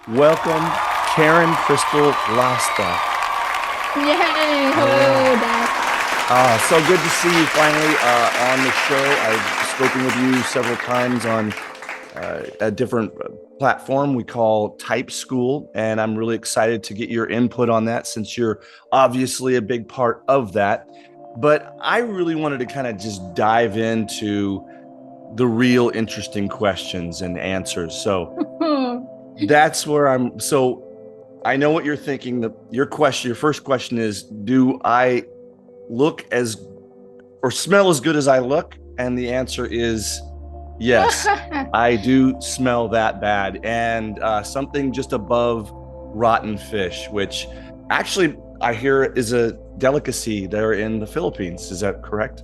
Welcome, Karen Crystal Lasta. Yay! Hello, Dad. So good to see you finally on the show. I've spoken with you several times on a different platform we call Type School, and I'm really excited to get your input on that since you're obviously a big part of that. But I really wanted to kind of just dive into the real interesting questions and answers. So that's where I'm. So I know what you're thinking. Your first question is, do I look as or smell as good as I look? And the answer is yes, I do smell that bad, and something just above rotten fish, which actually I hear is a delicacy there in the Philippines. Is that correct?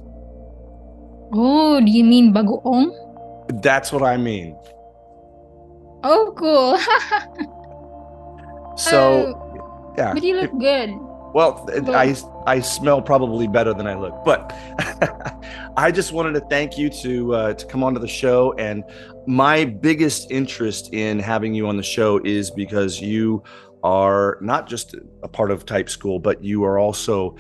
Oh, do you mean bagoong? That's what I mean. Oh, cool. So, yeah. But you look good. Well, Well, I smell probably better than I look, but I just wanted to thank you to come onto the show. And my biggest interest in having you on the show is because you are not just a part of Type School, but you are also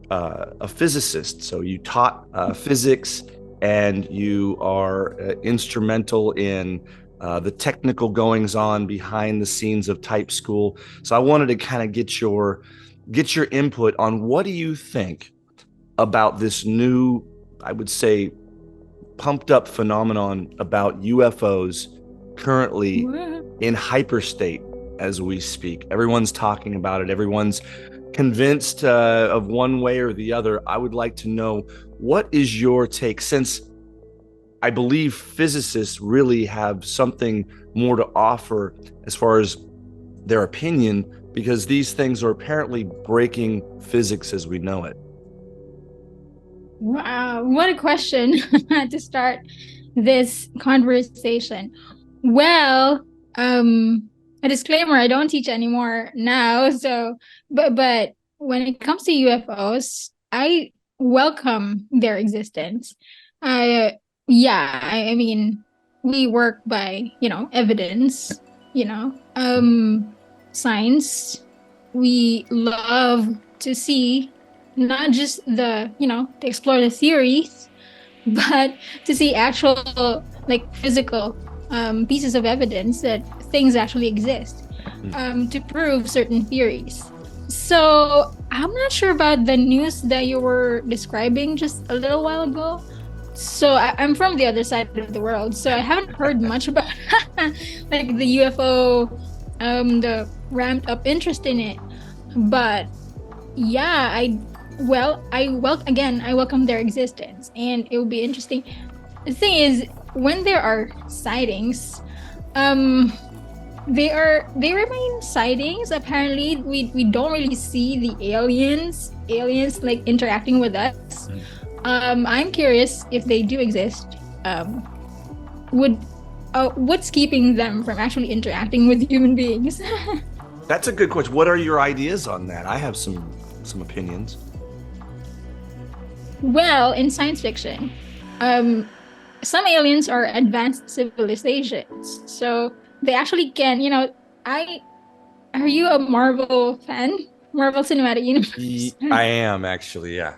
a physicist. So you taught physics, and you are instrumental in the technical goings on behind the scenes of Type School. So I wanted to kind of get your input on what do you think about this new, I would say, pumped up phenomenon about UFOs currently what? in hyperstate as we speak. Everyone's talking about it. Everyone's convinced of one way or the other. I would like to know, what is your take, since I believe physicists really have something more to offer as far as their opinion, because these things are apparently breaking physics as we know it. Wow, what a question to start this conversation. Well, a disclaimer, I don't teach anymore now, so but when it comes to UFOs, I welcome their existence. I yeah, I mean, we work by, evidence, science. We love to see not just to explore the theories, but to see actual, like, physical pieces of evidence that things actually exist, to prove certain theories. So I'm not sure about the news that you were describing just a little while ago. So I'm from the other side of the world, so I haven't heard much about like the UFO, the ramped up interest in it. But yeah, I welcome their existence, and it will be interesting. The thing is, when there are sightings, um, they remain sightings. Apparently, we don't really see the aliens like interacting with us. I'm curious if they do exist. Would What's keeping them from actually interacting with human beings? That's a good question. What are your ideas on that? I have some opinions. Well, in science fiction, some aliens are advanced civilizations, so they actually can. I Are you a Marvel fan? Marvel Cinematic Universe. I am actually, yeah.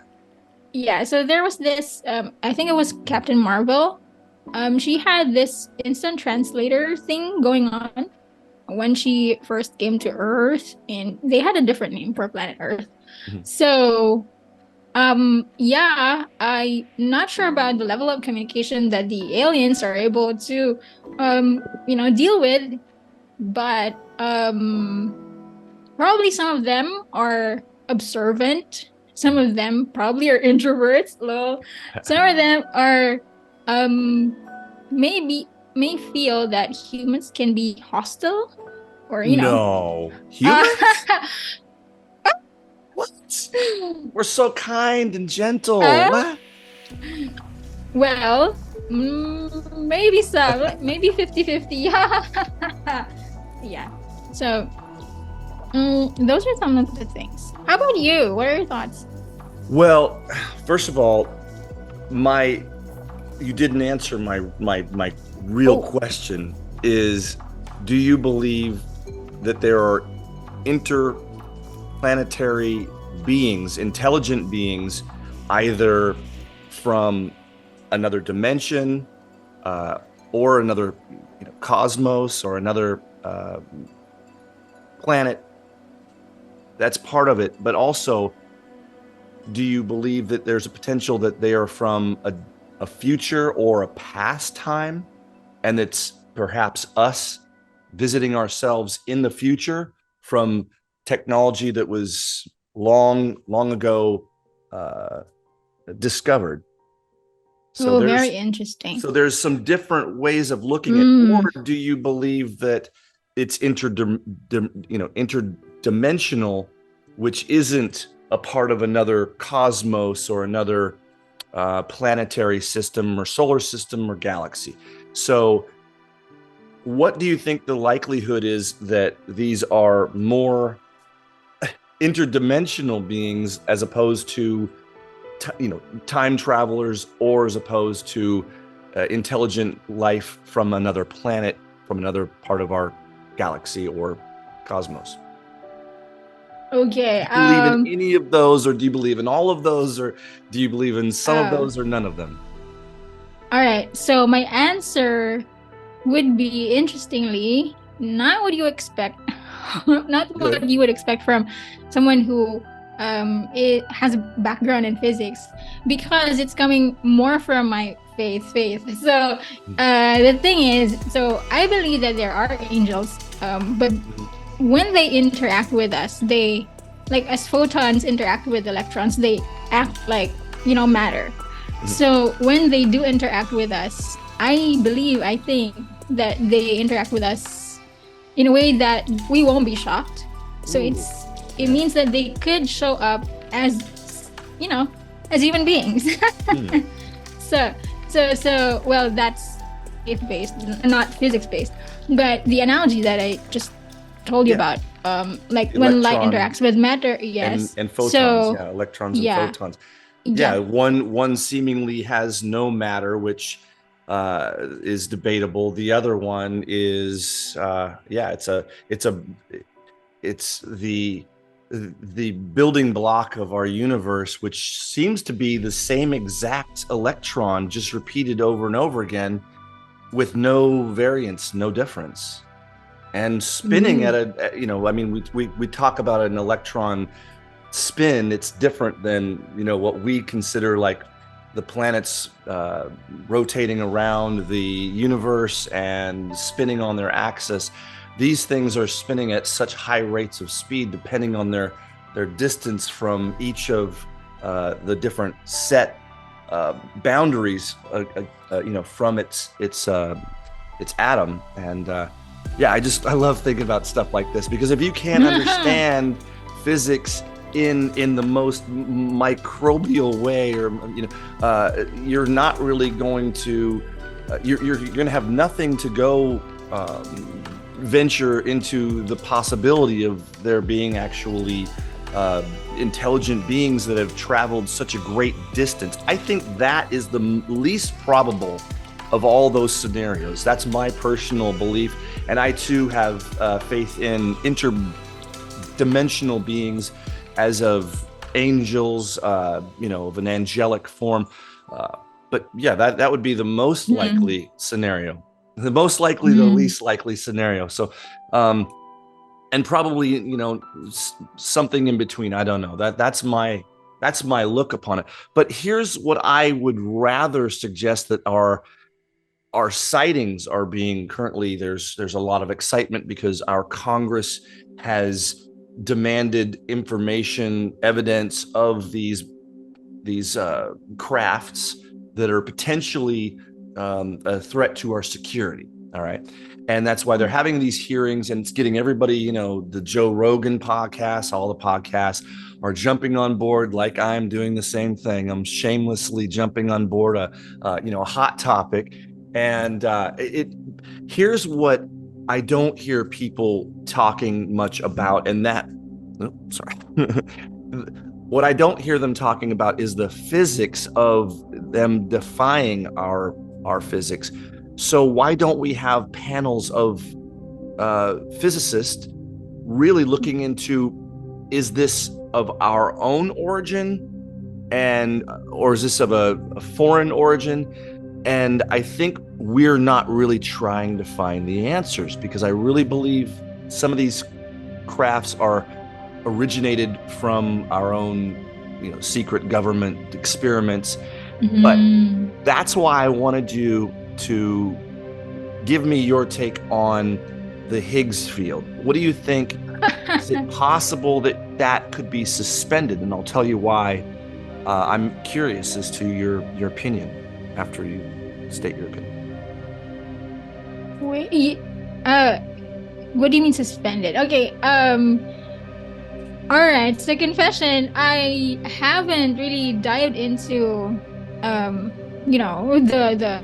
Yeah, so there was this, I think it was Captain Marvel. She had this instant translator thing going on when she first came to Earth, and they had a different name for planet Earth. Mhm. So, yeah, I'm not sure about the level of communication that the aliens are able to, deal with, but probably some of them are observant. Some of them probably are introverts. Lol. Some of them are um may feel that humans can be hostile, or No. uh, Humans? What? We're so kind and gentle. uh, What? well, maybe some, maybe 50-50. Yeah. So those are some of the things. How about you? What are your thoughts? Well, first of all, my you didn't answer my real Oh, question is, do you believe that there are interplanetary beings, intelligent beings, either from another dimension or another cosmos or another planet. That's part of it. But also, do you believe that there's a potential that they are from a future or a past time, and it's perhaps us visiting ourselves in the future from technology that was long ago discovered? So Oh, very interesting. there's some different ways of looking at it. Or do you believe that it's interdimensional, which isn't a part of another cosmos or another planetary system or solar system or galaxy? So what do you think the likelihood is that these are more interdimensional beings as opposed to time travelers, or as opposed to intelligent life from another planet, from another part of our galaxy or cosmos? Okay. Do you believe in any of those, or do you believe in all of those, or do you believe in some of those or none of them? All right. So my answer would be, interestingly, not what you expect, not what you would expect from someone who it has a background in physics, because it's coming more from my faith. So the thing is, so I believe that there are angels, but when they interact with us, they, like as photons interact with electrons, they act like matter. So when they do interact with us, I think that they interact with us in a way that we won't be shocked. So it means that they could show up as as human beings. So well, that's faith-based, not physics-based. But the analogy that I just told you about, like when light interacts with matter, and photons, electrons and photons. One seemingly has no matter, which is debatable. The other one is it's the building block of our universe, which seems to be the same exact electron, just repeated over and over again with no variance, no difference, and spinning at a we talk about an electron spin. It's different than what we consider like the planets rotating around the universe and spinning on their axis. These things are spinning at such high rates of speed, depending on their distance from each of the different set boundaries, from its atom. And I love thinking about stuff like this, because if you can't understand physics in the most microbial way, or you're not really going to you're going to have nothing to go venture into the possibility of there being actually intelligent beings that have traveled such a great distance. I think that is the least probable of all those scenarios. That's my personal belief, and I too have faith in interdimensional beings, as of angels, of an angelic form. But yeah, that would be the most likely scenario. The most likely, the least likely scenario. So, and probably, something in between. I don't know. That's my look upon it. But here's what I would rather suggest that our sightings are being currently. There's a lot of excitement because our Congress has demanded information, evidence of these crafts that are potentially a threat to our security. All right. And that's why they're having these hearings, and it's getting everybody, the Joe Rogan podcast, all the podcasts are jumping on board, like I'm doing the same thing. I'm shamelessly jumping on board a hot topic. And here's what I don't hear people talking much about, and what I don't hear them talking about is the physics of them defying our physics. So why don't we have panels of physicists really looking into, is this of our own origin, and or is this of a foreign origin? And I think we're not really trying to find the answers, because I really believe some of these crafts are originated from our own, secret government experiments. But that's why I wanted you to give me your take on the Higgs field. What do you think? Is it possible that that could be suspended? And I'll tell you why. I'm curious as to your opinion after you state your opinion. Wait, what do you mean suspended? Okay, all right. So confession, I haven't really dived into, the.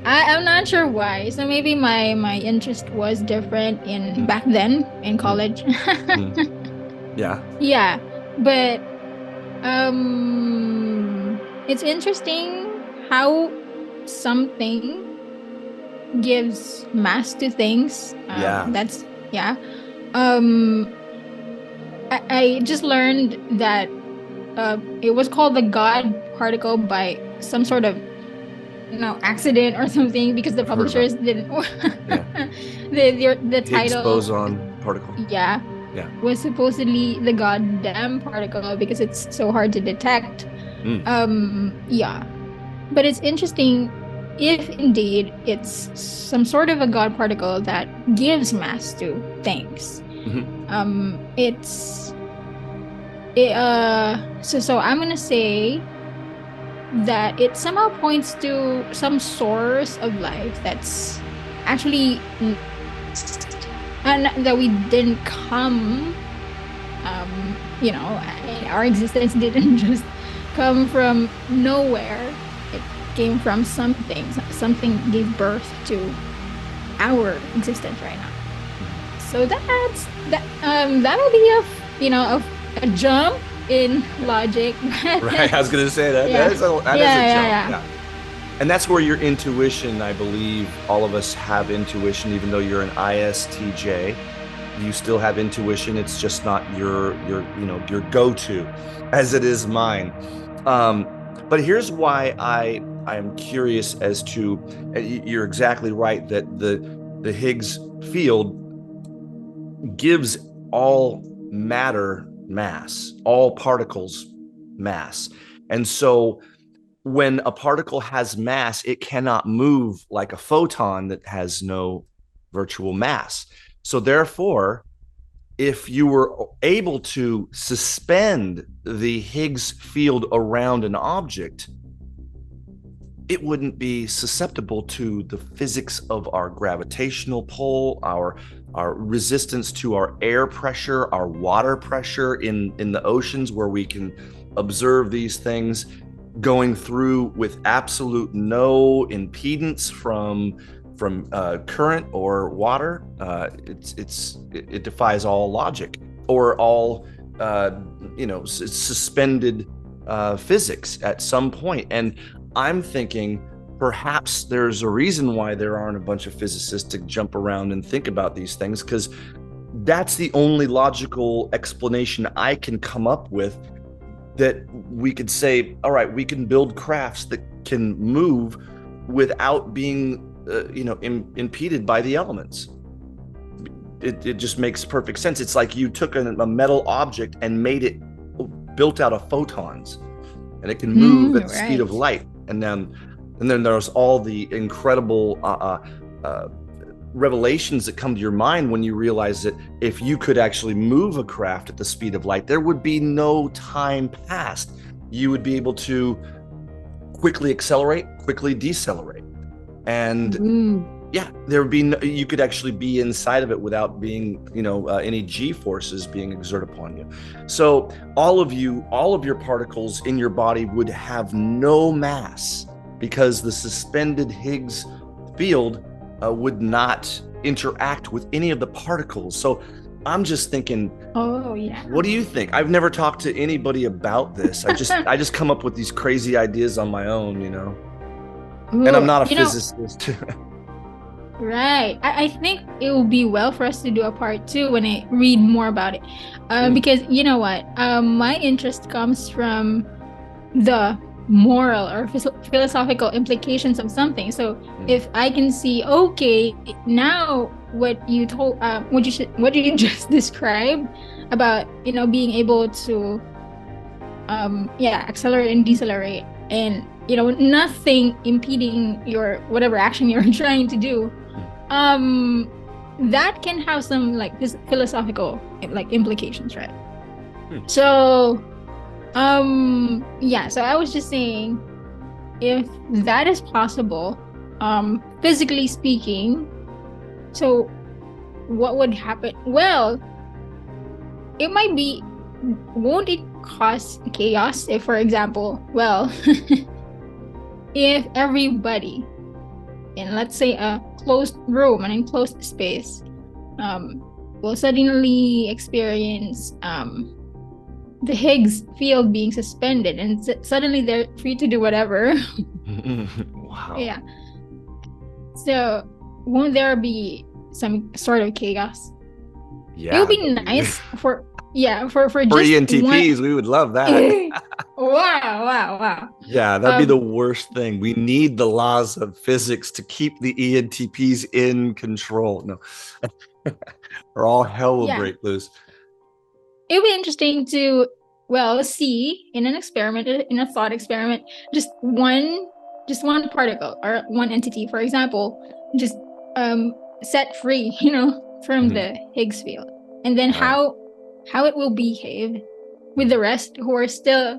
I'm not sure why. So maybe my interest was different in back then in college. Yeah. Yeah, but it's interesting how something gives mass to things. Yeah. That's yeah. Um, I just learned that it was called the God particle by some sort of accident or something, because the publishers didn't. Yeah. the Higgs title boson particle. Yeah. Was supposedly the goddamn particle because it's so hard to detect. Yeah. But it's interesting if indeed it's some sort of a God particle that gives mass to things. So I'm gonna say that it somehow points to some source of life that's actually, and that we didn't come, our existence didn't just come from nowhere. It came from something. Something gave birth to our existence right now. So that will be a jump in logic. Right, I was gonna say that. Yeah. That is a jump. Yeah. And that's where your intuition, I believe all of us have intuition, even though you're an ISTJ, you still have intuition. It's just not your go-to as it is mine. But here's why I am curious as to, you're exactly right that the Higgs field gives all matter mass, all particles mass. And so when a particle has mass, it cannot move like a photon that has no virtual mass. So therefore, if you were able to suspend the Higgs field around an object, it wouldn't be susceptible to the physics of our gravitational pull, our resistance to our air pressure, our water pressure in the oceans, where we can observe these things going through with absolute no impedance from current or water. It defies all logic or all suspended physics at some point. And I'm thinking perhaps there's a reason why there aren't a bunch of physicists to jump around and think about these things, because that's the only logical explanation I can come up with, that we could say, all right, we can build crafts that can move without being impeded by the elements. It just makes perfect sense. It's like you took a metal object and made it built out of photons, and it can move at the speed of light. And then there's all the incredible revelations that come to your mind when you realize that if you could actually move a craft at the speed of light, there would be no time passed. You would be able to quickly accelerate, quickly decelerate. And there would be you could actually be inside of it without being, any G forces being exerted upon you. So all of your particles in your body would have no mass, because the suspended Higgs field would not interact with any of the particles. So I'm just thinking, what do you think? I've never talked to anybody about this. I just come up with these crazy ideas on my own, and I'm not a physicist. Right. I think it will be well for us to do a part two when I read more about it. Mm, Because you know what? My interest comes from the moral or philosophical implications of something. So mm, if I can see, okay, now what you told, what you just described about, being able to, yeah, accelerate and decelerate, and nothing impeding your whatever action you're trying to do, mm, um, that can have some like this philosophical like implications, right? mm. So yeah, so I was just saying, if that is possible, physically speaking, so what would happen? Well, it might be, won't it cause chaos if, for example, well, if everybody in, let's say, a closed room, an enclosed space, will suddenly experience the Higgs field being suspended, and suddenly they're free to do whatever. Wow. Yeah. So won't there be some sort of chaos? It would Yeah. be nice for, yeah, for For just one. ENTPs, we would love that. Wow, wow, wow. Yeah, that'd be the Um, worst thing. We need the laws of physics to keep the ENTPs in control. No, or all hell will yeah, break loose. it would be interesting to, well, see in an experiment, in a thought experiment, just one particle or one entity, for example, just um set free, from Mhm. the Higgs field, and then Right. how it will behave with the rest who are still,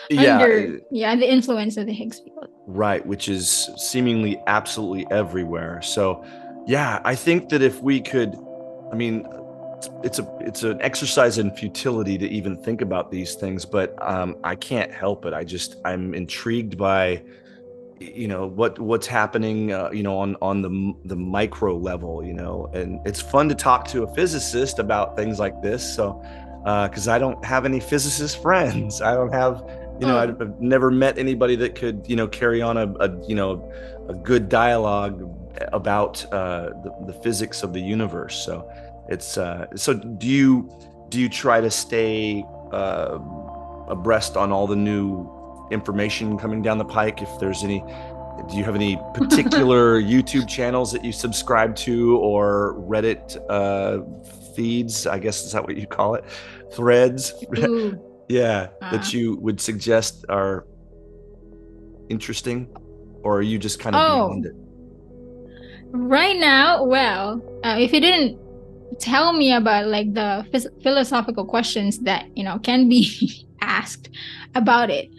Yeah, under, yeah, the influence of the Higgs field. right, which is seemingly absolutely everywhere. So, yeah, I think that if we could, I mean, it's an exercise in futility to even think about these things, but I can't help it. I'm intrigued by what's happening on the micro level, and it's fun to talk to a physicist about things like this. So because I don't have any physicist friends, I don't have, Oh, I've never met anybody that could carry on a good dialogue about the physics of the universe. So it's so do you try to stay abreast on all the new information coming down the pike? If there's any, do you have any particular YouTube channels that you subscribe to, or Reddit feeds? I guess, is that what you call it? Threads? ooh, Yeah, uh, that you would suggest are interesting, or are you just kind of beyond oh, it? right now, well, if you didn't tell me about like the philosophical questions that can be asked about it,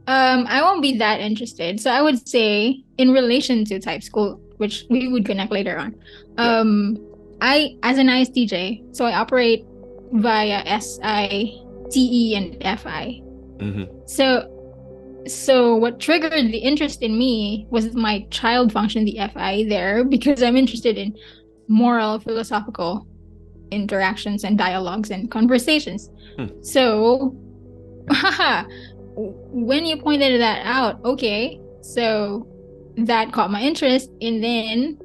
I won't be that interested. So I would say, in relation to type school, which we would connect later on, Yeah. I, as an ISTJ, so I operate via SI, TE, and FI. Hmm. So what triggered the interest in me was my child function, the FI, there, because I'm interested in moral, philosophical interactions and dialogues and conversations. Hmm. So, haha, when you pointed that out, okay, so that caught my interest, and then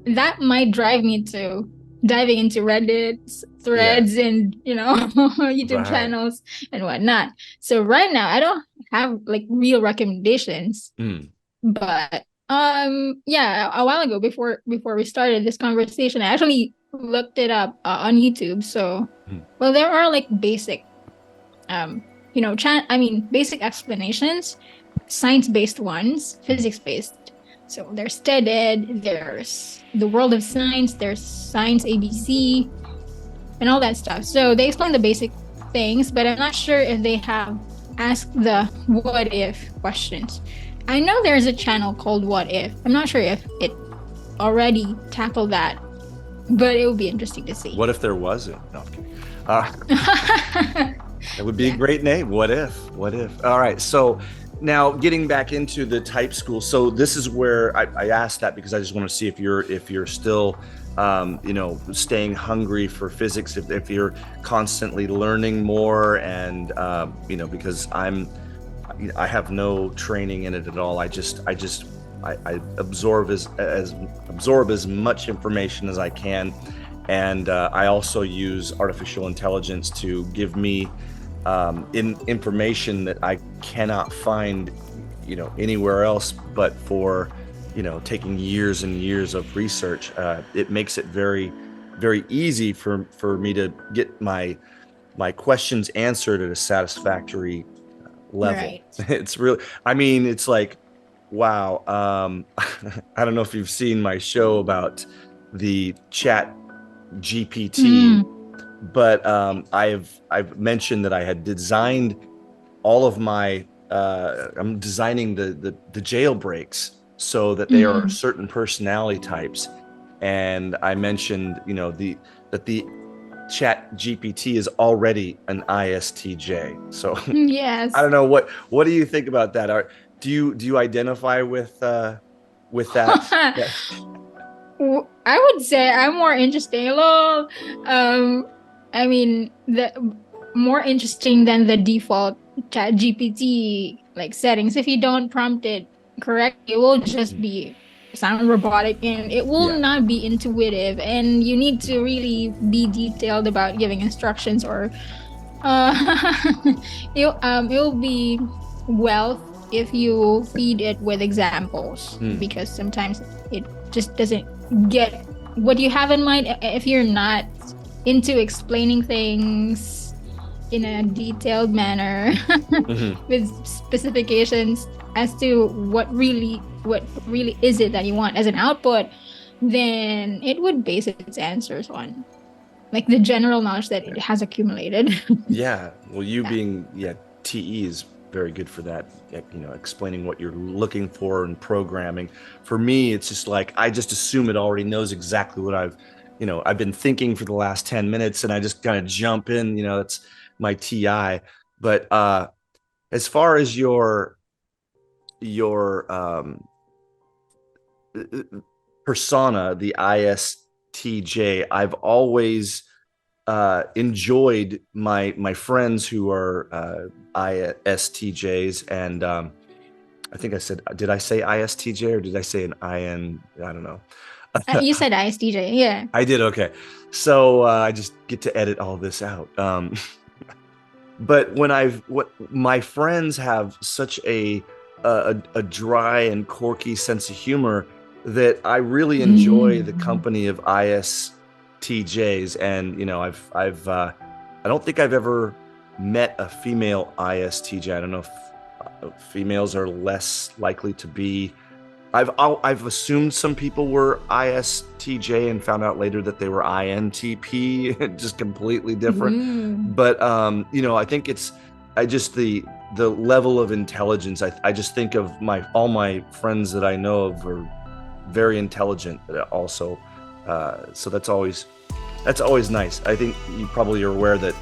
that might drive me to diving into Reddit Yeah. threads and YouTube Right. channels and whatnot. So right now I don't have like real recommendations, Mm. but yeah, a while ago, before we started this conversation, I actually looked it up on YouTube. So, Mm. well, there are like basic basic explanations, science-based ones, Mm. physics-based. So there's TED-Ed, there's the world of science, there's Science ABC, and all that stuff. So they explain the basic things, but I'm not sure if they have asked the what if questions. I know there's a channel called What If. I'm not sure if it already tackled that, but it would be interesting to see. What if there wasn't? No, I'm kidding. Uh, That would be a Yeah. great name. What if? What if? All right. So now getting back into the type school. So this is where I asked that because I just want to see if you're still staying hungry for physics, if you're constantly learning more, and because I have no training in it at all. I just I absorb as much information as I can, and I also use artificial intelligence to give me information that I cannot find, anywhere else, but for taking years and years of research. It makes it very, very easy for me to get my questions answered at a satisfactory level. Right. It's really, I mean, it's like, wow. I don't know if you've seen my show about the chat GPT, Mm, but I've mentioned that I had designed all of my I'm designing the jailbreaks so that they are mm. certain personality types, and I mentioned that the chat GPT is already an ISTJ. So I Yes. don't know, what do you think about that? Do you identify with that? Yeah. I would say I'm more interesting. Lol. I mean, the more interesting than the default chat GPT like settings. If you don't prompt it correctly, it will just be sound robotic and it will Yeah. not be intuitive. And you need to really be detailed about giving instructions, or it'll be wealth if you feed it with examples, Hmm. because sometimes it just doesn't get what you have in mind if you're not into explaining things in a detailed manner Mhm. with specifications as to what really is it that you want as an output, then it would base its answers on like the general knowledge that it has accumulated. Yeah. Well, you Yeah. being, TE is very good for that, explaining what you're looking for and programming. For me, it's just like I just assume it already knows exactly what I've been thinking for the last 10 minutes, and I just kind of jump in, that's my TI. But as far as your persona, the ISTJ, I've always enjoyed my friends who are ISTJs, and I think did I say ISTJ or did I say an IN? I don't know. You said ISTJ, yeah. I did. Okay. So I just get to edit all this out. But what my friends have such a dry and quirky sense of humor that I really enjoy the Mm. company of ISTJs. And I don't think I've ever met a female ISTJ. I don't know if females are less likely to be. I've assumed some people were ISTJ and found out later that they were INTP, just completely different. Mm. But I think I just the level of intelligence. I just think of all my friends that I know of are very intelligent also. So that's always nice. I think you probably are aware that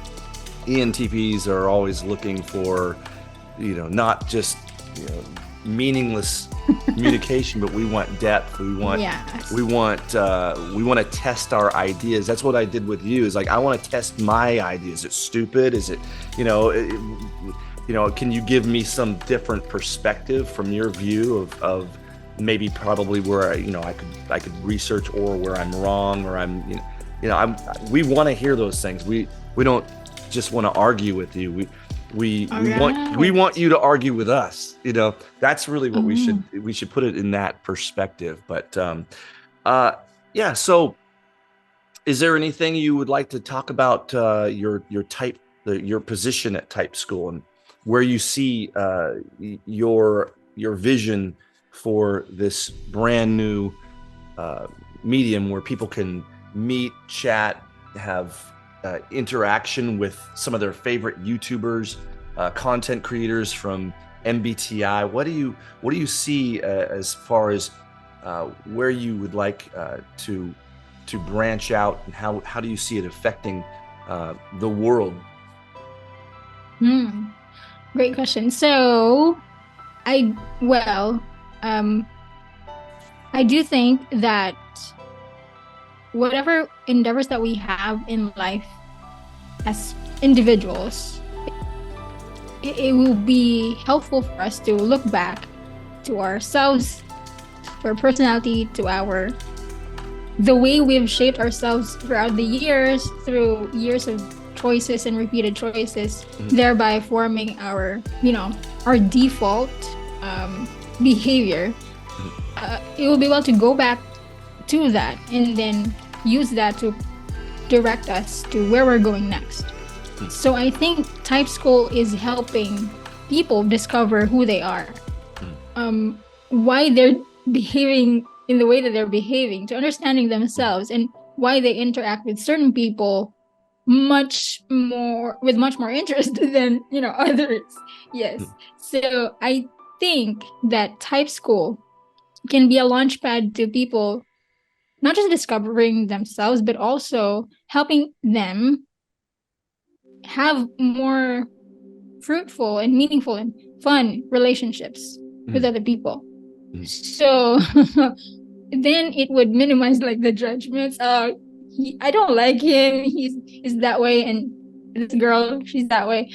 ENTPs are always looking for, not just, meaningless communication, but we want depth. Yes. We want to test our ideas. That's what I did with you. Is like I want to test my ideas. Is it stupid? Is it, can you give me some different perspective from your view of maybe probably where I could research, or where I'm wrong, or we want to hear those things. We don't just want to argue with you. We want you to argue with us. That's really what we should put it in that perspective. But yeah. So, is there anything you would like to talk about your type, your position at Type School, and where you see your vision for this brand new medium where people can meet, chat, have interaction with some of their favorite YouTubers, content creators from MBTI. What do you see as far as where you would like to branch out, and how do you see it affecting the world? Hmm. Great question. So, I well, um, I do think that whatever endeavors that we have in life as individuals, it will be helpful for us to look back to ourselves our personality, to the way we've shaped ourselves throughout the years, through years of choices and repeated choices, thereby forming our default behavior. It will be well to go back to that and then use that to direct us to where we're going next. So I think Type School is helping people discover who they are, why they're behaving in the way that they're behaving, to understanding themselves and why they interact with certain people much more interest than others. Yes. So I think that Type School can be a launchpad to people not just discovering themselves, but also helping them have more fruitful and meaningful and fun relationships with other people. So then it would minimize like the judgments. I don't like him. He's that way, and this girl, she's that way.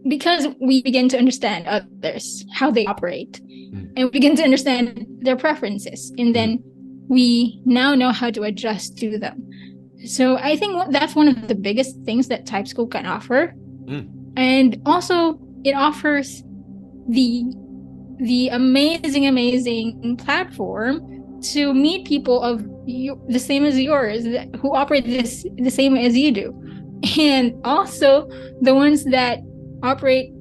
Because we begin to understand others, how they operate, and we begin to understand their preferences, and then we now know how to adjust to them. So I think that's one of the biggest things that Type School can offer. And also it offers the amazing platform to meet people of the same as yours, who operate the same as you do, and also the ones that operate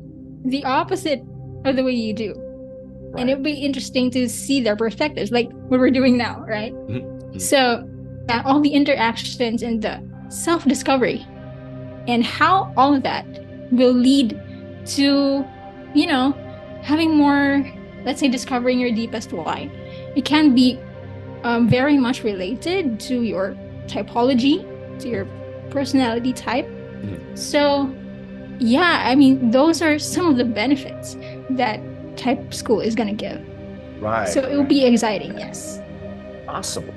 the opposite of the way you do. Right. And it would be interesting to see their perspectives, like what we're doing now, right? So all the interactions and the self-discovery and how all of that will lead to, having more, let's say, discovering your deepest why. It can be very much related to your typology, to your personality type. So yeah, I mean, those are some of the benefits that Type School is going to give. Right. So it will be exciting. Yes. Awesome.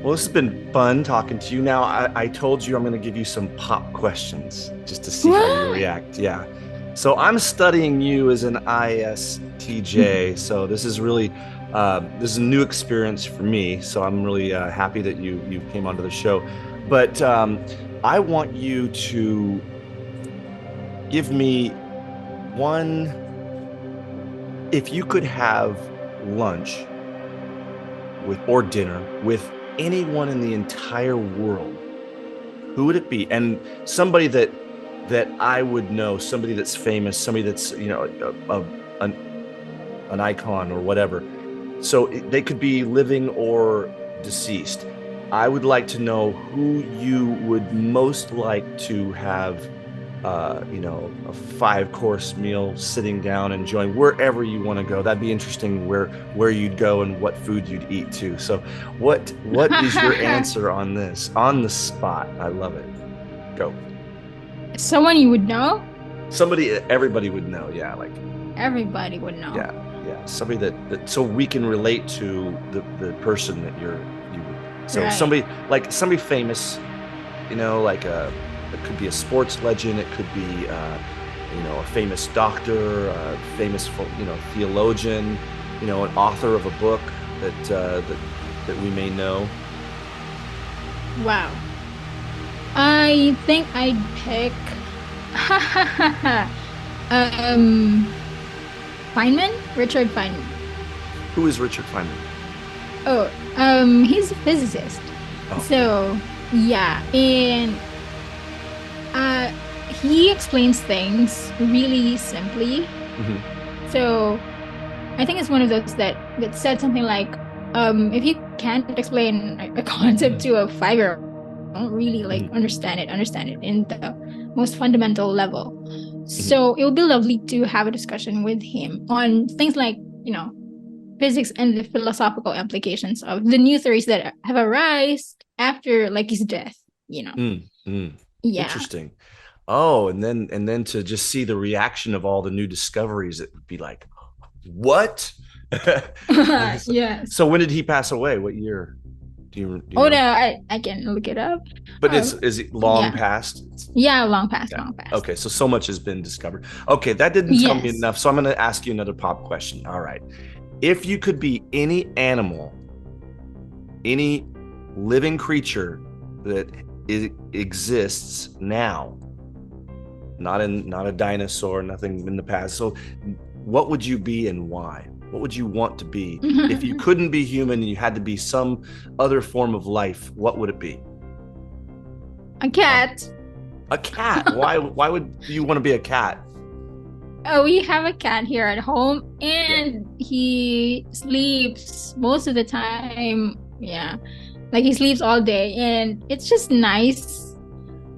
Well, this has been fun talking to you. Now, I told you I'm going to give you some pop questions just to see how you react. Yeah. So I'm studying you as an ISTJ. So this is really, this is a new experience for me. So I'm really happy that you came onto the show. But I want you to give me one, if you could have lunch or dinner with anyone in the entire world, who would it be? And somebody that I would know, somebody that's famous, somebody that's an icon or whatever. So they could be living or deceased. I would like to know who you would most like to have a 5-course meal, sitting down, enjoying, wherever you want to go. That'd be interesting where you'd go and what food you'd eat too. So what is your answer on this? On the spot. I love it. Go. Someone you would know? Everybody would know. Yeah. Like everybody would know. Yeah. Somebody that so we can relate to the person that you would. So right. somebody famous, like it could be a sports legend. It could be, a famous doctor, a famous, theologian, an author of a book that we may know. Wow. I think I'd pick Richard Feynman. Who is Richard Feynman? Oh, he's a physicist. Oh. So yeah, and he explains things really simply. So I think it's one of those that said something like, if you can't explain a concept to a 5-year-old, don't really understand it in the most fundamental level. So it would be lovely to have a discussion with him on things like, physics and the philosophical implications of the new theories that have arisen after his death, Yeah. Interesting. Oh, and then to just see the reaction of all the new discoveries, it would be like, what? Yes. So when did he pass away? What year? Do you know? No, I can look it up. But is it long past? Yeah, long past. Okay, so much has been discovered. Okay, that didn't tell me enough. So I'm going to ask you another pop question. All right. If you could be any animal, any living creature that exists now, not a dinosaur, nothing in the past. So what would you be and why? What would you want to be? If you couldn't be human and you had to be some other form of life, what would it be? A cat. A cat. Why would you want to be a cat? Oh, we have a cat here at home, and he sleeps most of the time. Yeah, like he sleeps all day, and it's just nice.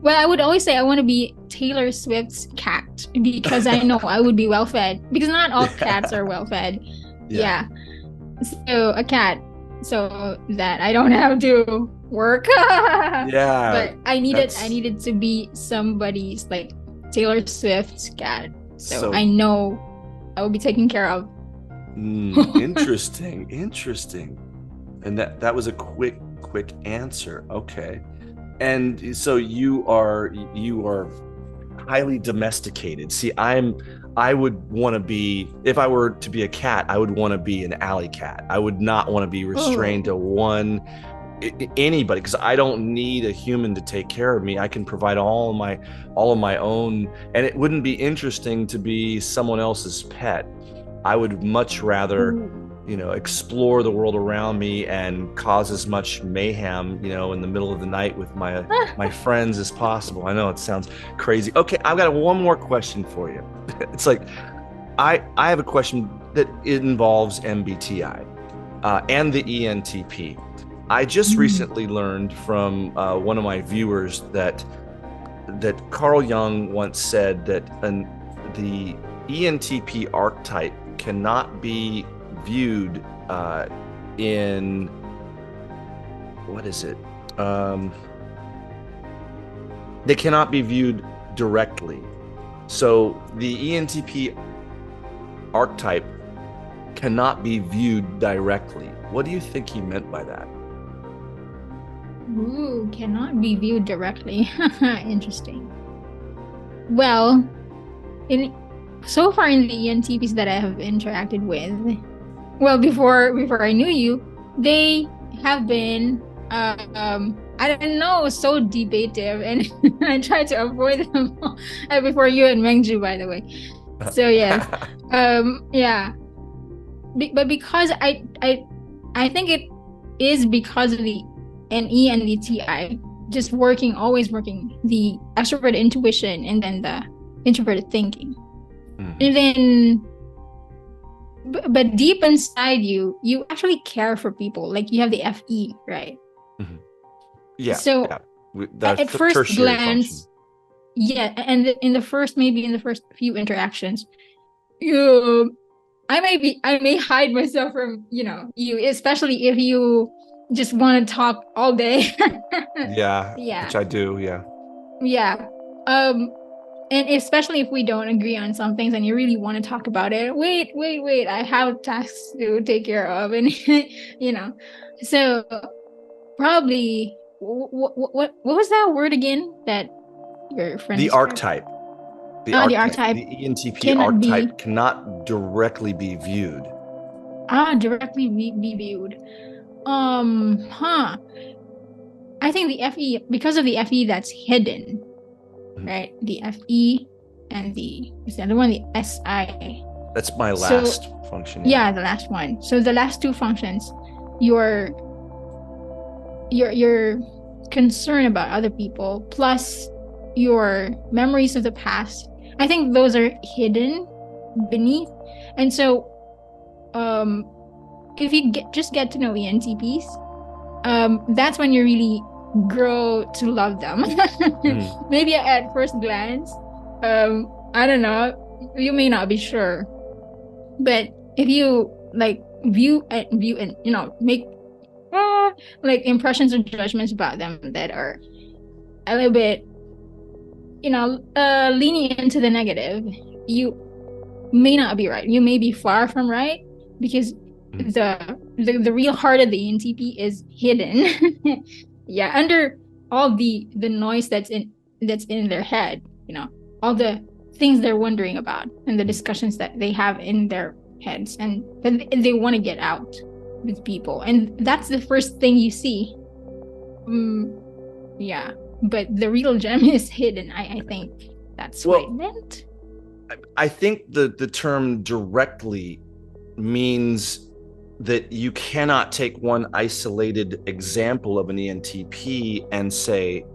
Well, I would always say I want to be Taylor Swift's cat because I know I would be well fed, because not all cats are well fed. Yeah. So a cat, so that I don't have to work. Yeah. But I needed to be somebody's like Taylor Swift's cat. So I know I will be taken care of. Interesting. And that was a quick answer. Okay. And so you are highly domesticated. See, I would want to be, if I were to be a cat, I would want to be an alley cat. I would not want to be restrained to anybody, because I don't need a human to take care of me. I can provide all of my own, and it wouldn't be interesting to be someone else's pet. I would much rather explore the world around me and cause as much mayhem, in the middle of the night with my friends as possible. I know it sounds crazy. Okay, I've got one more question for you. It's like, I have a question that involves MBTI and the ENTP. I just recently learned from one of my viewers that Carl Jung once said that the ENTP archetype cannot be viewed in, what is it? They cannot be viewed directly. So the ENTP archetype cannot be viewed directly. What do you think he meant by that? Ooh, cannot be viewed directly. Interesting. Well, so far in the ENTPs that I have interacted with, well, before I knew you, they have been I don't know, so debative, and I try to avoid them before you and Mengju, by the way. So yes, yeah, but because I think it is because of the NE and the TI just always working the extrovert intuition and then the introverted thinking, and then. But deep inside you actually care for people. Like you have the FE, right? Yeah. So at first glance, function. and in the first few interactions, I may hide myself from you, especially if you just want to talk all day. Yeah, which I do. Yeah. And especially if we don't agree on some things and you really want to talk about it, wait, I have tasks to take care of, and so probably what was that word again that your friend the described? archetype. The archetype. The ENTP archetype cannot directly be viewed. Directly be viewed. I think the FE, because of the FE that's hidden, right? The FE and is the other one, the SI. That's my last function. Yeah, the last one. So the last two functions, your concern about other people plus your memories of the past, I think those are hidden beneath. And so if you just get to know ENTPs, that's when you really grow to love them. Maybe at first glance, I don't know, you may not be sure, but if you like view and make like impressions or judgments about them that are a little bit leaning into the negative, you may not be right. You may be far from right, because the real heart of the ENTP is hidden. Yeah, under all the noise that's in their head, all the things they're wondering about and the discussions that they have in their heads, and they want to get out with people, and that's the first thing you see. Yeah, but the real gem is hidden. I think that's what it meant. I think the term directly means that you cannot take one isolated example of an ENTP and say,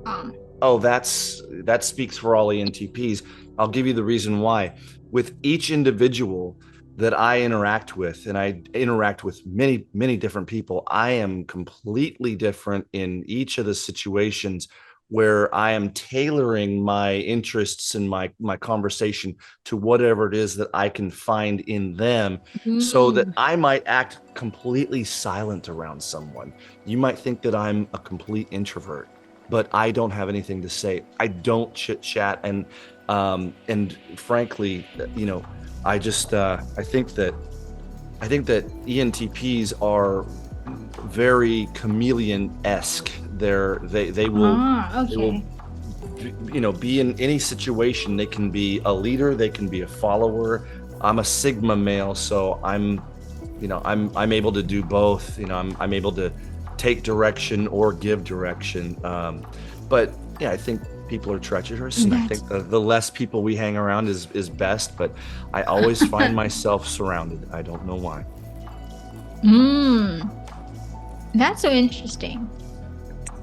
oh, that speaks for all ENTPs. I'll give you the reason why. With each individual that I interact with, and I interact with many, many different people, I am completely different in each of the situations where I am tailoring my interests and my conversation to whatever it is that I can find in them, so that I might act completely silent around someone. You might think that I'm a complete introvert, but I don't have anything to say. I don't chit chat, and frankly, you know, I just I think that ENTPs are very chameleon-esque. They will, you know, be in any situation. They can be a leader, they can be a follower. I'm a Sigma male, so I'm able to do both. You know, I'm able to take direction or give direction. But yeah, I think people are treacherous, and I think the less people we hang around is best. But I always find myself surrounded. I don't know why. That's so interesting.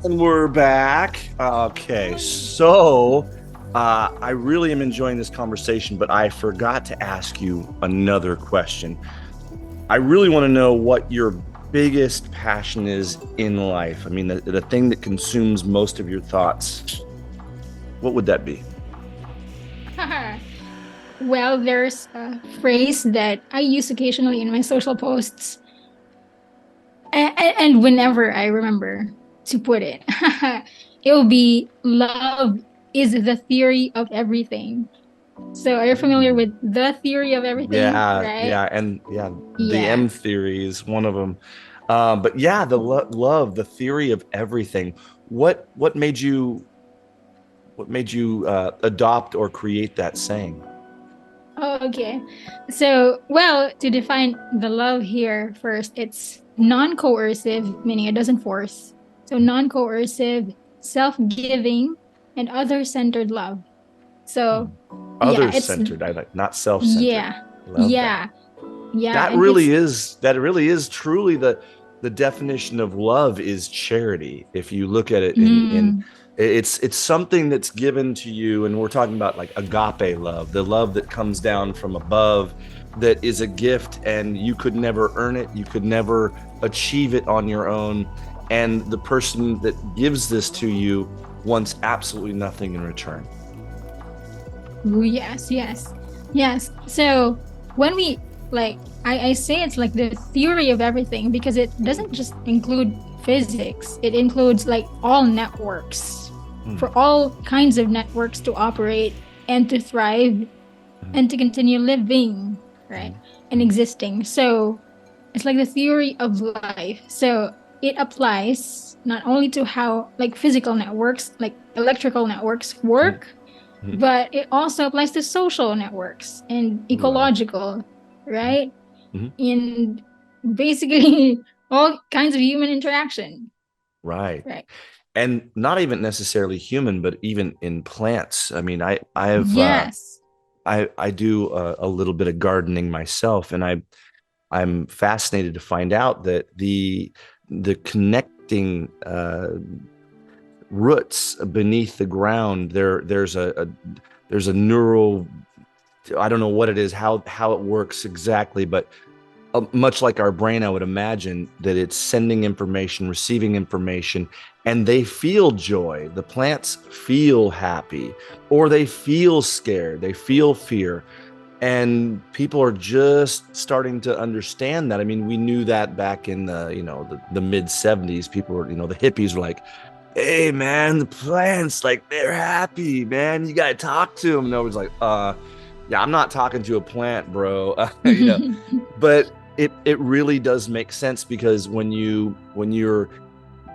And we're back. Okay, so I really am enjoying this conversation, but I forgot to ask you another question. I really want to know what your biggest passion is in life. I mean, the thing that consumes most of your thoughts. What would that be? Well, there's a phrase that I use occasionally in my social posts, and whenever I remember to put it, it will be, love is the theory of everything. So are you familiar with the theory of everything? Yeah, right? The M theory is one of them. But yeah, the love, the theory of everything. What made you adopt or create that saying? Oh, okay. So, well, to define the love here first, it's non-coercive, meaning it doesn't force. So non-coercive, self-giving, and other-centered love. So Other-centered, I like, not self-centered. Yeah. That really is truly the definition of love is charity. If you look at it in it's something that's given to you, and we're talking about like agape love, the love that comes down from above, that is a gift, and you could never earn it, you could never achieve it on your own, and the person that gives this to you wants absolutely nothing in return. Yes. So when we I say it's like the theory of everything, because it doesn't just include physics. It includes like all networks, for all kinds of networks to operate and to thrive and to continue living, right? And existing. So it's like the theory of life. So it applies not only to how like physical networks, like electrical networks work, but it also applies to social networks and ecological, right? In basically all kinds of human interaction. Right. And not even necessarily human, but even in plants. I mean, I do a little bit of gardening myself, and I'm fascinated to find out that the connecting roots beneath the ground, there's a neural, I don't know what it is, how it works exactly, but much like our brain, I would imagine that it's sending information, receiving information, and they feel joy. The plants feel happy, or they feel scared, they feel fear. And people are just starting to understand that. I mean, we knew that back in the mid 70s. People were, the hippies were like, hey man, the plants, like, they're happy, man. You got to talk to them. And I was like, yeah, I'm not talking to a plant, bro. But it really does make sense, because when you're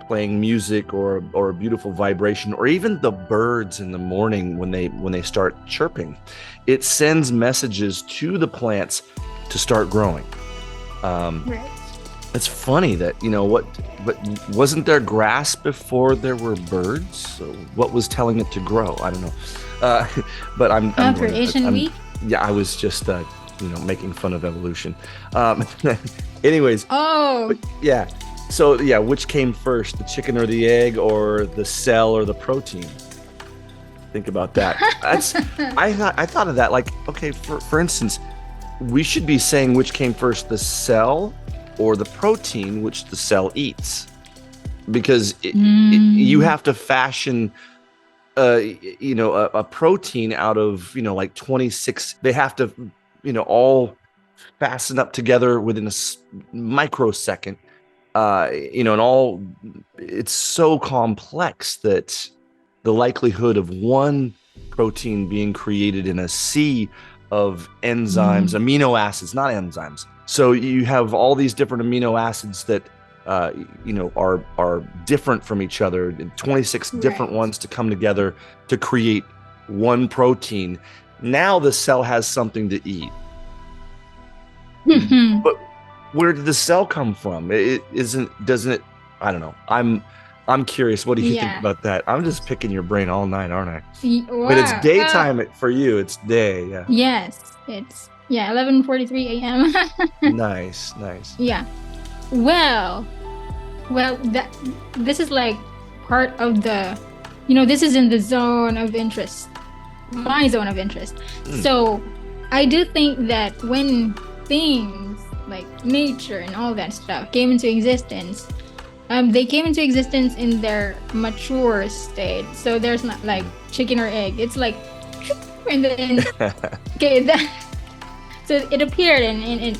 playing music or a beautiful vibration, or even the birds in the morning when they start chirping, it sends messages to the plants to start growing. Right. It's funny that, but wasn't there grass before there were birds? So what was telling it to grow? I don't know. But Creation week. Yeah, I was just, making fun of evolution. Anyways. Oh. But yeah. So yeah, which came first, the chicken or the egg, or the cell or the protein? Think about that. I thought of that, like, okay, for instance, we should be saying which came first, the cell or the protein which the cell eats, because you have to fashion a protein out of like 26. They have to all fasten up together within a microsecond, and all. It's so complex that the likelihood of one protein being created in a sea of enzymes, amino acids, not enzymes. So you have all these different amino acids that are different from each other, 26 different ones to come together to create one protein. Now the cell has something to eat. But where did the cell come from? Doesn't it? I don't know. I'm curious. What do you think about that? I'm just picking your brain all night, aren't I? Wow. But it's daytime for you. It's day. Yeah. Yes, it's 11:43 a.m. Nice. Yeah. Well, this is like part of the, this is in the zone of interest, my zone of interest. So I do think that when things like nature and all that stuff came into existence, they came into existence in their mature state. So there's not like chicken or egg. It's like, and then okay, so it appeared and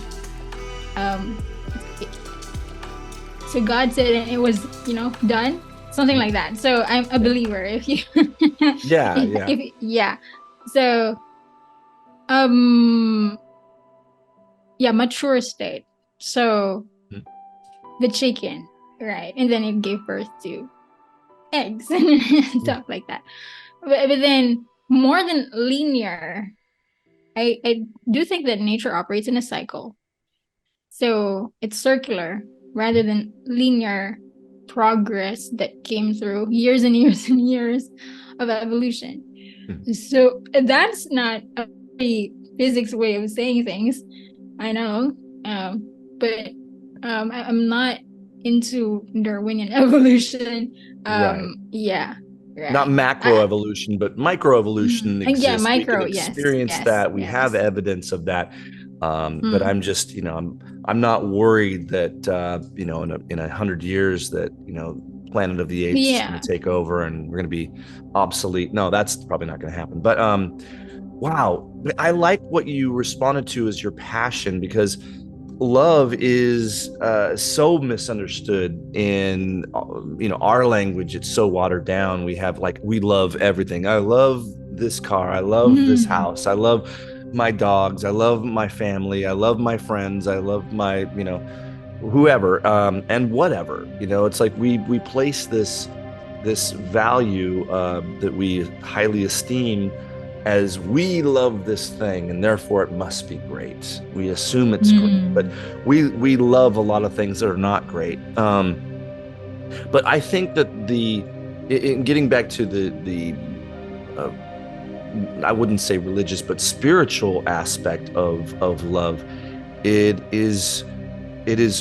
so God said and it was done, something like that. So I'm a believer. If you so mature state. So the chicken, right, and then it gave birth to eggs and stuff like that. But then more than linear, I do think that nature operates in a cycle. So it's circular rather than linear progress that came through years and years and years of evolution. So that's not a very physics way of saying things, I know, but I'm not into Darwinian evolution. Not macroevolution, but microevolution exists. Micro, we can experience that. We have evidence of that. But I'm just, I'm not worried that, in 100 years that, Planet of the Apes is going to take over and we're going to be obsolete. No, that's probably not going to happen. But wow, I like what you responded to as your passion, because love is so misunderstood in our language. It's so watered down. We have we love everything. I love this car. I love this house. I love my dogs. I love my family. I love my friends. I love my whoever and whatever. It's like we place this value that we highly esteem as we love this thing and therefore it must be great. We assume it's great, but we love a lot of things that are not great. But I think that in getting back to the I wouldn't say religious, but spiritual aspect of love, it is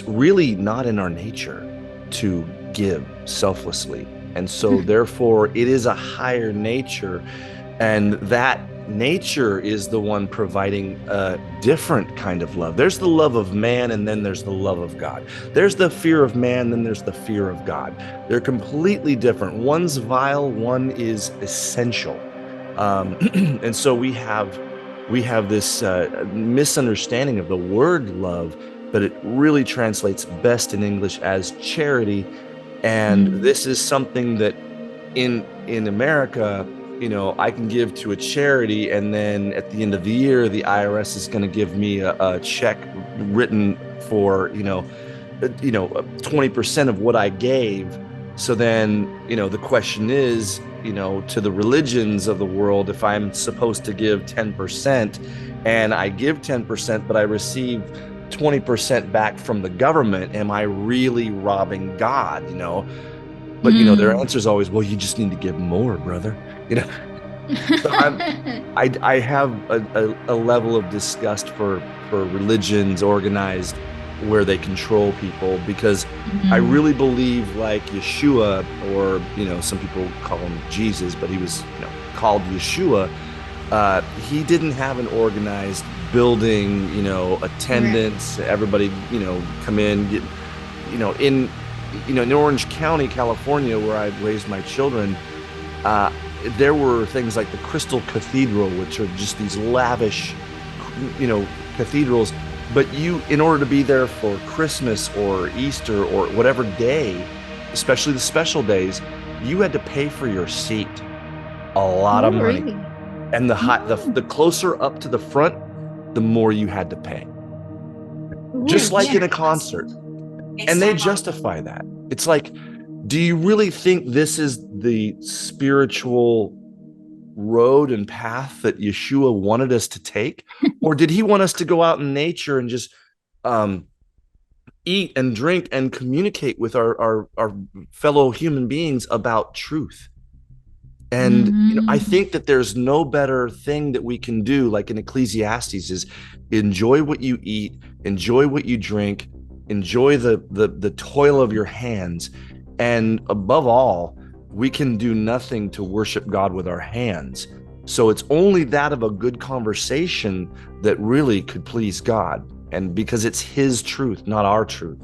really not in our nature to give selflessly. And so therefore it is a higher nature. And that nature is the one providing a different kind of love. There's the love of man, and then there's the love of God. There's the fear of man, then there's the fear of God. They're completely different. One's vile, one is essential. And so we have this misunderstanding of the word love, but it really translates best in English as charity. And this is something that in America, I can give to a charity, and then at the end of the year, the IRS is going to give me a check written for, 20% of what I gave. So then, the question is, to the religions of the world, if I'm supposed to give 10% and I give 10%, but I receive 20% back from the government, am I really robbing God? But their answer is always, well, you just need to give more, brother. So I have a level of disgust for religions organized where they control people, because I really believe, like Yeshua, or some people call him Jesus, but he was called Yeshua. He didn't have an organized building, attendance, right. Everybody come in, get, in Orange County, California, where I raised my children. There were things like the Crystal Cathedral, which are just these lavish, cathedrals. But in order to be there for Christmas or Easter or whatever day, especially the special days, you had to pay for your seat, a lot of money. Really? And the closer up to the front, the more you had to pay. Just like in a concert. And they justify that. It's like, do you really think this is the spiritual road and path that Yeshua wanted us to take? Or did he want us to go out in nature and just eat and drink and communicate with our fellow human beings about truth? And I think that there's no better thing that we can do, like in Ecclesiastes, is enjoy what you eat, enjoy what you drink, enjoy the toil of your hands. And above all, we can do nothing to worship God with our hands. So it's only that of a good conversation that really could please God. And because it's his truth, not our truth.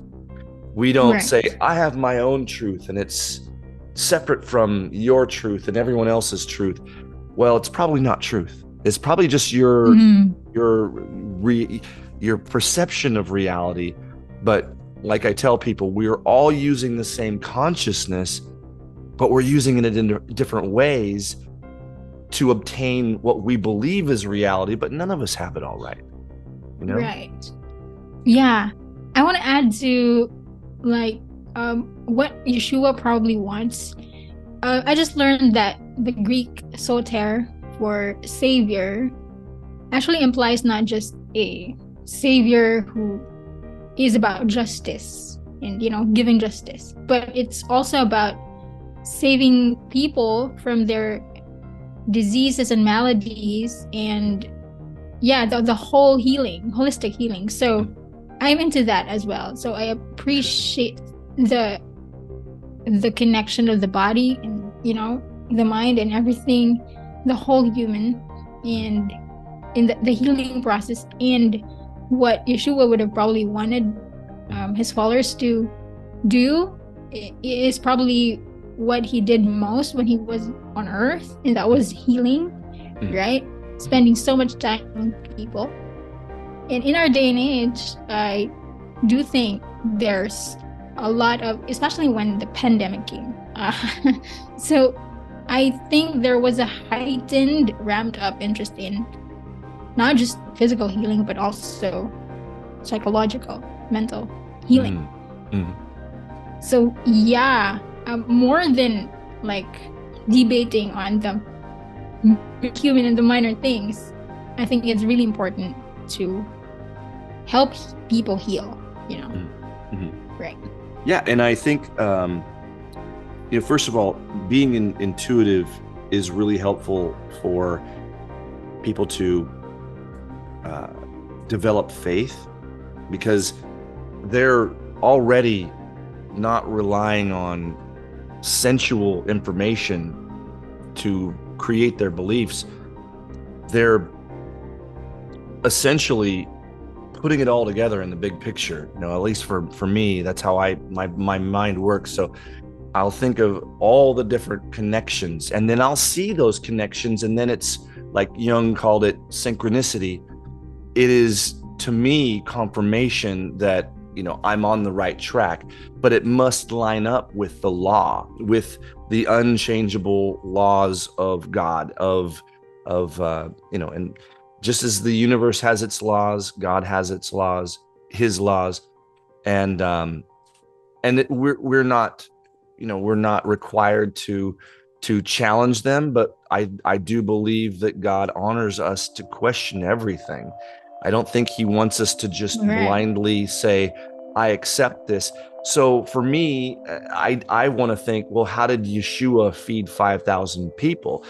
We don't say, I have my own truth and it's separate from your truth and everyone else's truth. Well, it's probably not truth. It's probably just your perception of reality. But like I tell people, we're all using the same consciousness, but we're using it in different ways to obtain what we believe is reality, but none of us have it all right. Right. Yeah. I want to add to what Yeshua probably wants. I just learned that the Greek soter for savior actually implies not just a savior who is about justice and giving justice, but it's also about saving people from their diseases and maladies, and the whole healing, holistic healing. So I'm into that as well. So I appreciate the connection of the body and the mind and everything, the whole human, and in the healing process. And what Yeshua would have probably wanted his followers to do is probably what he did most when he was on earth, and that was healing, right? Spending so much time with people. And in our day and age, I do think there's a lot of, especially when the pandemic came. So I think there was a heightened, ramped up interest in not just physical healing, but also psychological, mental healing. So more than debating on the human and the minor things, I think it's really important to help people heal, Right. Yeah. And I think, first of all, being intuitive is really helpful for people to develop faith, because they're already not relying on sensual information to create their beliefs. They're essentially putting it all together in the big picture. At least for me, that's how my mind works. So I'll think of all the different connections, and then I'll see those connections, and then it's like Jung called it synchronicity. It is, to me, confirmation that I'm on the right track, but it must line up with the law, with the unchangeable laws of God, and just as the universe has its laws, God has its laws, his laws, and we're not we're not required to challenge them, but I do believe that God honors us to question everything. I don't think he wants us to just Right. blindly say, I accept this. So for me, I want to think, well, how did Yeshua feed 5,000 people?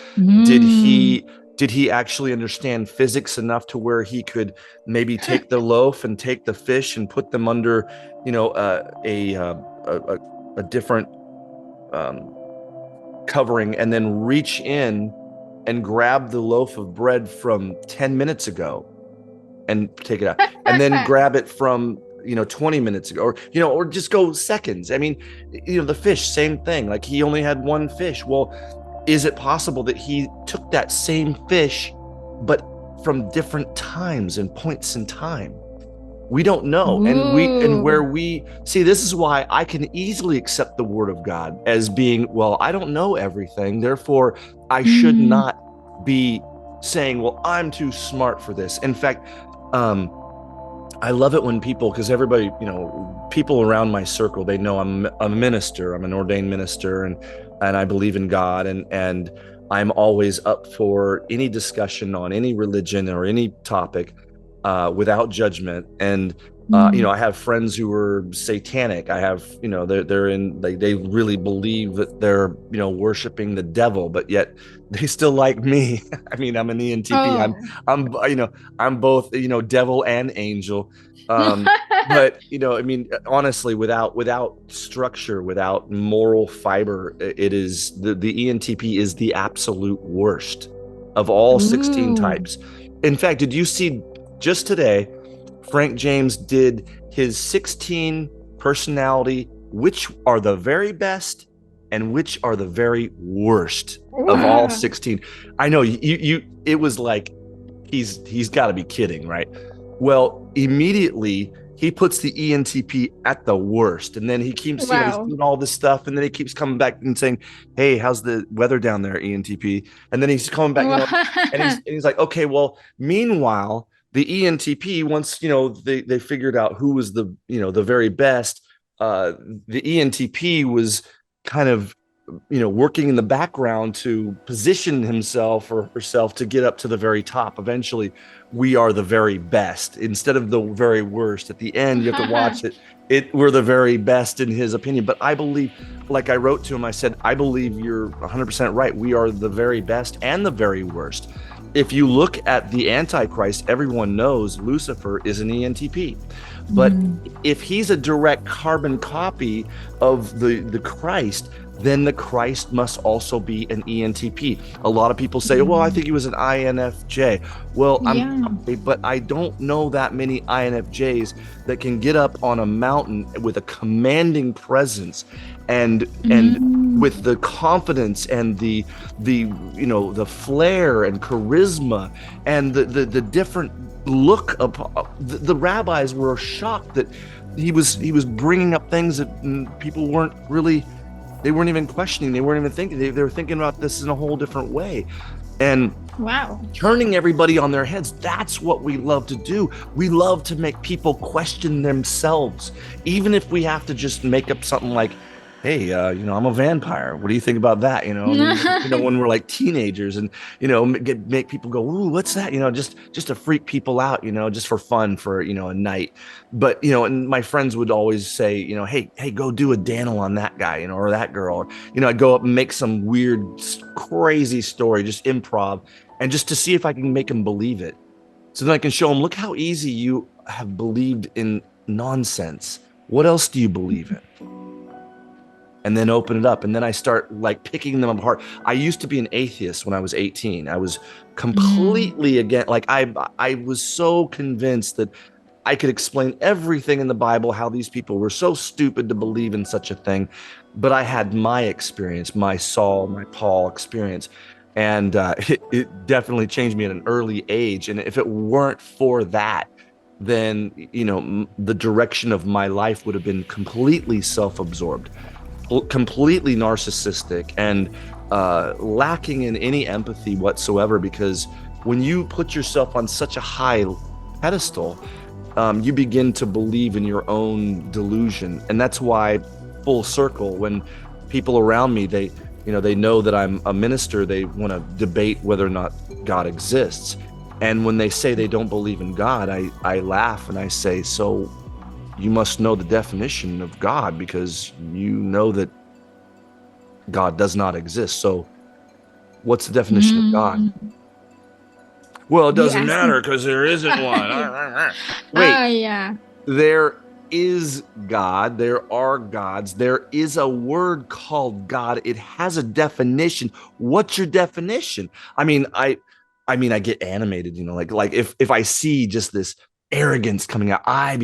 Did Mm. he actually understand physics enough to where he could maybe take the loaf and take the fish and put them under, a different um, covering, and then reach in and grab the loaf of bread from 10 minutes ago and take it out, and then grab it from 20 minutes ago, or just go seconds. I mean, the fish, same thing. Like, he only had one fish. Well, is it possible that he took that same fish but from different times and points in time? We don't know. And where Ooh. we see, this is why I can easily accept the word of God as being, well, I don't know everything, therefore I should Mm. not be saying, well, I'm too smart for this. In fact, I love it when people, because everybody, people around my circle, they know I'm a minister, I'm an ordained minister, and I believe in God, and I'm always up for any discussion on any religion or any topic, without judgment. And Mm. I have friends who are satanic. I have, they really believe that they're, worshiping the devil, but yet they still like me. I mean, I'm an ENTP. Oh. I'm both, devil and angel. But I mean, honestly, without structure, without moral fiber, it is the ENTP is the absolute worst of all 16 Ooh. types. In fact, did you see just today, Frank James did his 16 personality, which are the very best and which are the very worst of all Wow. 16. I know it was like, he's got to be kidding, right? Well, immediately he puts the ENTP at the worst, and then he keeps, he's Wow. doing all this stuff, and then he keeps coming back and saying, "Hey, how's the weather down there, ENTP?" And then he's coming back, and he's like, "Okay, well, meanwhile, the ENTP, once they figured out who was the the very best, the ENTP was kind of working in the background to position himself or herself to get up to the very top. Eventually, we are the very best instead of the very worst. At the end, you have to watch it. We're the very best in his opinion. But I believe, like I wrote to him, I said, I believe you're 100% right. We are the very best and the very worst. If you look at the Antichrist, everyone knows Lucifer is an ENTP. But Mm. if he's a direct carbon copy of the Christ, then the Christ must also be an ENTP. A lot of people say, well, I Mm. think he was an INFJ. Well, Yeah. but I don't know that many INFJs that can get up on a mountain with a commanding presence and Mm. with the confidence and the flair and charisma and the different look of the rabbis were shocked that he was bringing up things that people weren't really, they weren't even questioning, they weren't even thinking, they were thinking about this in a whole different way, and Wow. turning everybody on their heads. That's what we love to do. We love to make people question themselves, even if we have to just make up something like, hey, I'm a vampire, what do you think about that? I mean, when we're like teenagers, and make people go, ooh, what's that? Just to freak people out, just for fun, for a night. But and my friends would always say, hey, go do a Daniel on that guy, or that girl, or I'd go up and make some weird crazy story, just improv, and just to see if I can make them believe it. So then I can show them, look how easy you have believed in nonsense. What else do you believe in? And then open it up. And then I start like picking them apart. I used to be an atheist when I was 18. I was Mm. completely against, like I was so convinced that I could explain everything in the Bible, how these people were so stupid to believe in such a thing. But I had my experience, my Saul, my Paul experience. And it definitely changed me at an early age. And if it weren't for that, then, the direction of my life would have been completely self-absorbed, completely narcissistic, and lacking in any empathy whatsoever. Because when you put yourself on such a high pedestal, you begin to believe in your own delusion. And that's why, full circle, when people around me, they know that I'm a minister. They want to debate whether or not God exists. And when they say they don't believe in God, I laugh and I say, so you must know the definition of God, because you know that God does not exist. So what's the definition of God? Mm. Well, it You doesn't asked matter me. because there isn't one. Wait, Oh yeah. there is God. There are gods. There is a word called God. It has a definition. What's your definition? I mean, I get animated, like if I see just this arrogance coming out, I'm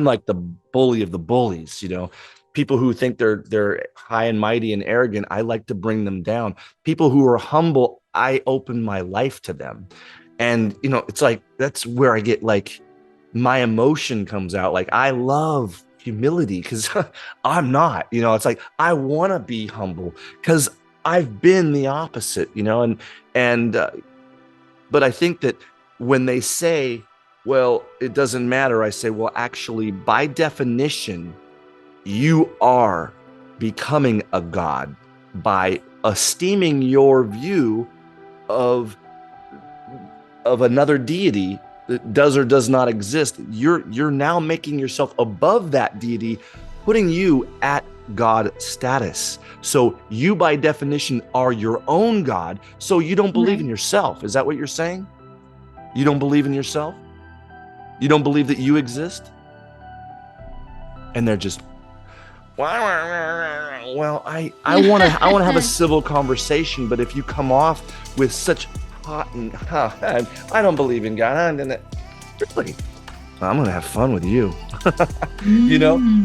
like the bully of the bullies, People who think they're high and mighty and arrogant, I like to bring them down. People who are humble, I open my life to them. And it's like that's where I get like my emotion comes out. Like I love humility because I'm not, it's like I want to be humble because I've been the opposite, and but I think that when they say, well, it doesn't matter, I say, well, actually, by definition, you are becoming a god by esteeming your view of another deity that does or does not exist. You're now making yourself above that deity, putting you at God status. So you by definition are your own God. So you don't believe Right. in yourself. Is that what you're saying? You don't believe in yourself? You don't believe that you exist? And they're just, well, I want to have a civil conversation, but if you come off with such hot and I don't believe in God, and really, I'm gonna have fun with you,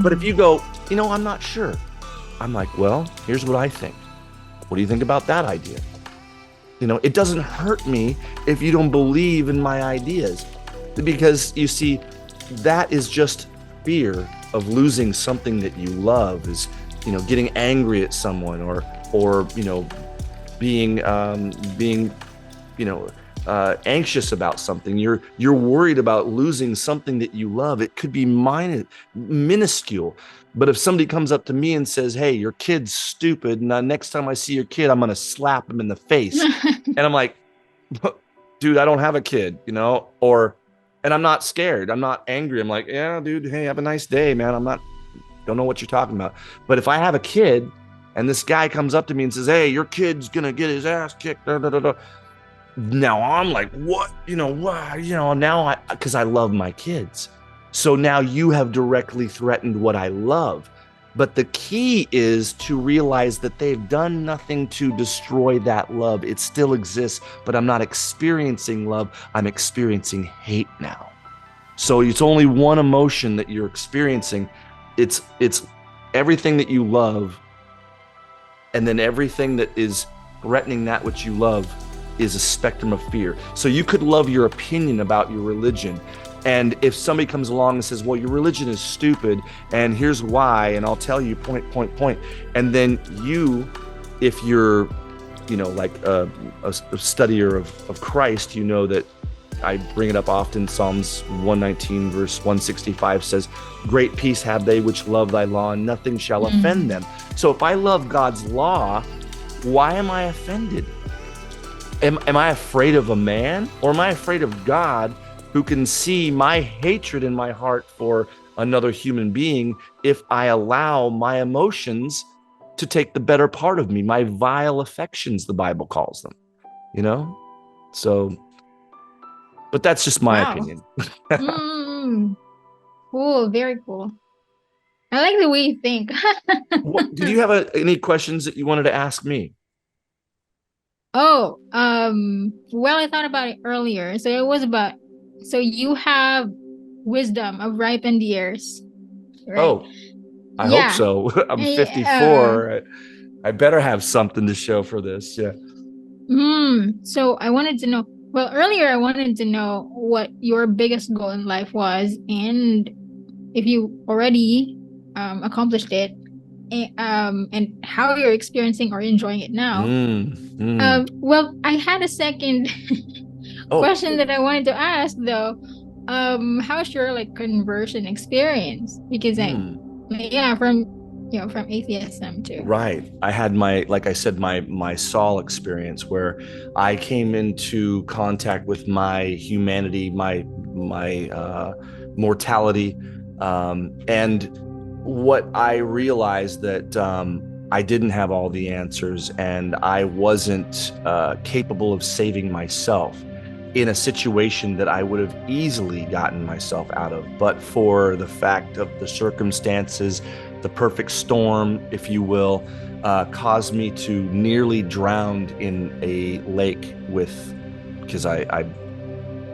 But if you go, I'm not sure, I'm like, well, here's what I think. What do you think about that idea? It doesn't hurt me if you don't believe in my ideas, because you see, that is just fear of losing something that you love, is getting angry at someone, or being anxious about something. You're worried about losing something that you love. It could be minuscule, but if somebody comes up to me and says, hey, your kid's stupid, and next time I see your kid, I'm going to slap him in the face, and I'm like, dude, I don't have a kid, and I'm not scared, I'm not angry, I'm like, yeah, dude, hey, have a nice day, man. Don't know what you're talking about. But if I have a kid and this guy comes up to me and says, hey, your kid's gonna get his ass kicked, now I'm like, what? Now because I love my kids. So now you have directly threatened what I love. But the key is to realize that they've done nothing to destroy that love. It still exists, but I'm not experiencing love. I'm experiencing hate now. So it's only one emotion that you're experiencing. It's everything that you love, and then everything that is threatening that which you love is a spectrum of fear. So you could love your opinion about your religion, and if somebody comes along and says, well, your religion is stupid and here's why, and I'll tell you point, and then if you're like a studier of Christ, that I bring it up often. Psalms 119 verse 165 says, great peace have they which love thy law, and nothing shall offend them. So if I love God's law, why am I offended? Am I afraid of a man, or am I afraid of God, who can see my hatred in my heart for another human being if I allow my emotions to take the better part of me, my vile affections, the Bible calls them, So, but that's just my Wow. opinion. Cool. Very cool. I like the way you think. Did you have any questions that you wanted to ask me? Oh, well, I thought about it earlier. So it was about, so you have wisdom of ripened years, right? Oh, I hope Yeah. so. I'm Uh, 54. I better have something to show for this. Yeah. so I wanted to know, well, earlier I wanted to know what your biggest goal in life was, and if you already accomplished it, and how you're experiencing or enjoying it now. Well, I had a second Oh, question that I wanted to ask though. How's your like conversion experience? Because yeah, from from atheism too. Right. I had my, like I said, my Saul experience where I came into contact with my humanity, my mortality, and what I realized that I didn't have all the answers, and I wasn't capable of saving myself in a situation that I would have easily gotten myself out of, but for the fact of the circumstances, the perfect storm, if you will, caused me to nearly drown in a lake because I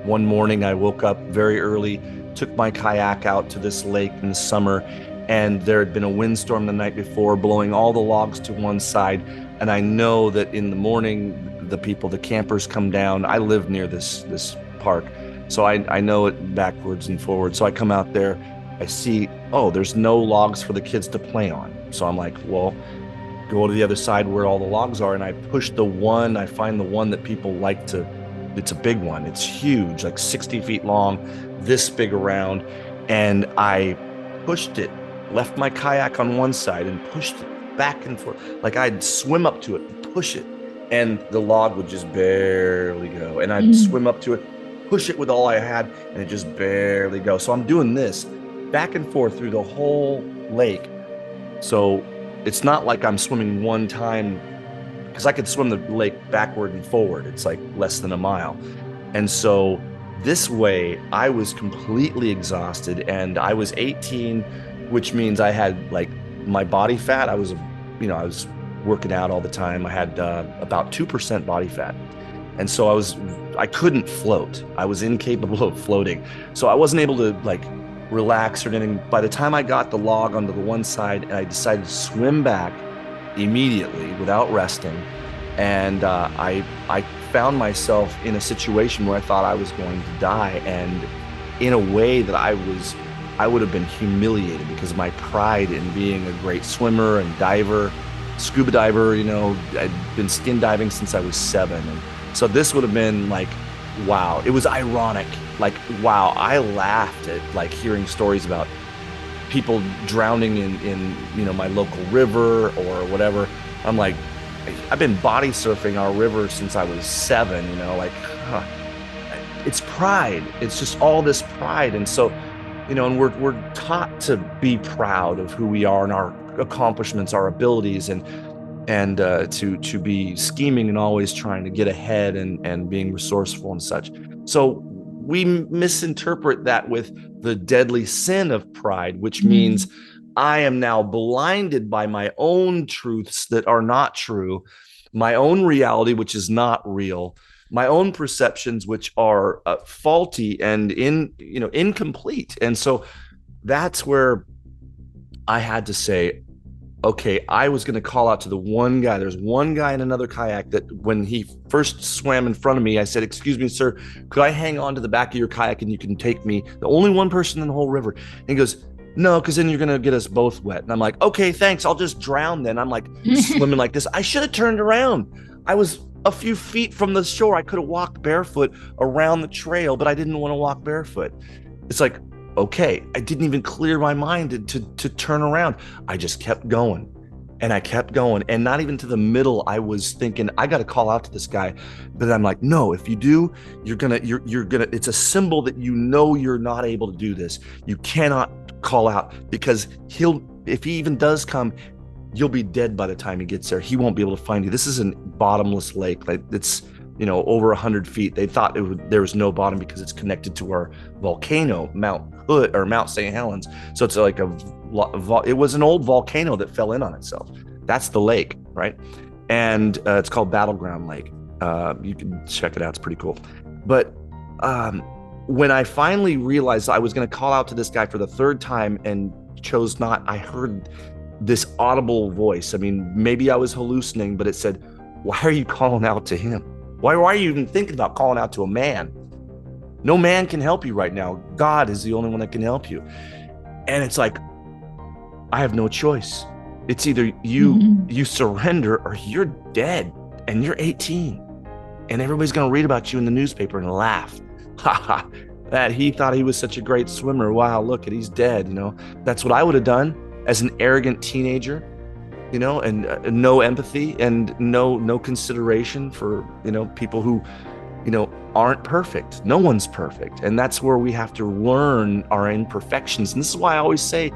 one morning I woke up very early, took my kayak out to this lake in the summer, and there had been a windstorm the night before, blowing all the logs to one side. And I know that in the morning, the campers come down. I live near this park, so I know it backwards and forwards. So I come out there, I see, oh, there's no logs for the kids to play on. So I'm like, well, go to the other side where all the logs are. And I push I find the one that people like to, it's a big one. It's huge, like 60 feet long, this big around. And I pushed it, left my kayak on one side and pushed it back and forth. Like I'd swim up to it, push it, and the log would just barely go. And I'd swim up to it, push it with all I had, and it just barely go. So I'm doing this back and forth through the whole lake. So it's not like I'm swimming one time, because I could swim the lake backward and forward. It's like less than a mile. And so this way I was completely exhausted, and I was 18, which means I had like my body fat. I was working out all the time. I had about 2% body fat. And so I couldn't float. I was incapable of floating. So I wasn't able to like relax or anything. By the time I got the log onto the one side, and I decided to swim back immediately without resting. And I found myself in a situation where I thought I was going to die. And in a way that I would have been humiliated because of my pride in being a great swimmer and diver, scuba diver. I'd been skin diving since I was 7. And so this would have been like, wow. It was ironic. Like, wow, I laughed at like hearing stories about people drowning in my local river or whatever. I'm like, I've been body surfing our river since I was 7, it's pride. It's just all this pride. And so, and we're taught to be proud of who we are and our accomplishments, our abilities, and to be scheming and always trying to get ahead and being resourceful and such. So we misinterpret that with the deadly sin of pride, which means I am now blinded by my own truths that are not true, my own reality, which is not real, my own perceptions, which are faulty and incomplete. And so that's where I had to say, okay, I was going to call out to the one guy. There's one guy in another kayak that when he first swam in front of me, I said, "Excuse me, sir, could I hang on to the back of your kayak and you can take me?" The only one person in the whole river. And he goes, "No, because then you're going to get us both wet." And I'm like, "Okay, thanks. I'll just drown then." I'm like swimming like this. I should have turned around. I was a few feet from the shore. I could have walked barefoot around the trail, but I didn't want to walk barefoot. It's like, okay, I didn't even clear my mind to turn around. I just kept going, and I kept going, and not even to the middle. I was thinking, I got to call out to this guy, but I'm like, no, if you do, you're gonna, it's a symbol that you're not able to do this. You cannot call out, because if he even does come, you'll be dead by the time he gets there. He won't be able to find you. This is a bottomless lake. Like it's, over 100 feet. They thought there was no bottom because it's connected to our volcano, Mount Hood or Mount St. Helens. So it's like it was an old volcano that fell in on itself. That's the lake, right? And it's called Battleground Lake. You can check it out. It's pretty cool. But when I finally realized I was going to call out to this guy for the third time and chose not, I heard this audible voice. I mean, maybe I was hallucinating, but it said, "Why are you calling out to him? Why are you even thinking about calling out to a man? No man can help you right now. God is the only one that can help you." And it's like, I have no choice. It's either you surrender or you're dead, and you're 18, and everybody's going to read about you in the newspaper and laugh. That he thought he was such a great swimmer. Wow, look at, he's dead. That's what I would have done. as an arrogant teenager, and no empathy and no consideration for, people who, aren't perfect. No one's perfect. And that's where we have to learn our imperfections. And this is why I always say,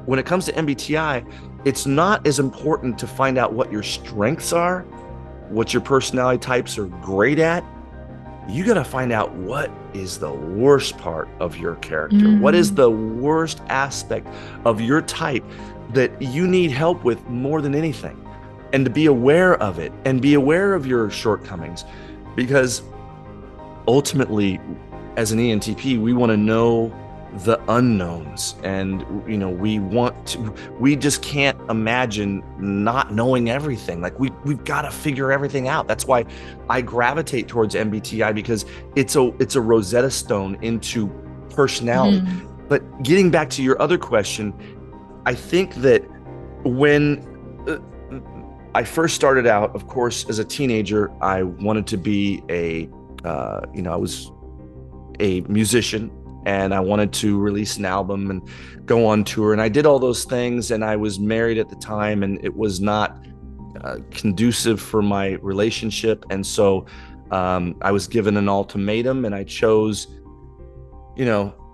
when it comes to MBTI, it's not as important to find out what your strengths are, what your personality types are great at. You got to find out what is the worst part of your character. What is the worst aspect of your type that you need help with more than anything, and to be aware of it and be aware of your shortcomings, because ultimately as an ENTP, we want to know the unknowns, and we just can't imagine not knowing everything. Like we've got to figure everything out. That's why I gravitate towards MBTI, because it's a Rosetta Stone into personality. But getting back to your other question, I think that when I first started out, of course, as a teenager, I wanted to be I was a musician, and I wanted to release an album and go on tour. And I did all those things, and I was married at the time, and it was not conducive for my relationship. And so I was given an ultimatum, and I chose,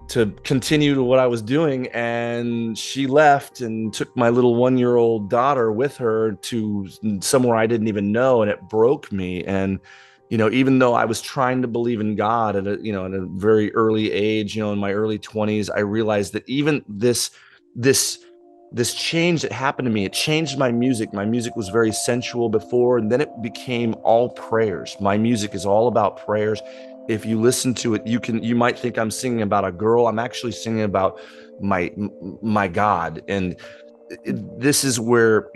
to continue to what I was doing. And she left and took my little 1-year-old daughter with her to somewhere I didn't even know. And it broke me. And even though I was trying to believe in God at a very early age, in my early 20s, I realized that even this change that happened to me, it changed my music. My music was very sensual before, and then it became all prayers. My music is all about prayers. If you listen to it, you might think I'm singing about a girl. I'm actually singing about my God. And this is where,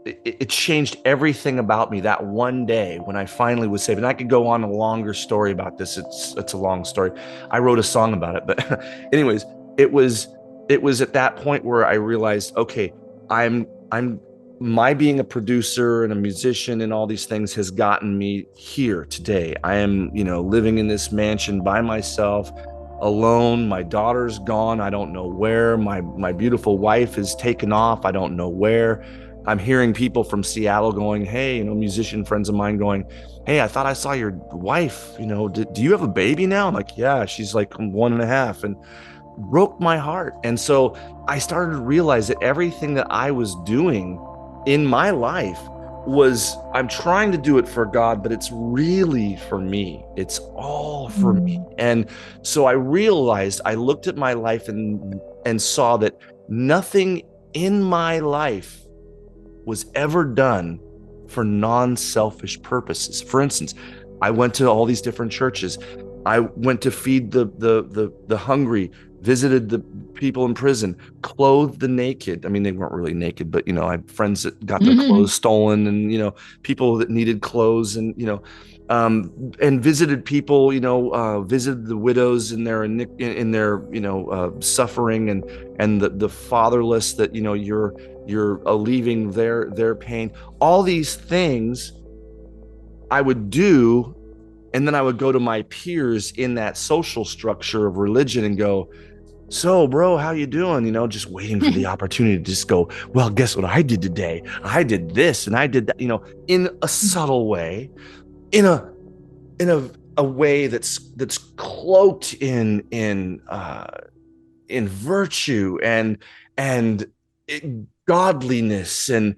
it changed everything about me that one day when I finally was saved. And I could go on a longer story about this. It's a long story. I wrote a song about it, but anyways, it was at that point where I realized, okay, my being a producer and a musician and all these things has gotten me here today. I am, living in this mansion by myself, alone. My daughter's gone. I don't know where. My beautiful wife is taken off. I don't know where. I'm hearing people from Seattle going, hey, musician friends of mine going, hey, I thought I saw your wife. Do you have a baby now? I'm like, yeah, she's like 1.5, and broke my heart. And so I started to realize that everything that I was doing in my life I'm trying to do it for God, but it's really for me. It's all for me. And so I realized, I looked at my life and saw that nothing in my life was ever done for non-selfish purposes. For instance, I went to all these different churches. I went to feed the hungry, visited the people in prison, clothed the naked. I mean, they weren't really naked, but I had friends that got their clothes stolen, and people that needed clothes, and and visited people, visited the widows in their suffering, and the fatherless that you're alleviating their pain. All these things I would do, and then I would go to my peers in that social structure of religion and go, so bro, how you doing? Just waiting for the opportunity to just go, well, guess what I did today? I did this and I did that, in a subtle way, in a way that's cloaked in virtue and godliness, and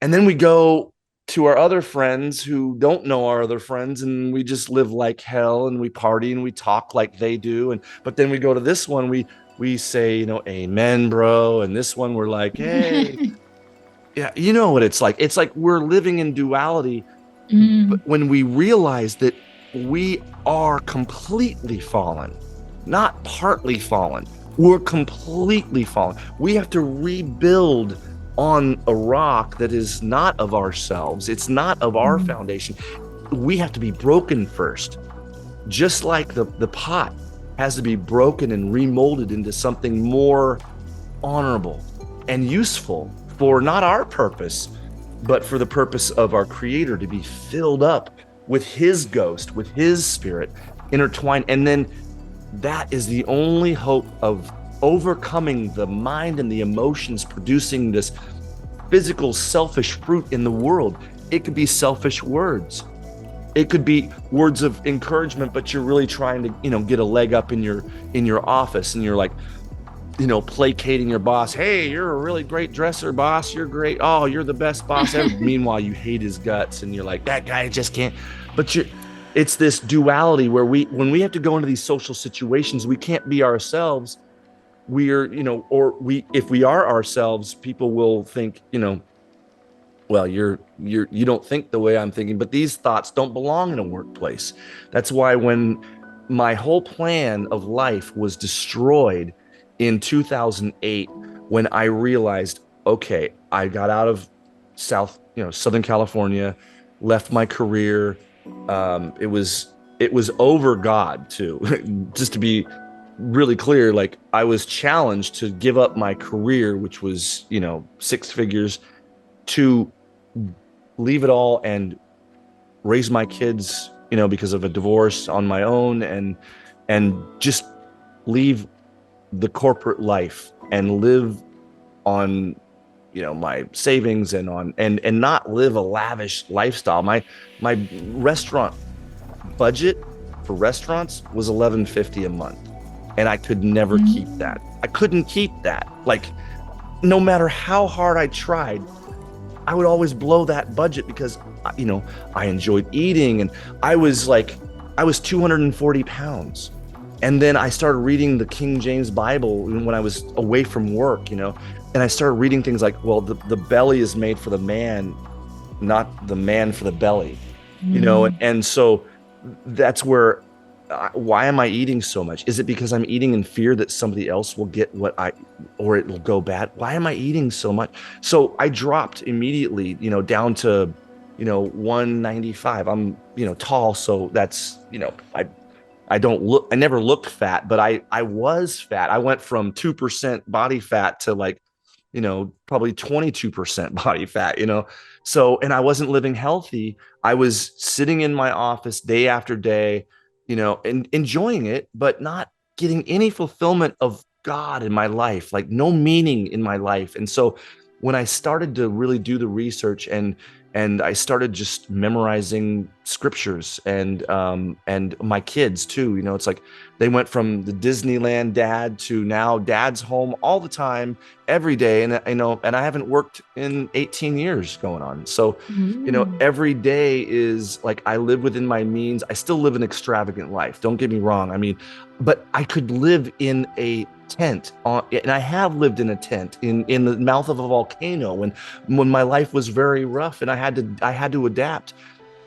then we go to our other friends who don't know our other friends, and we just live like hell, and we party and we talk like they do, but then we go to this one, we say, amen, bro, and this one we're like, hey, yeah, you know what it's like. It's like we're living in duality. But when we realize that we are completely fallen, not partly fallen, we're completely fallen. We have to rebuild on a rock that is not of ourselves. It's not of our foundation. We have to be broken first. Just like the pot has to be broken and remolded into something more honorable and useful for not our purpose, but for the purpose of our Creator, to be filled up with His ghost, with His spirit, intertwined. And then that is the only hope of overcoming the mind and the emotions, producing this physical, selfish fruit in the world. It could be selfish words. It could be words of encouragement, but you're really trying to, get a leg up in your office, and you're like, placating your boss. Hey, you're a really great dresser, boss. You're great. Oh, you're the best boss ever. Meanwhile, you hate his guts, and you're like, that guy just can't. But it's this duality where when we have to go into these social situations, we can't be ourselves. If we are ourselves, people will think, well, you don't think the way I'm thinking, but these thoughts don't belong in a workplace. That's why when my whole plan of life was destroyed in 2008, when I realized, okay, I got out of Southern California, left my career. It was over God too. Just to be really clear, like I was challenged to give up my career, which was, six figures, to leave it all and raise my kids, because of a divorce on my own, and just leave the corporate life and live on, my savings and not live a lavish lifestyle. My restaurant budget for restaurants was $11.50 a month, and I could never keep that. I couldn't keep that. Like, no matter how hard I tried, I would always blow that budget because, I enjoyed eating, and I was 240 pounds. And then I started reading the King James Bible when I was away from work, and I started reading things like, well, the belly is made for the man, not the man for the belly, and so that's where, why am I eating so much? Is it because I'm eating in fear that somebody else will get or it will go bad? Why am I eating so much? So I dropped immediately, down to, 195. I'm, tall. So that's, I never looked fat, but I was fat. I went from 2% body fat to probably 22% body fat, So, and I wasn't living healthy. I was sitting in my office day after day, and enjoying it, but not getting any fulfillment of God in my life, like no meaning in my life. And so when I started to really do the research and I started just memorizing scriptures and my kids too, it's like they went from the Disneyland dad to now dad's home all the time, every day. And, and I haven't worked in 18 years going on. So, every day is like, I live within my means. I still live an extravagant life. Don't get me wrong. I mean, but I could live in a tent and I have lived in a tent in the mouth of a volcano when my life was very rough, and I had to adapt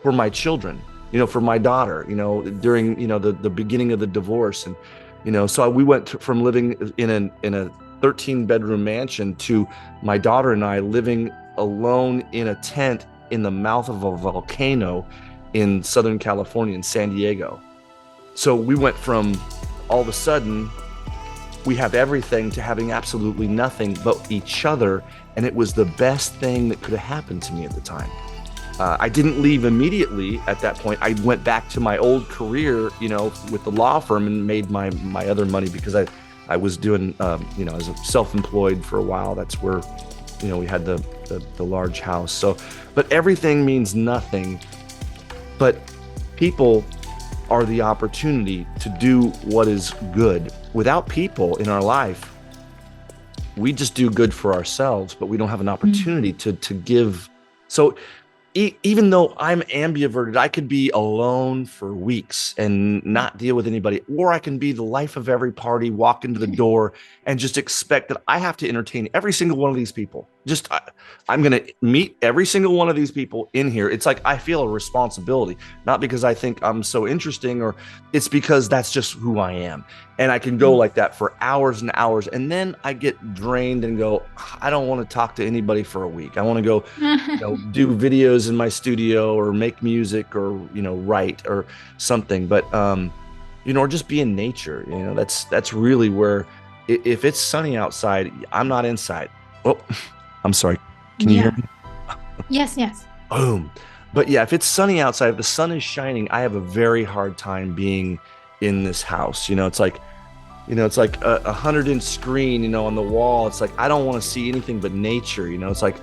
for my children, for my daughter, during, the beginning of the divorce. And, so we went from living in a 13-bedroom mansion to my daughter and I living alone in a tent in the mouth of a volcano in Southern California, in San Diego. So we went from all of a sudden, we have everything, to having absolutely nothing but each other. And it was the best thing that could have happened to me at the time. I didn't leave immediately at that point. I went back to my old career, with the law firm, and made my other money, because I was doing, as a self-employed for a while. That's where, we had the large house. So, but everything means nothing. But people are the opportunity to do what is good. Without people in our life, we just do good for ourselves, but we don't have an opportunity to give. So even though I'm ambiverted, I could be alone for weeks and not deal with anybody, or I can be the life of every party, walk into the door and just expect that I have to entertain every single one of these people. I'm going to meet every single one of these people in here. It's like I feel a responsibility, not because I think I'm so interesting, or it's because that's just who I am. And I can go like that for hours and hours. And then I get drained and go, I don't want to talk to anybody for a week. I want to go, do videos in my studio, or make music, or, write or something. But, or just be in nature. That's really where, if it's sunny outside, I'm not inside. Oh, I'm sorry. Can you hear me? Yes. Boom. But yeah, if it's sunny outside, if the sun is shining, I have a very hard time being in this house. It's like It's like a 100-inch screen, on the wall. It's like, I don't want to see anything but nature. It's like,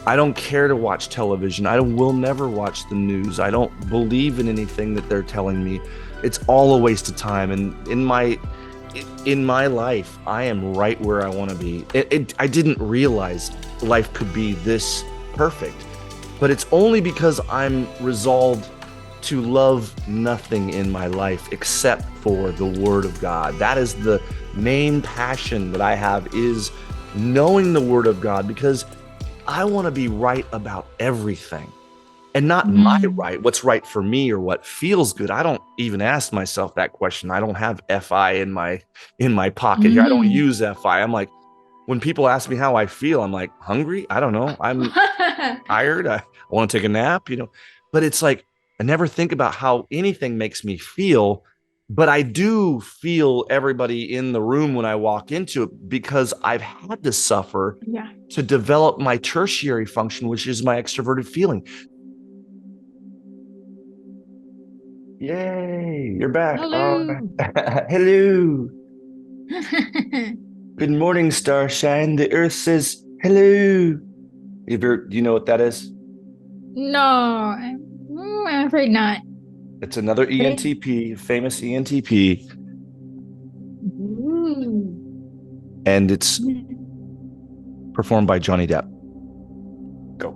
I don't care to watch television. Will never watch the news. I don't believe in anything that they're telling me. It's all a waste of time. And in my life, I am right where I want to be. I didn't realize life could be this perfect, but it's only because I'm resolved to love nothing in my life except for the Word of God. That is the main passion that I have, is knowing the Word of God, because I want to be right about everything. And not my right, what's right for me or what feels good. I don't even ask myself that question. I don't have FI in my pocket here. I don't use FI. I'm like, when people ask me how I feel, I'm like, hungry? I don't know. I'm tired. I want to take a nap, But it's like, I never think about how anything makes me feel, but I do feel everybody in the room when I walk into it, because I've had to suffer to develop my tertiary function, which is my extroverted feeling. Yay, you're back. All Hello. right. Hello. Good morning, Starshine. The Earth says hello. Do you know what that is? No, I'm afraid not. It's another But it, ENTP, famous ENTP, ooh. and it's performed by Johnny Depp. Go.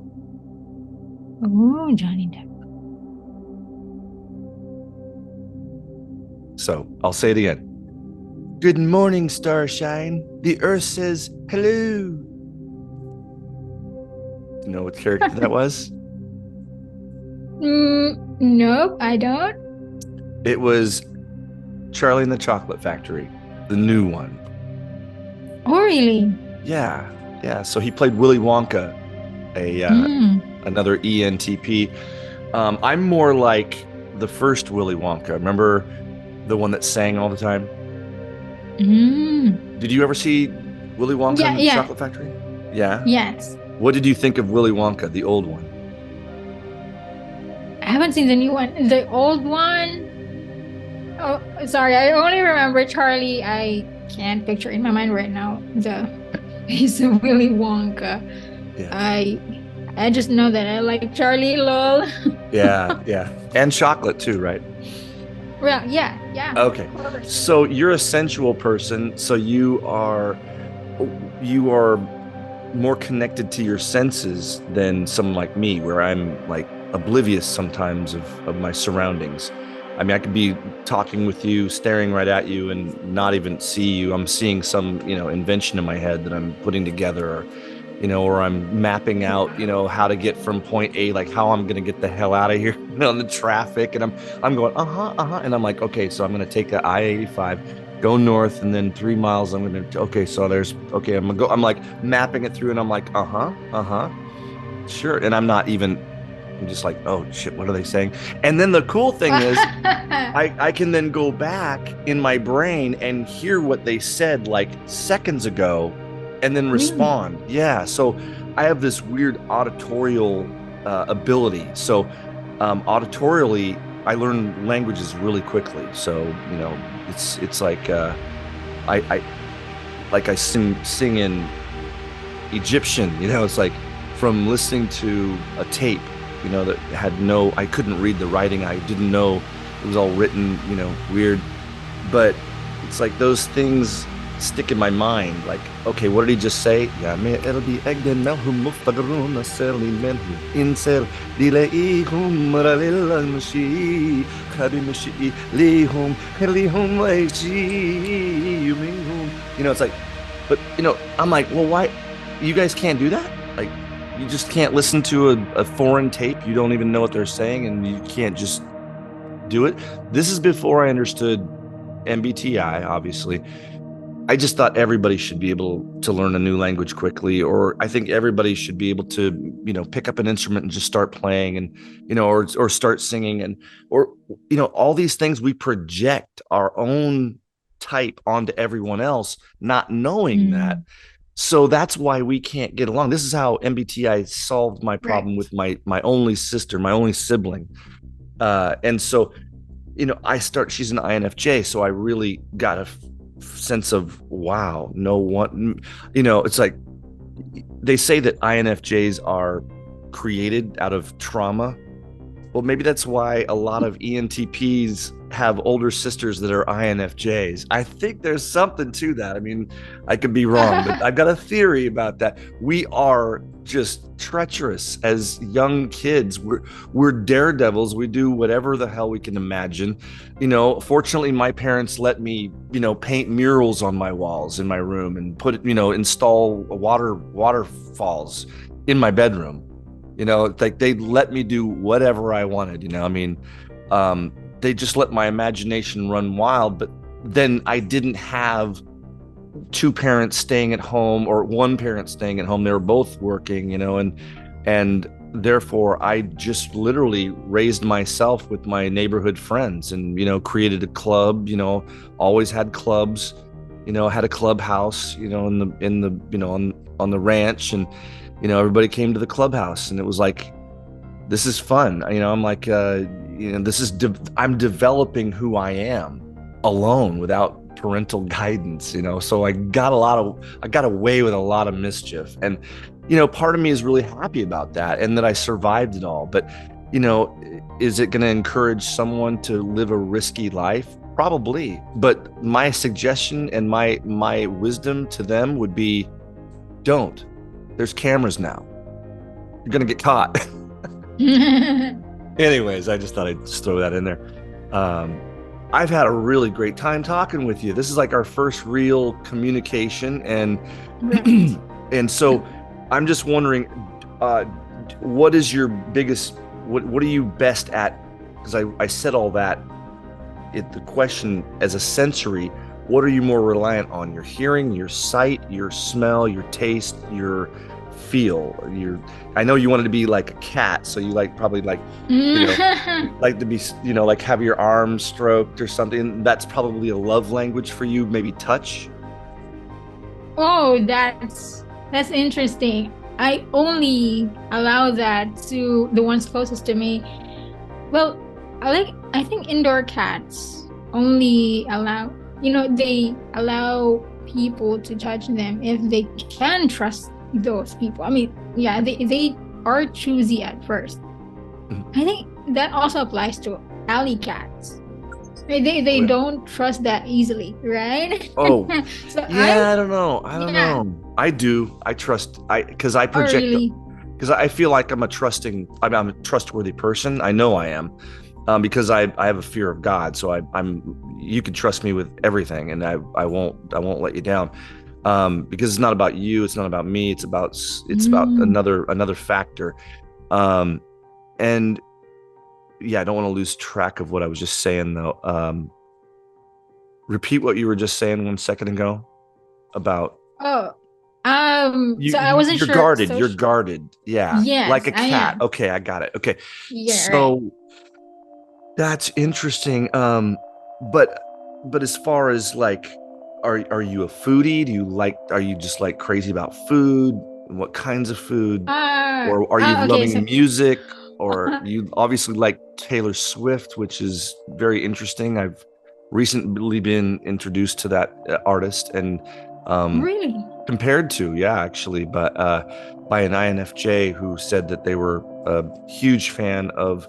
Oh, Johnny Depp. So I'll say it again. Good morning, Starshine. The Earth says hello. Do you know what character that was? Nope, I don't. It was Charlie and the Chocolate Factory, the new one. Oh, really? Yeah, yeah. So he played Willy Wonka, another ENTP. I'm more like the first Willy Wonka. Remember the one that sang all the time? Did you ever see Willy Wonka Yeah, and the yeah. Chocolate Factory? Yeah. Yes. What did you think of Willy Wonka, the old one? I haven't seen the new one. The old one. Oh, sorry. I only remember Charlie. I can't picture in my mind right now the face of Willy Wonka. Yeah. I just know that I like Charlie, lol. Yeah, yeah. And chocolate too, right? Well, yeah, yeah. Okay. Of course. So you're a sensual person, so you are more connected to your senses than someone like me, where I'm like oblivious sometimes of my surroundings. I mean, I could be talking with you, staring right at you, and not even see you. I'm seeing some, invention in my head that I'm putting together, or I'm mapping out, how to get from point A, like how I'm going to get the hell out of here, on the traffic. And I'm going, and I'm like, okay, so I'm going to take the I-85, go north, and then 3 miles. I'm going to, okay, so okay, I'm going to go. I'm like mapping it through, and I'm like, sure. And I'm just like, oh shit, what are they saying? And then the cool thing is, I can then go back in my brain and hear what they said like seconds ago, and then respond. Yeah. So I have this weird auditorial ability. So auditorially, I learn languages really quickly. So it's like I like I sing in Egyptian. It's like from listening to a tape. That I couldn't read the writing. I didn't know it was all written, weird. But it's like those things stick in my mind. Like, okay, what did he just say? Yeah, it'll be it's like, but I'm like, well, why you guys can't do that? Like, you just can't listen to a foreign tape. You don't even know what they're saying, and you can't just do it. This is before I understood MBTI, obviously. I just thought everybody should be able to learn a new language quickly, or I think everybody should be able to, pick up an instrument and just start playing, and, or start singing, and, or, all these things. We project our own type onto everyone else, not knowing that. So that's why we can't get along. This is how MBTI solved my problem with my only sister, my only sibling. And so, she's an INFJ. So I really got to sense of wow, no one, it's like they say that INFJs are created out of trauma. Well, maybe that's why a lot of ENTPs have older sisters that are INFJs. I think there's something to that. I mean, I could be wrong, but I've got a theory about that. We are just treacherous as young kids. We're daredevils. We do whatever the hell we can imagine. Fortunately, my parents let me, paint murals on my walls in my room and install waterfalls in my bedroom. Like they let me do whatever I wanted. I mean, they just let my imagination run wild. But then I didn't have two parents staying at home or one parent staying at home. They were both working, and therefore I just literally raised myself with my neighborhood friends and, created a club, always had clubs, had a clubhouse, on the ranch, and everybody came to the clubhouse, and it was like, this is fun. I'm like, I'm developing who I am alone without parental guidance, so I got away with a lot of mischief. And, part of me is really happy about that and that I survived it all. But, is it going to encourage someone to live a risky life? Probably. But my suggestion and my wisdom to them would be, don't. There's cameras now. You're going to get caught. Anyways, I just thought I'd just throw that in there. I've had a really great time talking with you. This is like our first real communication. And, and so I'm just wondering, what is your biggest, what are you best at? Because I said all that. The question as a sensory, what are you more reliant on? Your hearing, your sight, your smell, your taste, your feel? I know you wanted to be like a cat, so you probably like to be, like have your arms stroked or something. That's probably a love language for you. Maybe touch. Oh, that's interesting. I only allow that to the ones closest to me. Well, I think indoor cats only allow, they allow people to touch them if they can trust those people. I mean, yeah, they are choosy at first. I think that also applies to alley cats. They don't trust that easily, right? Oh, So yeah, I don't know. I do. I trust. Because I project. really? Because I feel like I'm a trustworthy person. I know I am. Because I have a fear of God, so you can trust me with everything, and I won't let you down. Because it's not about you, it's not about me, it's about another factor. And yeah, I don't want to lose track of what I was just saying though. Repeat what you were just saying 1 second ago about. Oh, so I wasn't you're sure. guarded. So You're guarded. Yeah, yes, like a I cat. am. Okay, I got it. Okay, Yeah, right. so that's interesting. But as far as like, are you a foodie? Are you just like crazy about food? And what kinds of food? Or are you Okay, loving so music? Or you obviously like Taylor Swift, which is very interesting. I've recently been introduced to that artist, and really? compared to, yeah, actually, but by an INFJ who said that they were a huge fan of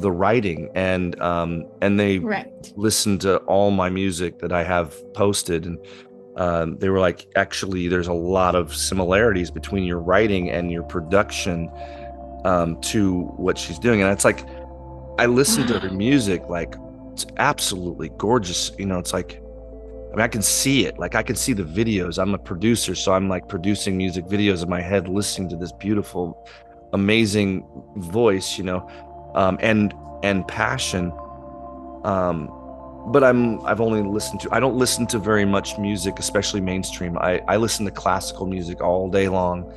the writing, and they Right. listened to all my music that I have posted, and they were like, actually, there's a lot of similarities between your writing and your production, to what she's doing. And it's like, I listened to her Wow. music, like it's absolutely gorgeous. It's like, I mean, I can see it. Like I can see the videos. I'm a producer, so I'm like producing music videos in my head, listening to this beautiful, amazing voice, and passion. But I don't listen to very much music, especially mainstream. I listen to classical music all day long.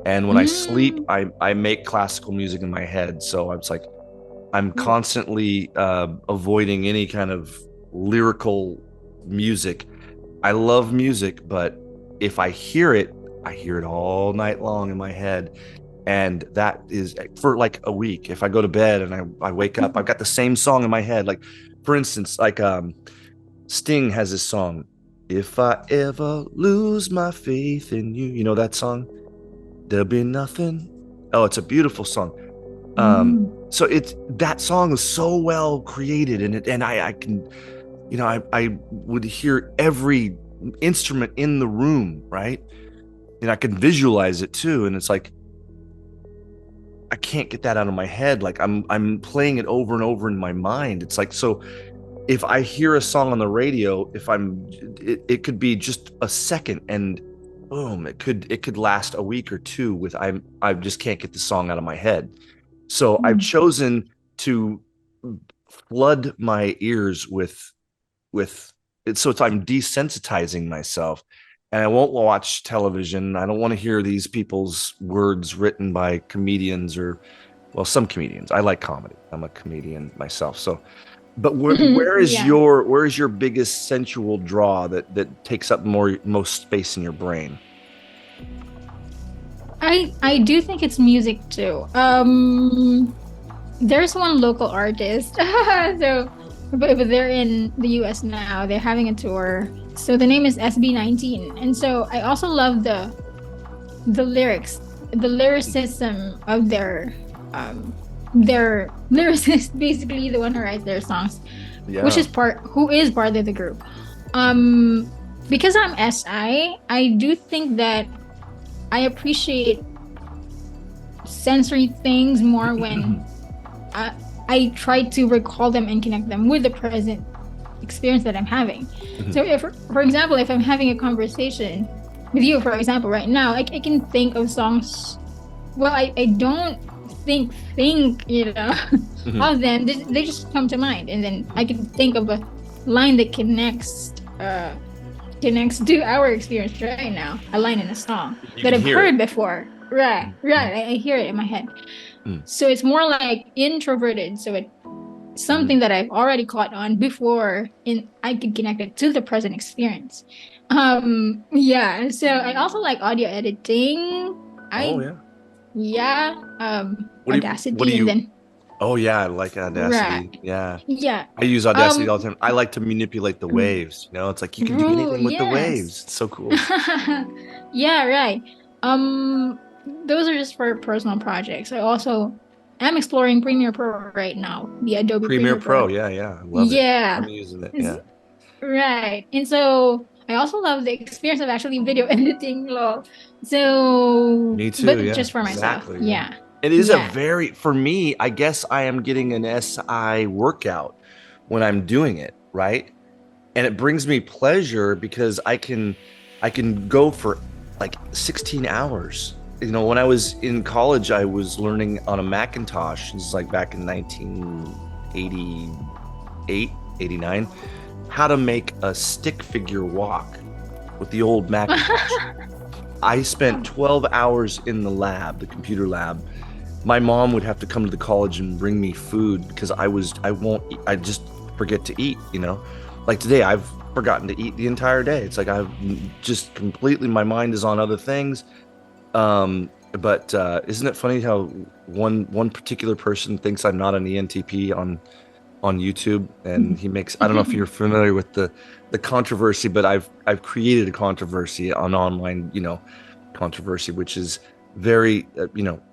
And when I sleep, Mm. I make classical music in my head. So it's like I'm constantly avoiding any kind of lyrical music. I love music, but if I hear it all night long in my head. And that is for like a week. If I go to bed and I wake up, I've got the same song in my head. Like, for instance, like Sting has this song, If I ever lose my faith in you, you know that song? There'll be nothing. Oh, it's a beautiful song. So it's that song is so well created, and I can, you know, I would hear every instrument in the room, right? And I can visualize it too. And it's like I can't get that out of my head. Like I'm playing it over and over in my mind. It's like, so if I hear a song on the radio, if it could be just a second, and boom, it could last a week or two with I just can't get the song out of my head. So I've chosen to flood my ears with it. So I'm desensitizing myself, and I won't watch television. I don't want to hear these people's words written by comedians, or, well, some comedians. I like comedy. I'm a comedian myself. So, but where is Yeah. your biggest sensual draw that takes up most space in your brain? I do think it's music too. There's one local artist. So but they're in the US now. They're having a tour. So the name is SB19. And so I also love the lyrics, the lyricism of their lyricist, basically the one who writes their songs, Yeah. who is part of the group. Um because I'm I do think that I appreciate sensory things more when I try to recall them and connect them with the present experience that I'm having. So if, for example, if I'm having a conversation with you, for example, right now, I can think of songs. Well, I don't think, you know, of them. They just come to mind. And then I can think of a line that connects to our experience right now, a line in a song that I've heard before. Right. I hear it in my head. So it's more like introverted. So it's something that I've already caught on before, and I can connect it to the present experience. Yeah. So I also like audio editing. Oh yeah. Yeah. What do Audacity, you? and then Oh yeah, I like Audacity. right. Yeah. Yeah. I use Audacity all the time. I like to manipulate the waves. You know, it's like you can do Ooh, anything with the yes. waves. It's so cool. Yeah, right. Um, those are just for personal projects. I also am exploring Premiere Pro right now, the Adobe Premiere Premiere Pro. Pro. Yeah, yeah. I love it. Yeah, I'm using it. it's- Yeah. right. And so I also love the experience of actually video editing, lol. So, Me too. but Yeah. just for myself. Exactly. Yeah. Yeah. It is a Yeah. very, for me, I guess I am getting an SI workout when I'm doing it, right? And it brings me pleasure because I can go for like 16 hours. You know, when I was in college, I was learning on a Macintosh. This is like back in 1988, 89, how to make a stick figure walk with the old Macintosh. I spent 12 hours in the lab, the computer lab. My mom would have to come to the college and bring me food because I just forget to eat, you know? Like today, I've forgotten to eat the entire day. It's like I've just completely, my mind is on other things. But isn't it funny how one particular person thinks I'm not an ENTP on YouTube, and he makes, I don't know if you're familiar with the controversy, but I've created a controversy on online, you know, controversy, which is very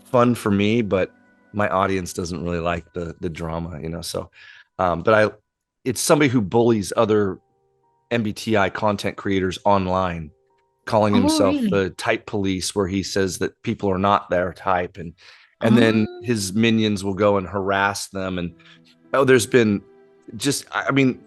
fun for me, but my audience doesn't really like the drama, you know. So but it's somebody who bullies other MBTI content creators online, calling Oh, himself really? the type police, where he says that people are not their type, and then Um, his minions will go and harass them. And oh, there's been just, I mean,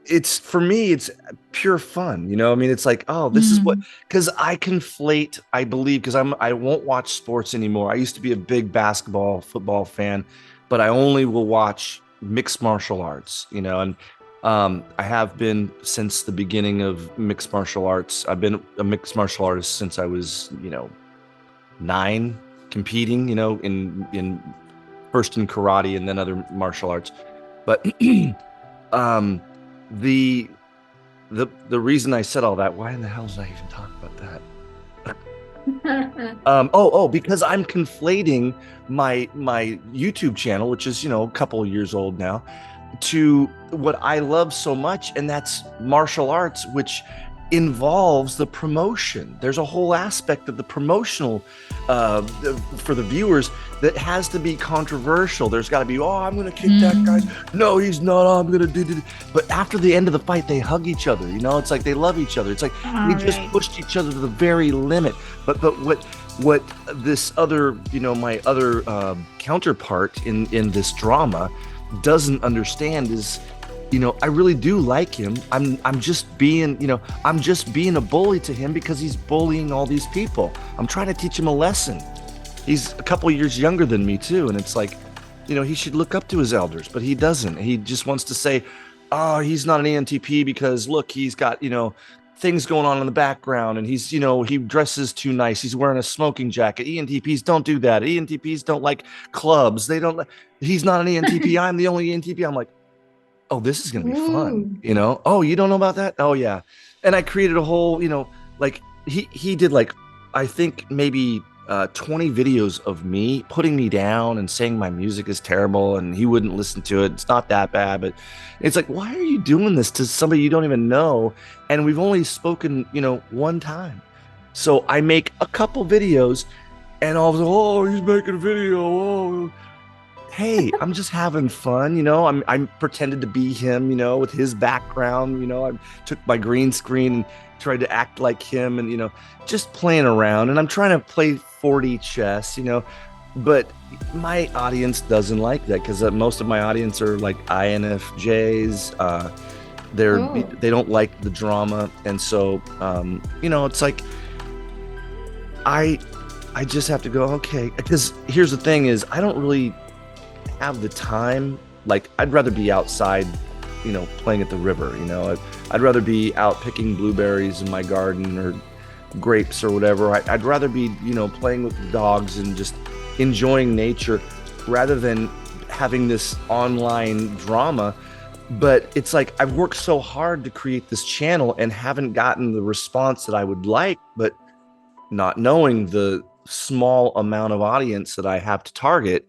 it's, for me, it's pure fun, you know. I mean, it's like, oh, this is what, because I conflate, I believe, because I won't watch sports anymore. I used to be a big basketball, football fan, but I only will watch mixed martial arts, you know. And I have been since the beginning of mixed martial arts. I've been a mixed martial artist since I was, 9, competing, in first in karate and then other martial arts. But um the the reason I said all that, why in the hell did I even talk about that? Because I'm conflating my YouTube channel, which is, a couple of years old now, to what I love so much, and that's martial arts, which involves the promotion. There's a whole aspect of the promotional for the viewers that has to be controversial. There's got to be, oh, I'm going to kick that guy. No, he's not. I'm going to do. But after the end of the fight, they hug each other. You know, it's like they love each other. It's like they just pushed each other to the very limit. But what this other, you know, my other counterpart in this drama doesn't understand is, you know, I really do like him. I'm just being, you know, I'm just being a bully to him because he's bullying all these people. I'm trying to teach him a lesson. He's a couple years younger than me too, and it's like, you know, he should look up to his elders, but he doesn't. He just wants to say, oh, he's not an ENTP because look, he's got, you know, things going on in the background, and he's, you know, he dresses too nice. He's wearing a smoking jacket. ENTPs don't do that. ENTPs don't like clubs. They don't. He's not an ENTP. I'm the only ENTP. I'm like, oh, this is going to be fun, you know? Oh, you don't know about that? Oh, yeah. And I created a whole, you know, like he did like, I think maybe 20 videos of me putting me down and saying my music is terrible and he wouldn't listen to it. It's not that bad, but it's like, why are you doing this to somebody you don't even know? And we've only spoken, you know, one time. So I make a couple videos and all of a sudden, oh, he's making a video. Oh, hey, I'm just having fun, you know. I'm pretended to be him, you know, with his background, you know. I took my green screen and tried to act like him, and you know, just playing around. And I'm trying to play 4D chess, you know, but my audience doesn't like that because most of my audience are like INFJs. They don't like the drama, and so you know, it's like I just have to go, okay, because here's the thing is I don't really have the time. Like, I'd rather be outside, you know, playing at the river, you know. I'd rather be out picking blueberries in my garden or grapes or whatever. I'd rather be, you know, playing with the dogs and just enjoying nature rather than having this online drama. But it's like I've worked so hard to create this channel and haven't gotten the response that I would like, but not knowing the small amount of audience that I have to target,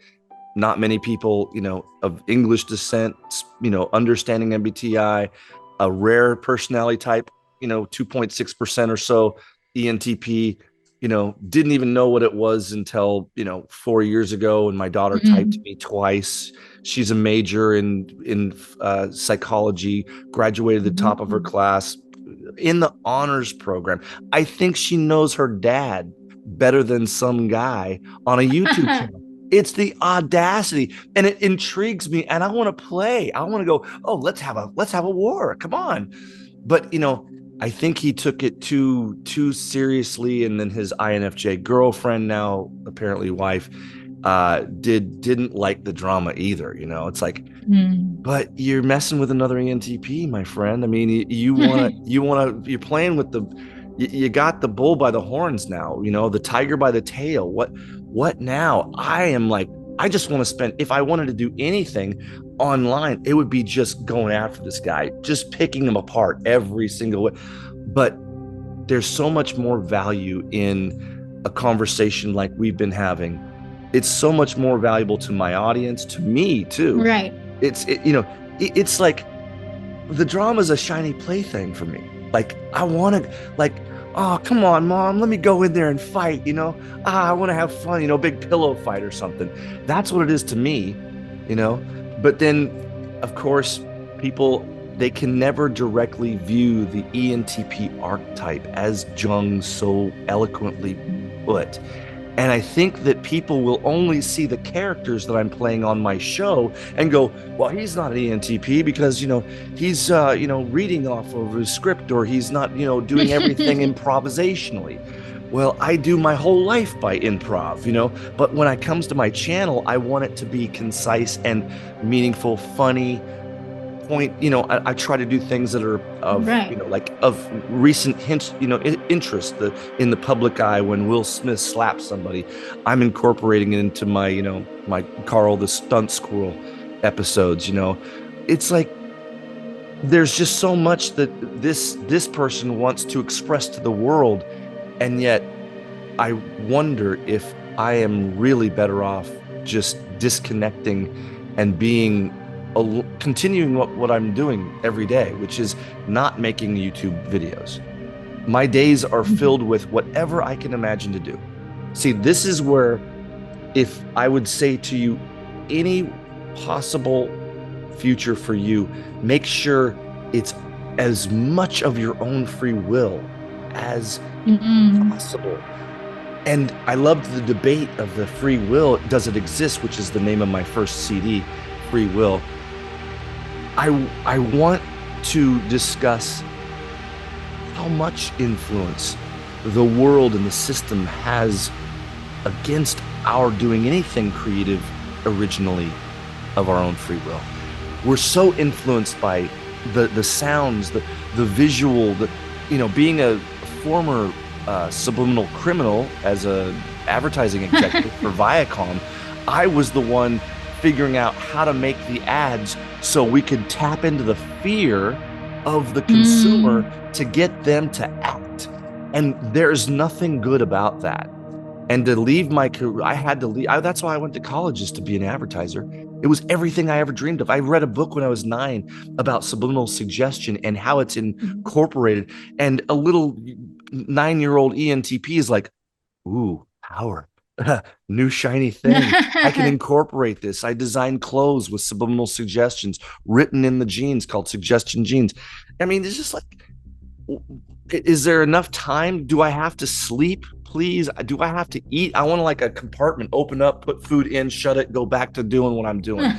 not many people, you know, of English descent, you know, understanding MBTI, a rare personality type, you know, 2.6% or so, ENTP, you know, didn't even know what it was until, you know, 4 years ago. And my daughter typed me twice. She's a major in psychology, graduated the top of her class in the honors program. I think she knows her dad better than some guy on a YouTube channel. It's the audacity, and it intrigues me, and I want to play. I want to go, oh, let's have a war. Come on. But you know, I think he took it too seriously, and then his INFJ girlfriend, now apparently wife, didn't like the drama either. You know, it's like, but you're messing with another ENTP, my friend. I mean, you're playing with you got the bull by the horns now, you know, the tiger by the tail. What now? I am like, I just want to spend, if I wanted to do anything online, it would be just going after this guy, just picking him apart every single way. But there's so much more value in a conversation like we've been having. It's so much more valuable to my audience, to me too. Right. It's like the drama is a shiny plaything for me. Like, I want to, like, oh, come on, mom, let me go in there and fight, you know? I want to have fun, you know, big pillow fight or something. That's what it is to me, you know? But then, of course, people, they can never directly view the ENTP archetype, as Jung so eloquently put. And I think that people will only see the characters that I'm playing on my show and go, well, he's not an ENTP because, you know, he's, you know, reading off of his script, or he's not, you know, doing everything improvisationally. Well, I do my whole life by improv, you know, but when it comes to my channel, I want it to be concise and meaningful, funny, point, you know. I try to do things that are of, you know, like of recent hints, you know, interest in the public eye. When Will Smith slaps somebody, I'm incorporating it into my, you know, my Carl the Stunt Squirrel episodes. You know, it's like there's just so much that this person wants to express to the world, and yet I wonder if I am really better off just disconnecting and being continuing what I'm doing every day, which is not making YouTube videos. My days are filled with whatever I can imagine to do. See, this is where, if I would say to you, any possible future for you, make sure it's as much of your own free will as possible. And I loved the debate of the free will. Does it exist? Which is the name of my first CD, Free Will. I want to discuss how much influence the world and the system has against our doing anything creative originally of our own free will. We're so influenced by the sounds, the visual, being a former subliminal criminal as a advertising executive for Viacom. I was the one figuring out how to make the ads so we could tap into the fear of the consumer to get them to act. And there's nothing good about that. And to leave my career, I had to leave. That's why I went to college, is to be an advertiser. It was everything I ever dreamed of. I read a book when I was 9 about subliminal suggestion and how it's incorporated. And a little 9-year-old ENTP is like, ooh, power. New shiny thing. I can incorporate this. I design clothes with subliminal suggestions written in the genes called suggestion genes. I mean, it's just like, is there enough time? Do I have to sleep? Please. Do I have to eat? I want to, like, a compartment, open up, put food in, shut it, go back to doing what I'm doing.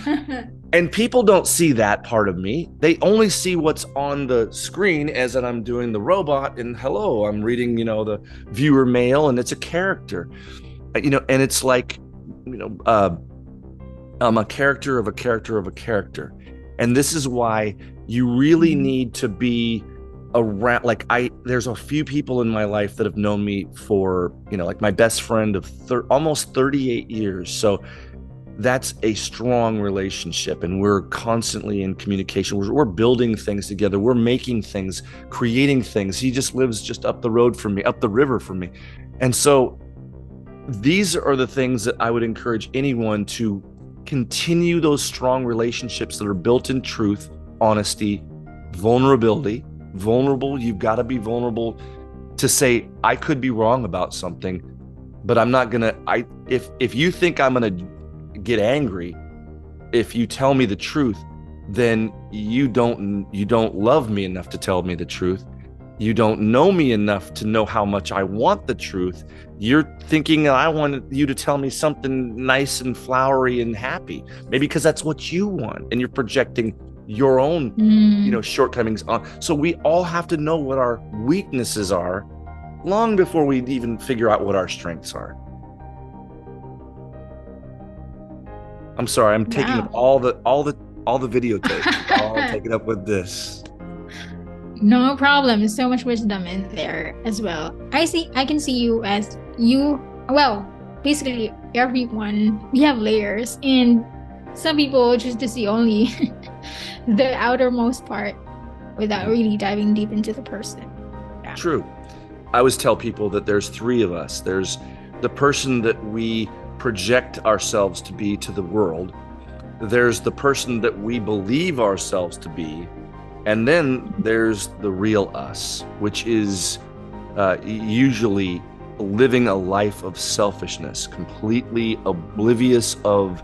And people don't see that part of me. They only see what's on the screen, as that I'm doing the robot and hello, I'm reading, the viewer mail, and it's a character. And it's like, I'm a character of a character of a character. And this is why you really need to be around. There's a few people in my life that have known me for, like my best friend of almost 38 years. So that's a strong relationship, and we're constantly in communication. We're building things together. We're making things, creating things. He just lives just up the road from me, up the river from me. And so these are the things that I would encourage anyone to continue, those strong relationships that are built in truth, honesty, vulnerability. Vulnerable, you've got to be vulnerable to say, I could be wrong about something, but I'm not gonna, if you think I'm gonna get angry if you tell me the truth, then you don't love me enough to tell me the truth. You don't know me enough to know how much I want the truth. You're thinking I want you to tell me something nice and flowery and happy, maybe because that's what you want, and you're projecting your own shortcomings on. So we all have to know what our weaknesses are long before we even figure out what our strengths are. I'm sorry, I'm taking up all the videotapes. All taken up with this. No problem. There's so much wisdom in there as well. I can see you as basically everyone, we have layers, and some people just to see only the outermost part without really diving deep into the person. Yeah. True. I always tell people that there's 3 of us. There's the person that we project ourselves to be to the world. There's the person that we believe ourselves to be. And then there's the real us, which is usually living a life of selfishness, completely oblivious of,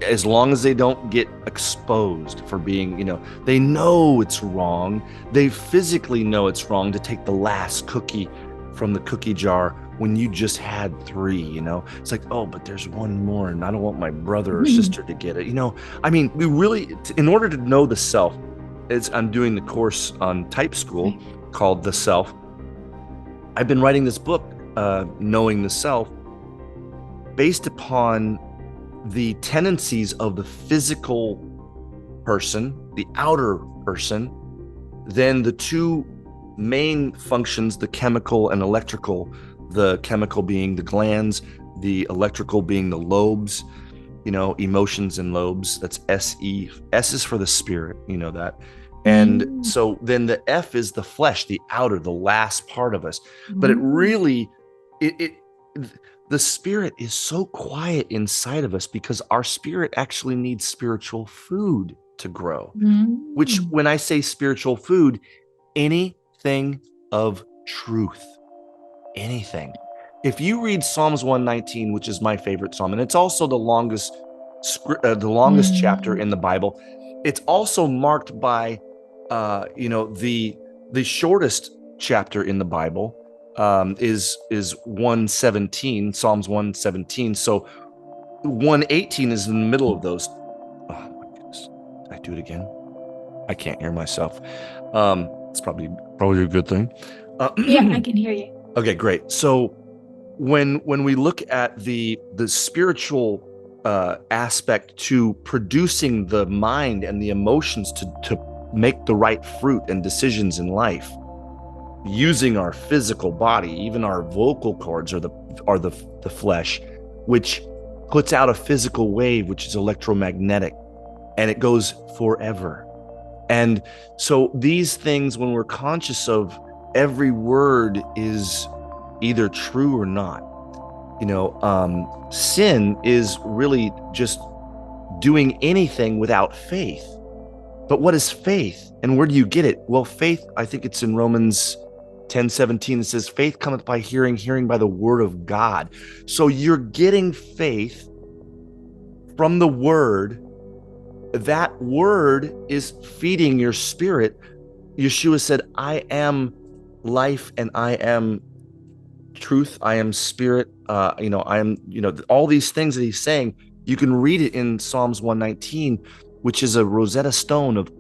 as long as they don't get exposed for being, they know it's wrong. They physically know it's wrong to take the last cookie from the cookie jar when you just had 3, it's like, oh, but there's one more and I don't want my brother or sister to get it. I mean, we really, in order to know the self, I'm doing the course on Type School called The Self. I've been writing this book, Knowing the Self, based upon the tendencies of the physical person, the outer person, then the 2 main functions, the chemical and electrical, the chemical being the glands, the electrical being the lobes, emotions and lobes. That's S-E. S is for the spirit, that. And so then the F is the flesh, the outer, the last part of us. But it really, the spirit is so quiet inside of us because our spirit actually needs spiritual food. to grow. Mm. Which, when I say spiritual food, anything of truth, anything. If you read Psalms 119, which is my favorite psalm, and it's also the longest chapter in the Bible, it's also marked by, the shortest chapter in the Bible is 117, Psalms 117. So 118 is in the middle of those. Oh my goodness! Did I do it again? I can't hear myself. It's probably a good thing. Yeah, I can hear you. Okay, great. So when we look at the spiritual aspect to producing the mind and the emotions to make the right fruit and decisions in life, using our physical body, even our vocal cords are the flesh, which puts out a physical wave, which is electromagnetic, and it goes forever. And so these things, when we're conscious of, every word is either true or not. Sin is really just doing anything without faith. But what is faith, and where do you get it? Well, faith, I think it's in Romans 10:17. It says, faith cometh by hearing, hearing by the word of God. So you're getting faith from the word. That word is feeding your spirit. Yeshua said, I am life and I am truth. I am spirit. I am, all these things that he's saying, you can read it in Psalms 119, which is a Rosetta Stone of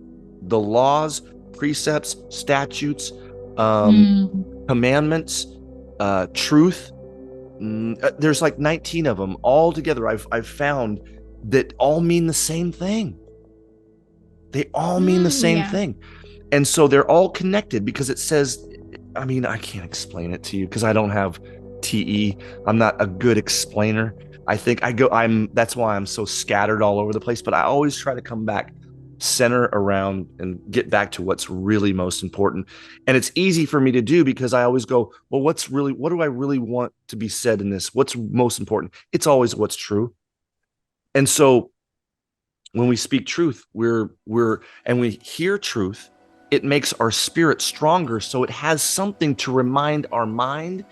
the laws, precepts, statutes, commandments, truth. There's like 19 of them all together. I've found that all mean the same thing. They all mean the same thing. And so they're all connected, because it says, I can't explain it to you because I don't have TE. I'm not a good explainer. That's why I'm so scattered all over the place, but I always try to come back, center around, and get back to what's really most important. And it's easy for me to do because I always go, well, what do I really want to be said in this? What's most important? It's always what's true. And so when we speak truth, and we hear truth, it makes our spirit stronger. So it has something to remind our mind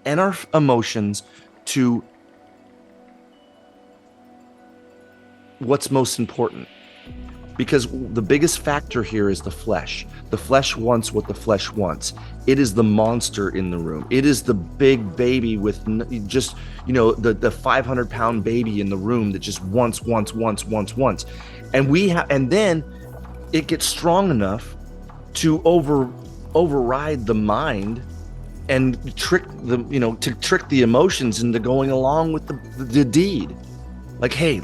and our emotions to what's most important. Because the biggest factor here is the flesh. The flesh wants what the flesh wants. It is the monster in the room. It is the big baby with just, the 500-pound baby in the room that just wants. And then it gets strong enough to override the mind and trick the emotions into going along with the deed. Like, hey,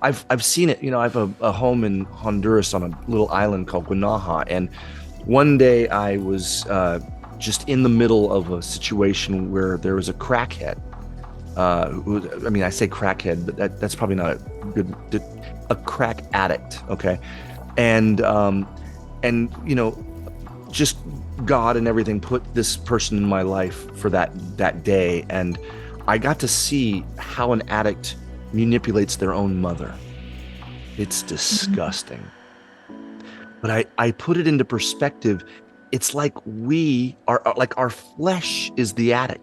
I've seen it. I have a home in Honduras on a little island called Guanaja. And one day I was just in the middle of a situation where there was a crackhead. I say crackhead, but that's probably not a crack addict. Okay. And just God and everything put this person in my life for that day. And I got to see how an addict manipulates their own mother. It's disgusting. But I put it into perspective. It's like we are, like our flesh is the addict,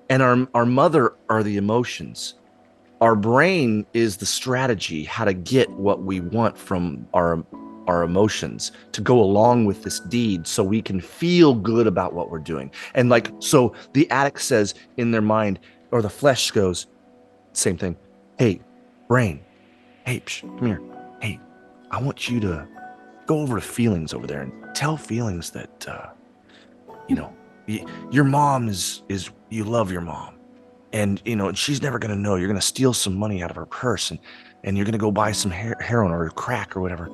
and our mother are the emotions. Our brain is the strategy, how to get what we want from our emotions to go along with this deed so we can feel good about what we're doing. And so the addict says in their mind, or the flesh goes, same thing. Hey, brain. Hey, come here. Hey, I want you to go over to feelings over there and tell feelings that, your mom is you love your mom. And, she's never going to know. You're going to steal some money out of her purse and you're going to go buy some heroin or crack or whatever.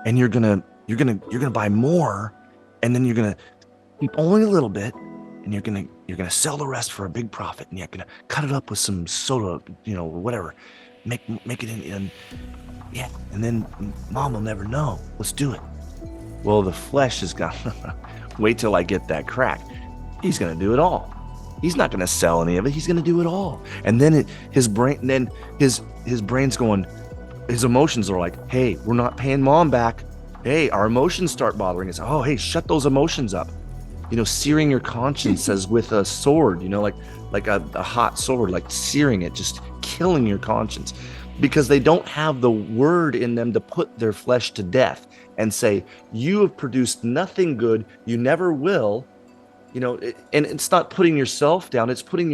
And you're going to buy more. And then you're going to keep only a little bit. And you're going to sell the rest for a big profit. And you're going to cut it up with some soda, or whatever. Make it in. Yeah. And then mom will never know. Let's do it. Well, the flesh has got, wait till I get that crack. He's going to do it all. He's not going to sell any of it. He's going to do it all. And then his brain's going, his emotions are like, hey, we're not paying mom back. Hey, our emotions start bothering us. Oh, hey, shut those emotions up. Searing your conscience as with a sword, like a hot sword, like searing it, just killing your conscience, because they don't have the word in them to put their flesh to death and say, you have produced nothing good, you never will. And it's not putting yourself down, it's putting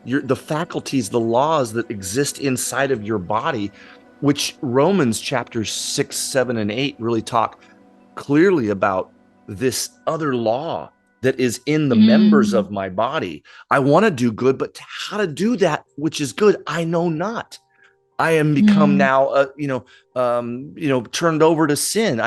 the faculties, the laws that exist inside of your body, which Romans chapters 6, 7, and 8 really talk clearly about this other law that is in the members Mm. of my body. I want to do good, but how to do that which is good, I know not. I am become Mm. now, turned over to sin.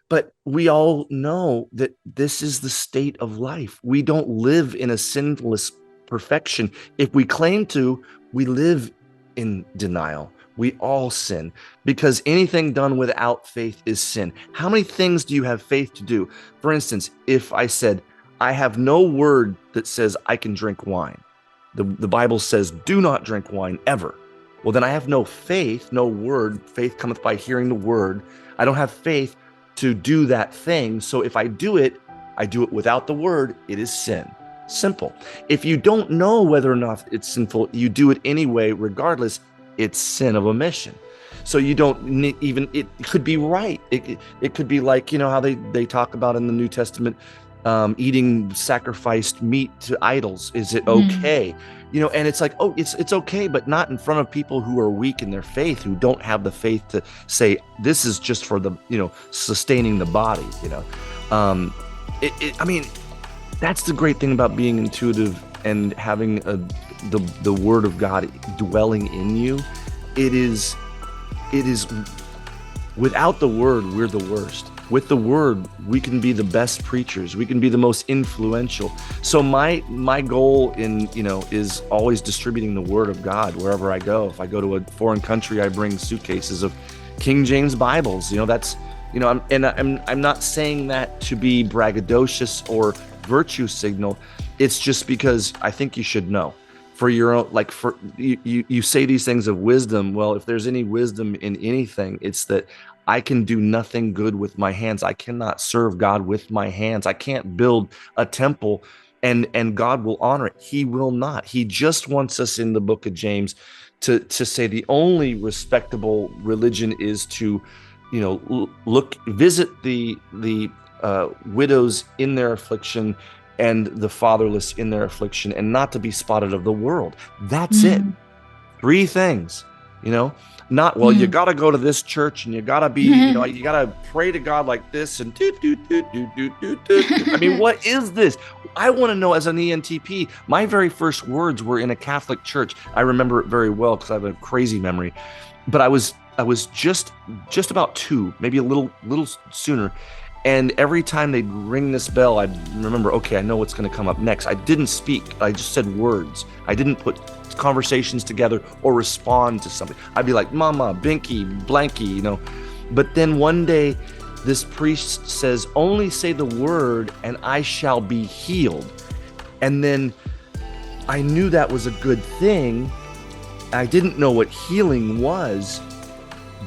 But we all know that this is the state of life. We don't live in a sinless perfection. If we claim to, we live in denial. We all sin, because anything done without faith is sin. How many things do you have faith to do? For instance, if I said, I have no word that says I can drink wine. The Bible says, do not drink wine ever. Well, then I have no faith, no word. Faith cometh by hearing the word. I don't have faith to do that thing. So if I do it without the word, it is sin. Simple. If you don't know whether or not it's sinful, you do it anyway, regardless, it's sin of omission. So you don't even, it could be right. It could be like, how they talk about in the New Testament, eating sacrificed meat to idols. Is it Mm. okay? And it's like, oh, it's okay, but not in front of people who are weak in their faith, who don't have the faith to say, this is just for the, sustaining the body, I mean, that's the great thing about being intuitive and having the word of God dwelling in you. It is without the word, we're the worst. With the word, we can be the best preachers. We can be the most influential. So my goal is always distributing the word of God wherever I go. If I go to a foreign country, I bring suitcases of King James Bibles. I'm not saying that to be braggadocious or virtue signal. It's just because I think you should know. For your own, like, for you say these things of wisdom. Well, if there's any wisdom in anything, it's that I can do nothing good with my hands. I cannot serve God with my hands. I can't build a temple and God will honor it. He will not. He just wants us in the book of James to say the only respectable religion is to, visit the widows in their affliction and the fatherless in their affliction, and not to be spotted of the world. That's it. Mm. 3 things, not, well, you Mm. got to go to this church and you got to be, you got to pray to God like this and do, do, do, do, do, do, do. I mean, what is this? I want to know. As an ENTP, my very first words were in a Catholic church. I remember it very well because I have a crazy memory, but I was just about 2, maybe a little sooner. And every time they'd ring this bell, I'd remember, okay, I know what's going to come up next. I didn't speak. I just said words. I didn't put conversations together or respond to something. I'd be like, mama, binky, blanky, But then one day, this priest says, only say the word and I shall be healed. And then I knew that was a good thing. I didn't know what healing was,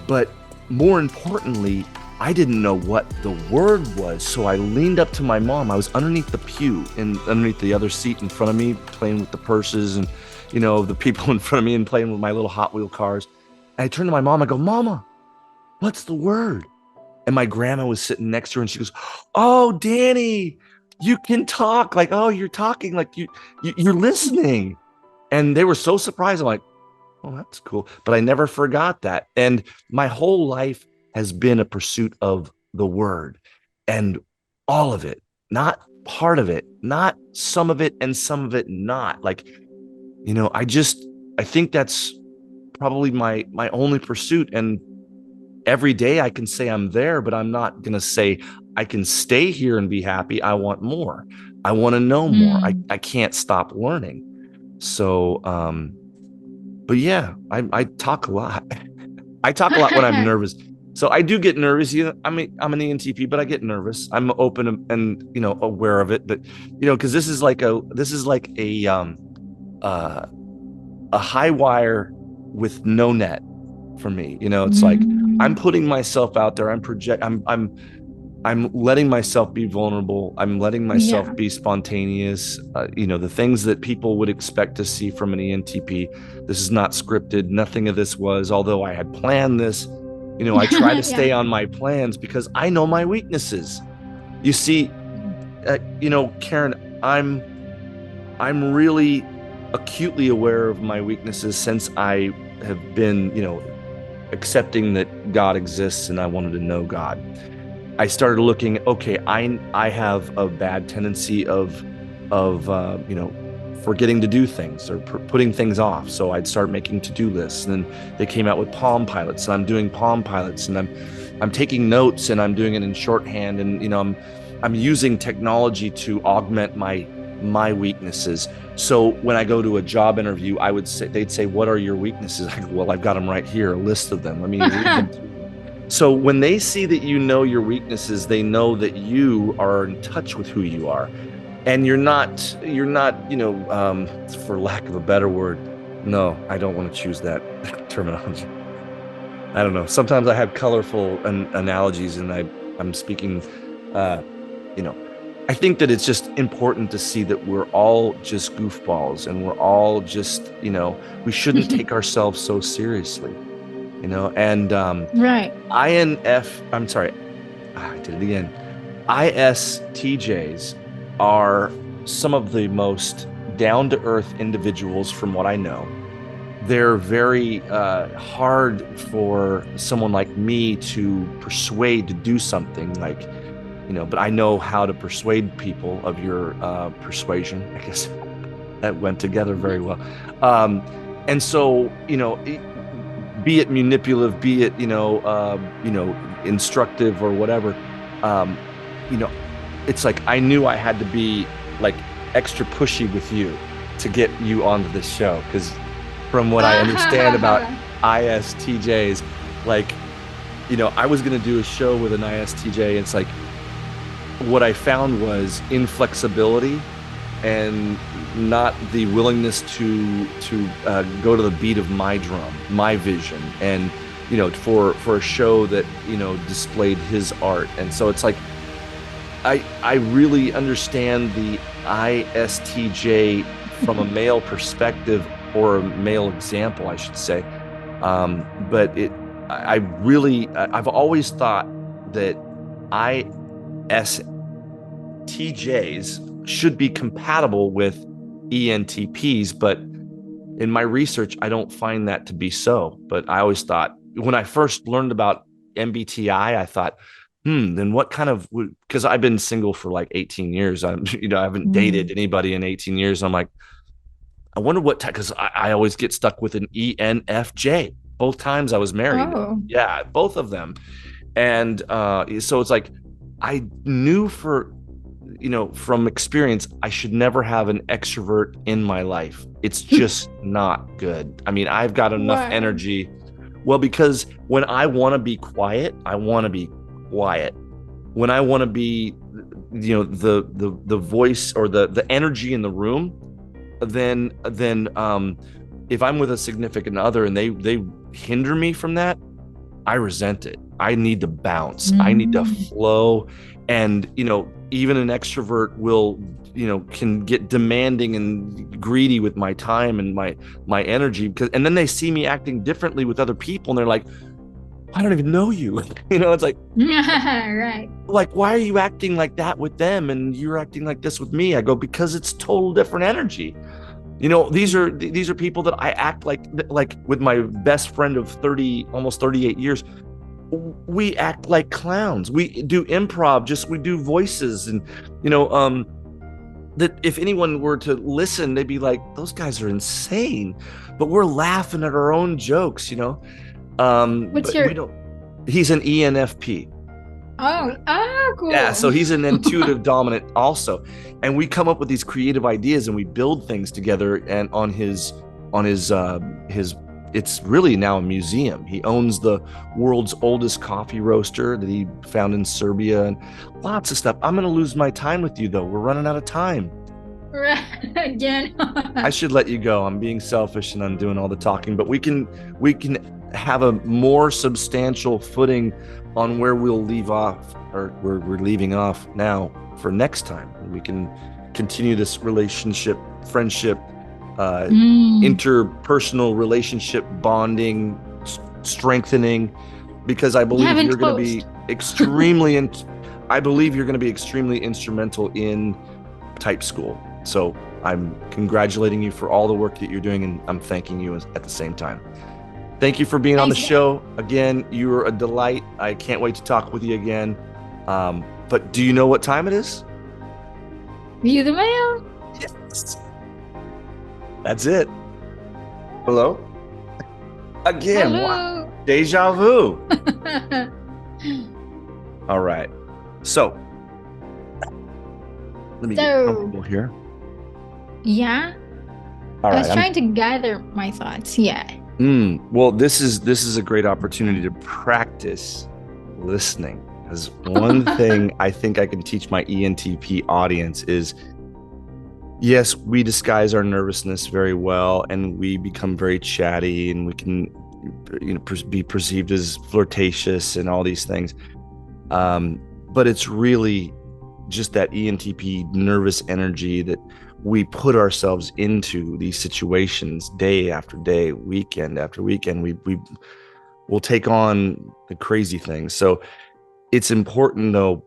but more importantly, I didn't know what the word was. So I leaned up to my mom. I was underneath the pew and underneath the other seat in front of me, playing with the purses and, the people in front of me and playing with my little Hot Wheel cars. And I turned to my mom. I go, Mama, what's the word? And my grandma was sitting next to her and she goes, oh, Danny, you can talk. Like, oh, you're talking, like you're listening. And they were so surprised. I'm like, oh, that's cool. But I never forgot that. And my whole life has been a pursuit of the word, and all of it, not part of it, not some of it and some of it not. Like, I think that's probably my only pursuit. And every day I can say I'm there, but I'm not going to say I can stay here and be happy. I want more. I want to know more. Mm. I can't stop learning. So, but yeah, I talk a lot. I talk a lot when I'm nervous. So I do get nervous. I'm an ENTP, but I get nervous. I'm open and aware of it. But because this is like a high wire with no net for me. You know, it's like I'm Mm. putting myself out there. I'm letting myself be vulnerable. I'm letting myself Yeah. be spontaneous. You know, the things that people would expect to see from an ENTP. This is not scripted. Nothing of this was, although I had planned this. You know, I try to Yeah. stay on my plans because I know my weaknesses. You see, you know, Karen, I'm really acutely aware of my weaknesses since I have been, you know, accepting that God exists and I wanted to know God. I started looking, okay, I have a bad tendency of you know, forgetting to do things or putting things off. So I'd start making to-do lists, and then they came out with Palm Pilots, and I'm doing Palm Pilots, and I'm taking notes, and I'm doing it in shorthand, and you know, I'm using technology to augment my weaknesses. So when I go to a job interview, they'd say, "What are your weaknesses?" I go, "Well, I've got them right here, a list of them. Let me read them to you." So when they see that you know your weaknesses, they know that you are in touch with who you are, and you're not, you know, for lack of a better word. No, I don't want to choose that terminology. I don't know. Sometimes I have colorful analogies, and I'm speaking, uh, you know, I think that it's just important to see that we're all just goofballs, and we're all just, you know, we shouldn't take ourselves so seriously, you know, and Right. I'm sorry, I did it again. ISTJs are some of the most down to earth individuals from what I know. They're very hard for someone like me to persuade to do something like, you know, but I know how to persuade people of your persuasion. I guess that went together very well. Um, and so, you know, be it manipulative, be it, you know, instructive or whatever, um, you know, it's like I knew I had to be like extra pushy with you to get you onto this show because from what I understand about ISTJs, like, you know, I was going to do a show with an ISTJ. It's like what I found was inflexibility and not the willingness to go to the beat of my drum, my vision, and you know, for a show that, you know, displayed his art. And so it's like I really understand the ISTJ from a male perspective, or a male example, I should say. But I've always thought that ISTJs should be compatible with ENTPs, but in my research, I don't find that to be so. But I always thought when I first learned about MBTI, I thought, then what kind of, because I've been single for like 18 years. You know, I haven't dated Mm. anybody in 18 years. I'm like, I wonder what type, because I always get stuck with an ENFJ. Both times I was married. Oh. Yeah, both of them. And so it's like, I knew for, you know, from experience, I should never have an extrovert in my life. It's just not good. I mean, I've got enough Why? energy. Well, because when I want to be quiet, I want to be quiet. When I want to be, you know, the voice or the energy in the room, then if I'm with a significant other and they hinder me from that, I resent it. I need to bounce. I need to Mm. flow. And, you know, even an extrovert will, you know, can get demanding and greedy with my time and my energy, because and then they see me acting differently with other people and they're like, I don't even know you. You know, it's Right. like, why are you acting like that with them and you're acting like this with me? I go, because it's total different energy. You know, these are people that I act like with my best friend of 30, almost 38 years. We act like clowns. We do improv, we do voices, and you know, that if anyone were to listen, they'd be like, those guys are insane. But we're laughing at our own jokes, you know. What's But we your don't. He's an ENFP. Yeah, cool. so he's an intuitive dominant also, and we come up with these creative ideas and we build things together. And on his it's really now a museum. He owns the world's oldest coffee roaster that he found in Serbia and lots of stuff. I'm gonna lose my time with you though. We're running out of time. Right. Again. I should let you go. I'm being selfish and I'm doing all the talking, but we can have a more substantial footing on where we'll leave off, or where we're leaving off now for next time. We can continue this relationship, friendship, interpersonal relationship bonding, strengthening, because I believe you're going to be extremely instrumental in type school. So I'm congratulating you for all the work that you're doing, and I'm thanking you at the same time. Thank you for being on the show. Again, you're a delight. I can't wait to talk with you again. But do you know what time it is? View the mail. Yes. That's it. Hello? Again. Hello. Wow. Deja vu. All right. So, let me get comfortable here. Yeah. All right. I was trying to gather my thoughts. Yeah. Well, this is a great opportunity to practice listening. Because one thing I think I can teach my ENTP audience is, yes, we disguise our nervousness very well, and we become very chatty, and we can, be perceived as flirtatious and all these things. But it's really just that ENTP nervous energy that we put ourselves into these situations day after day, weekend after weekend. We will take on the crazy things. So it's important, though,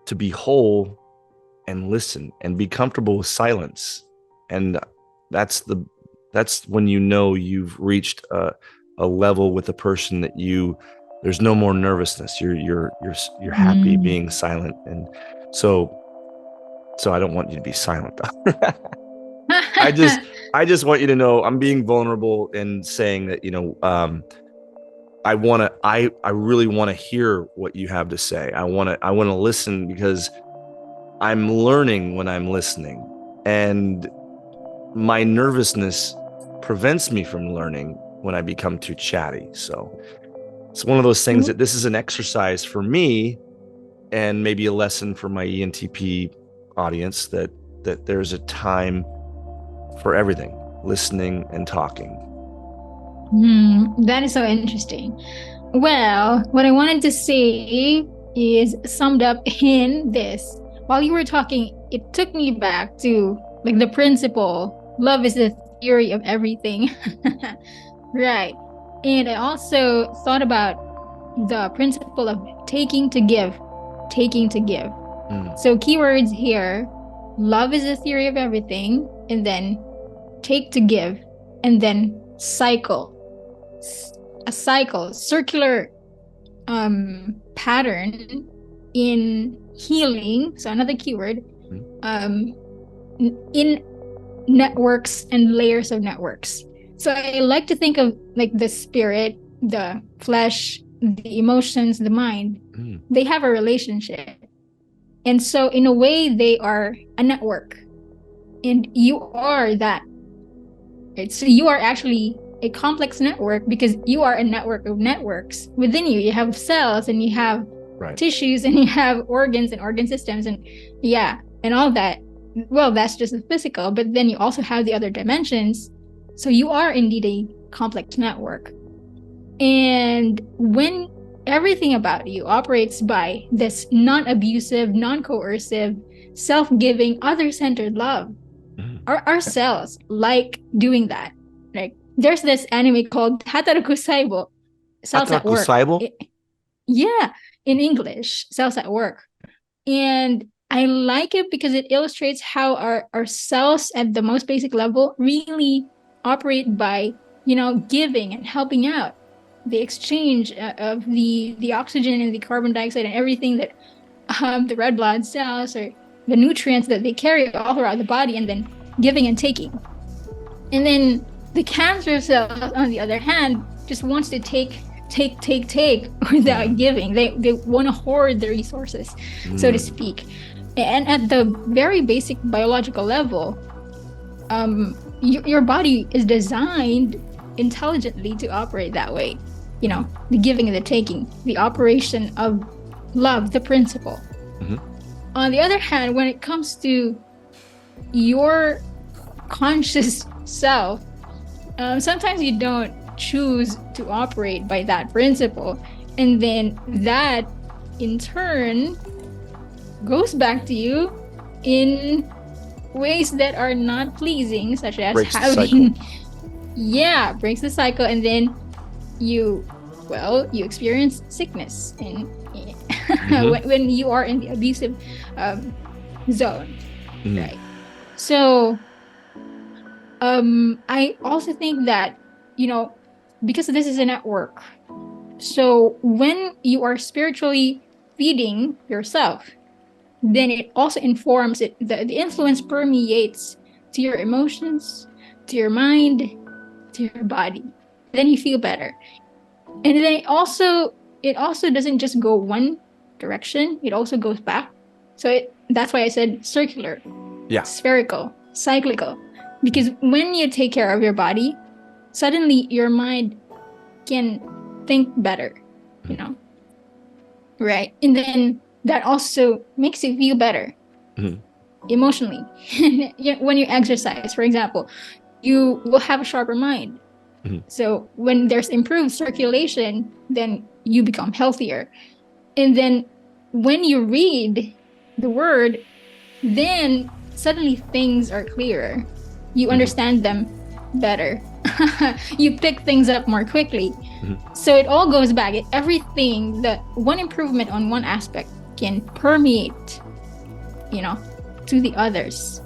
to be whole and listen and be comfortable with silence. And that's when you've reached a level with a person that there's no more nervousness. You're happy being silent. And so I don't want you to be silent, though. I just want you to know I'm being vulnerable and saying that, I really want to hear what you have to say. I want to listen, because I'm learning when I'm listening, and my nervousness prevents me from learning when I become too chatty. So it's one of those things that this is an exercise for me, and maybe a lesson for my ENTP audience, that there's a time for everything, listening and talking. That is so interesting. Well, what I wanted to say is summed up in this. While you were talking, it took me back to like the principle, love is the theory of everything. Right. And I also thought about the principle of taking to give. So keywords here, love is the theory of everything, and then take to give, and then cycle. A circular pattern in healing. So another keyword, in networks and layers of networks. So I like to think of like the spirit, the flesh, the emotions, the mind. They have a relationship. And so in a way, they are a network. And you are that. Right? So you are actually a complex network, because you are a network of networks. Within you have cells, and you have tissues, and you have organs and organ systems, and all that. Well, that's just the physical, but then you also have the other dimensions. So you are indeed a complex network. And when everything about you operates by this non-abusive, non-coercive, self-giving, other-centered love, our cells like doing that. Like, there's this anime called Hataraku Saibo, Cells at Work. In English, Cells at Work. And I like it because it illustrates how our cells at the most basic level really operate by, giving and helping out. The exchange of the oxygen and the carbon dioxide and everything that the red blood cells, or the nutrients that they carry all throughout the body, and then giving and taking. And then the cancer cells, on the other hand, just wants to take without giving. They want to hoard the resources, so to speak. And at the very basic biological level, your body is designed intelligently to operate that way. The giving and the taking, the operation of love, the principle. On the other hand, when it comes to your conscious self, sometimes you don't choose to operate by that principle. And then that in turn goes back to you in ways that are not pleasing, such as Breaks the having cycle. yeah, breaks the cycle. And then you experience sickness and when you are in the abusive zone, right? So I also think that, because this is a network, so when you are spiritually feeding yourself, then it also informs it. The influence permeates to your emotions, to your mind, to your body. Then you feel better. And then it also doesn't just go one direction, it also goes back. So that's why I said circular, Yeah. spherical, cyclical. Because when you take care of your body, suddenly your mind can think better, right? And then that also makes you feel better emotionally. When you exercise, for example, you will have a sharper mind. So when there's improved circulation, then you become healthier. And then when you read the word, then suddenly things are clearer. You understand them better. You pick things up more quickly. So it all goes back. Everything, the one improvement on one aspect can permeate, to the others.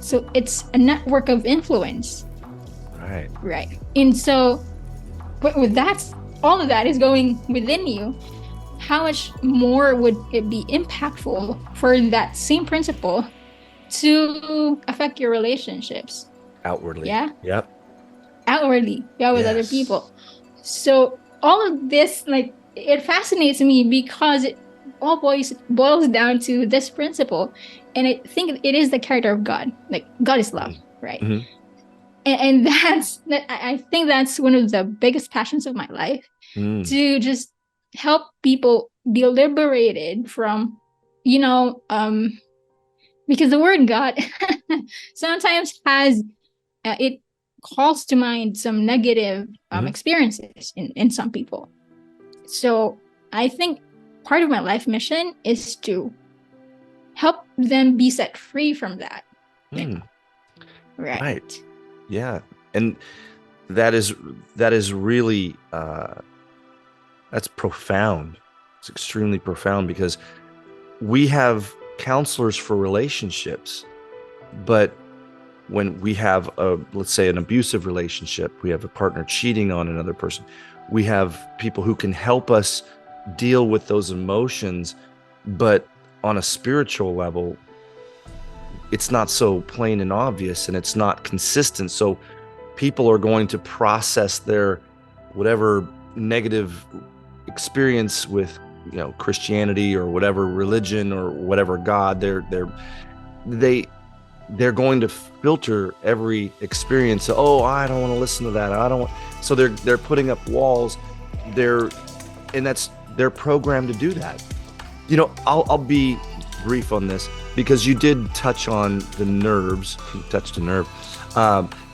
So it's a network of influence. Right. And so, but with that, all of that is going within you. How much more would it be impactful for that same principle to affect your relationships? Outwardly. Yeah. Yep. Outwardly. Yeah, with other people. So all of this, it fascinates me because it all boils down to this principle. And I think it is the character of God. Like, God is love, right? And I think that's one of the biggest passions of my life, to just help people be liberated from, because the word God sometimes has, it calls to mind some negative experiences in some people. So I think part of my life mission is to help them be set free from that. Right. Yeah. And that is really that's profound. It's extremely profound, because we have counselors for relationships, but when we have let's say an abusive relationship, we have a partner cheating on another person, we have people who can help us deal with those emotions, but on a spiritual level, it's not so plain and obvious, and it's not consistent. So people are going to process their whatever negative experience with Christianity or whatever religion or whatever God, they're going to filter every experience. Oh, I don't want to listen to that. I don't want. So they're putting up walls. And they're programmed to do that. I'll be brief on this, because you did touch on the nerves. You touched a nerve,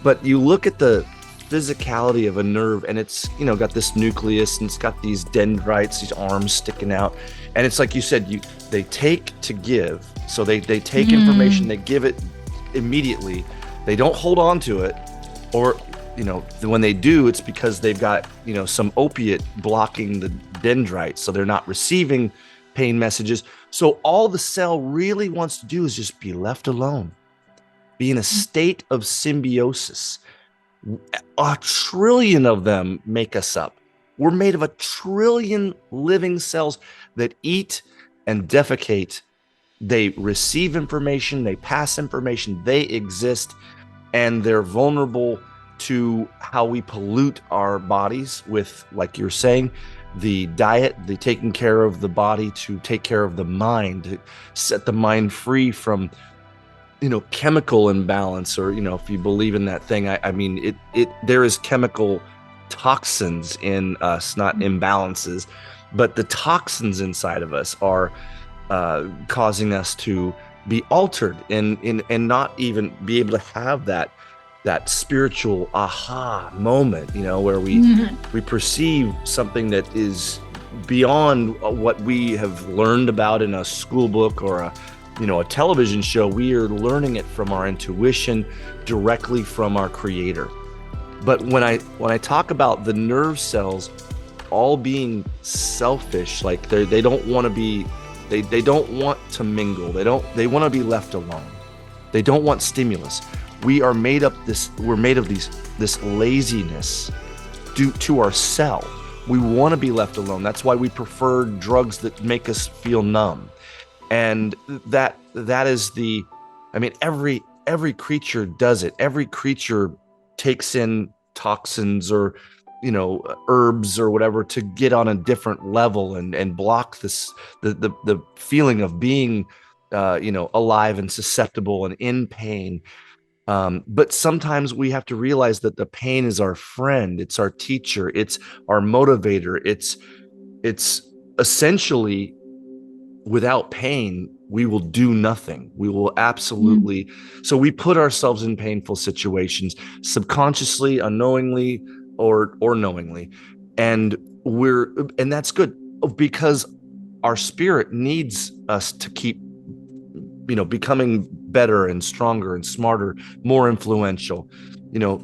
but you look at the physicality of a nerve, and it's got this nucleus, and it's got these dendrites, these arms sticking out, and it's like you said, they take to give. So they take information, they give it immediately. They don't hold on to it, or when they do, it's because they've got some opiate blocking the dendrites, so they're not receiving pain messages. So all the cell really wants to do is just be left alone, be in a state of symbiosis. 1 trillion of them make us up. We're made of 1 trillion living cells that eat and defecate. They receive information, they pass information, they exist, and they're vulnerable to how we pollute our bodies with, like you're saying, the diet, the taking care of the body to take care of the mind, to set the mind free from chemical imbalance, or if you believe in that thing. I mean, there is chemical toxins in us, not imbalances, but the toxins inside of us are causing us to be altered and not even be able to have that that spiritual aha moment, where we Mhm. perceive something that is beyond what we have learned about in a school book or a television show. We are learning it from our intuition, directly from our creator. But when I talk about the nerve cells all being selfish, like they don't want to be, they don't want to mingle, they want to be left alone, they don't want stimulus. We're made of this laziness due to our cell. We want to be left alone. That's why we prefer drugs that make us feel numb. And that is the, I mean, every creature does it. Every creature takes in toxins or herbs or whatever to get on a different level and block this the feeling of being alive and susceptible and in pain. But sometimes we have to realize that the pain is our friend, it's our teacher, it's our motivator. It's essentially, without pain, we will do nothing. We will Mhm. absolutely. So we put ourselves in painful situations, subconsciously, unknowingly, or knowingly, and and that's good because our spirit needs us to keep becoming better and stronger and smarter, more influential,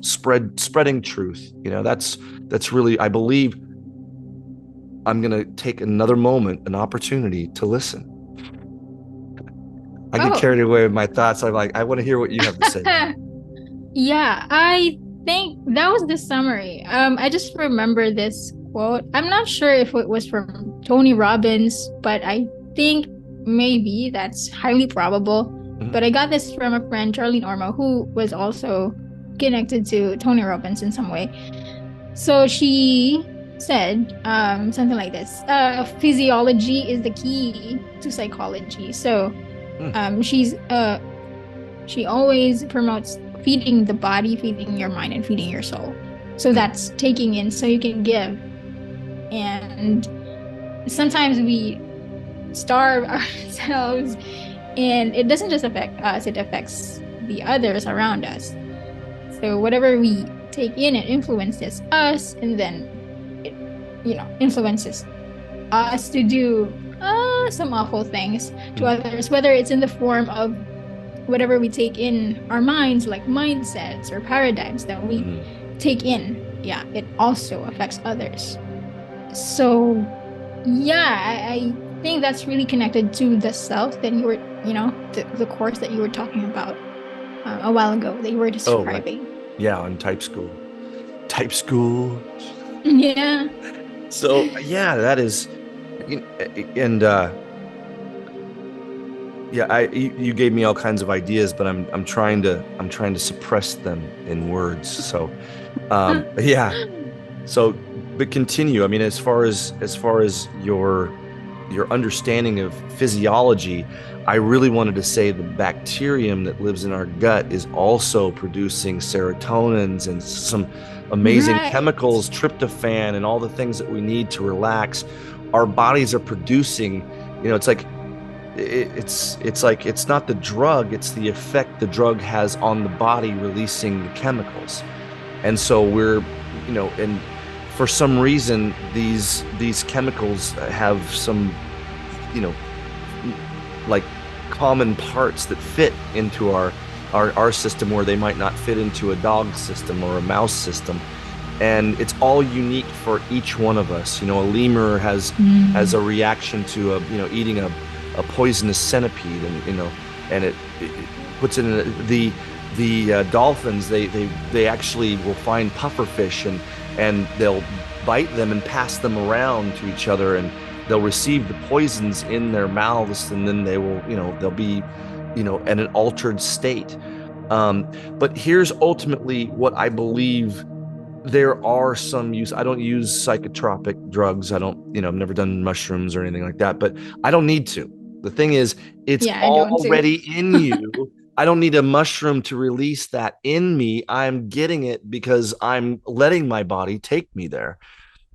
spreading truth. That's really, I believe. I'm going to take another moment, an opportunity to listen. I get Oh. carried away with my thoughts. I'm like, I want to hear what you have to say. Yeah, I think that was the summary. I just remember this quote. I'm not sure if it was from Tony Robbins, but I think maybe that's highly probable. Mhm. But I got this from a friend, Charlene Ormo, who was also connected to Tony Robbins in some way. So she said something like this: physiology is the key to psychology. So Mm. she's she always promotes feeding the body, feeding your mind, and feeding your soul. So Mm. that's taking in so you can give. And sometimes we starve ourselves, and it doesn't just affect us, it affects the others around us. So whatever we take in, it influences us, and then it, influences us to do some awful things to Mm. others, whether it's in the form of whatever we take in our minds, like mindsets or paradigms that we Mm. take in, yeah, it also affects others. So, yeah, I think that's really connected to the self that you were, the course that you were talking about a while ago that you were Oh, right. describing. Yeah, on type school. Type school. Yeah. So yeah, that is, and yeah, you gave me all kinds of ideas, but I'm trying to suppress them in words. So yeah. So, but continue. I mean, as far as your understanding of physiology, I really wanted to say the bacterium that lives in our gut is also producing serotonins and some amazing Right. chemicals, tryptophan, and all the things that we need to relax. Our bodies are producing, it's like it's like it's not the drug, it's the effect the drug has on the body releasing the chemicals. And so and for some reason these chemicals have some, you know like common parts that fit into our system where they might not fit into a dog system or a mouse system. And it's all unique for each one of us. A lemur has Mm. a reaction to eating a poisonous centipede, and it puts it in the dolphins. They actually will find pufferfish, and they'll bite them and pass them around to each other, and they'll receive the poisons in their mouths, and then they'll be in an altered state. But here's ultimately what I believe. There are some use. I don't use psychotropic drugs. I don't, I've never done mushrooms or anything like that, but I don't need to. The thing is, it's Yeah, I don't too. already in you. I don't need a mushroom to release that in me. I'm getting it because I'm letting my body take me there.